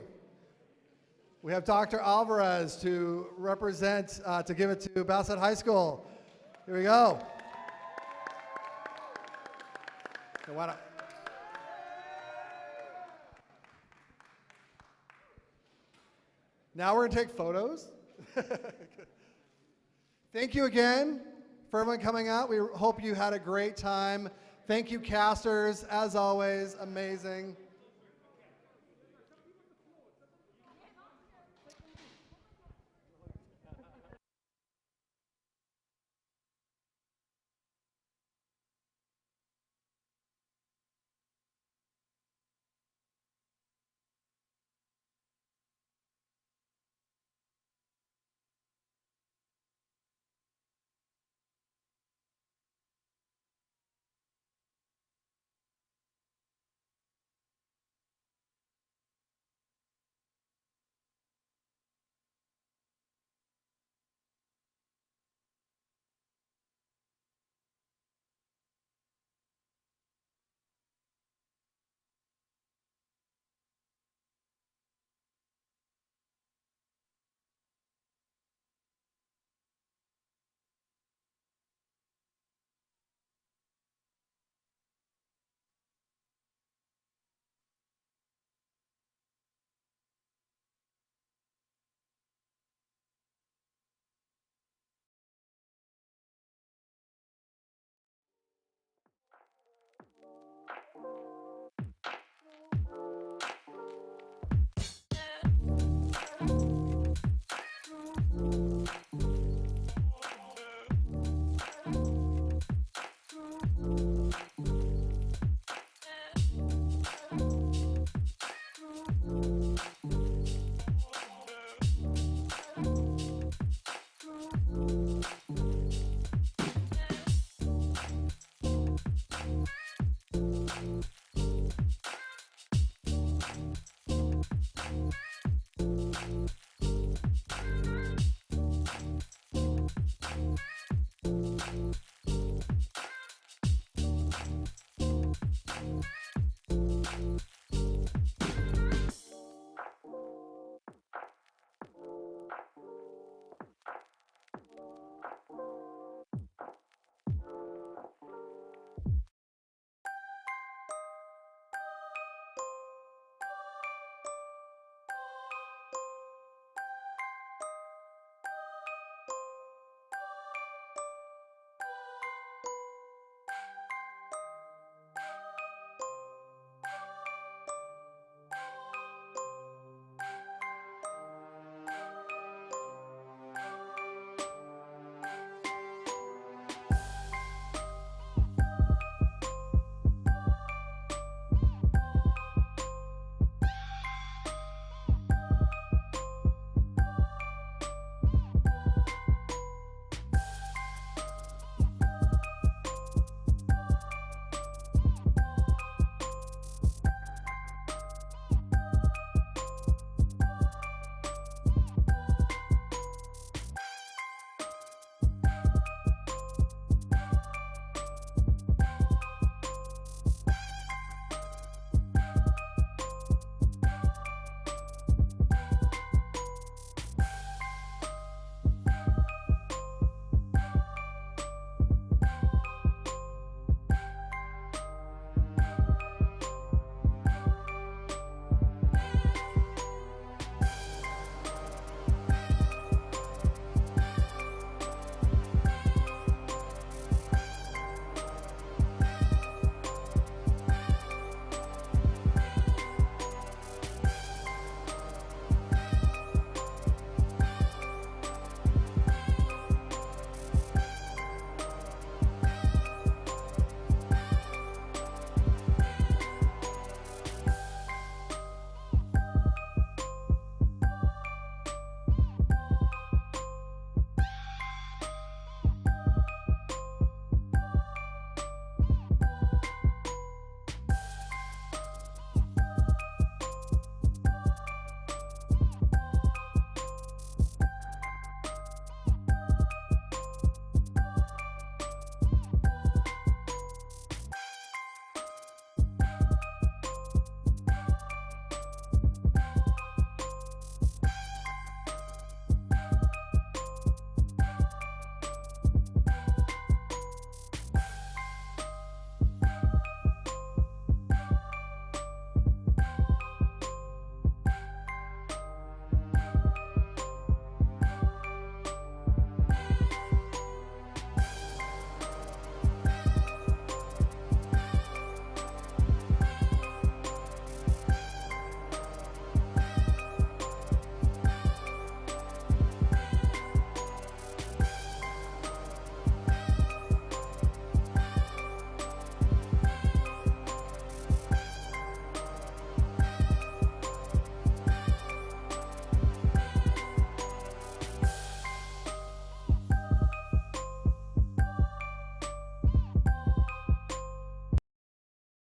we have Dr. Alvarez to represent, to give it to Bassett High School. Here we go. Now we're going to take photos. Thank you again for everyone coming out. We hope you had a great time. Thank you, casters. As always, amazing.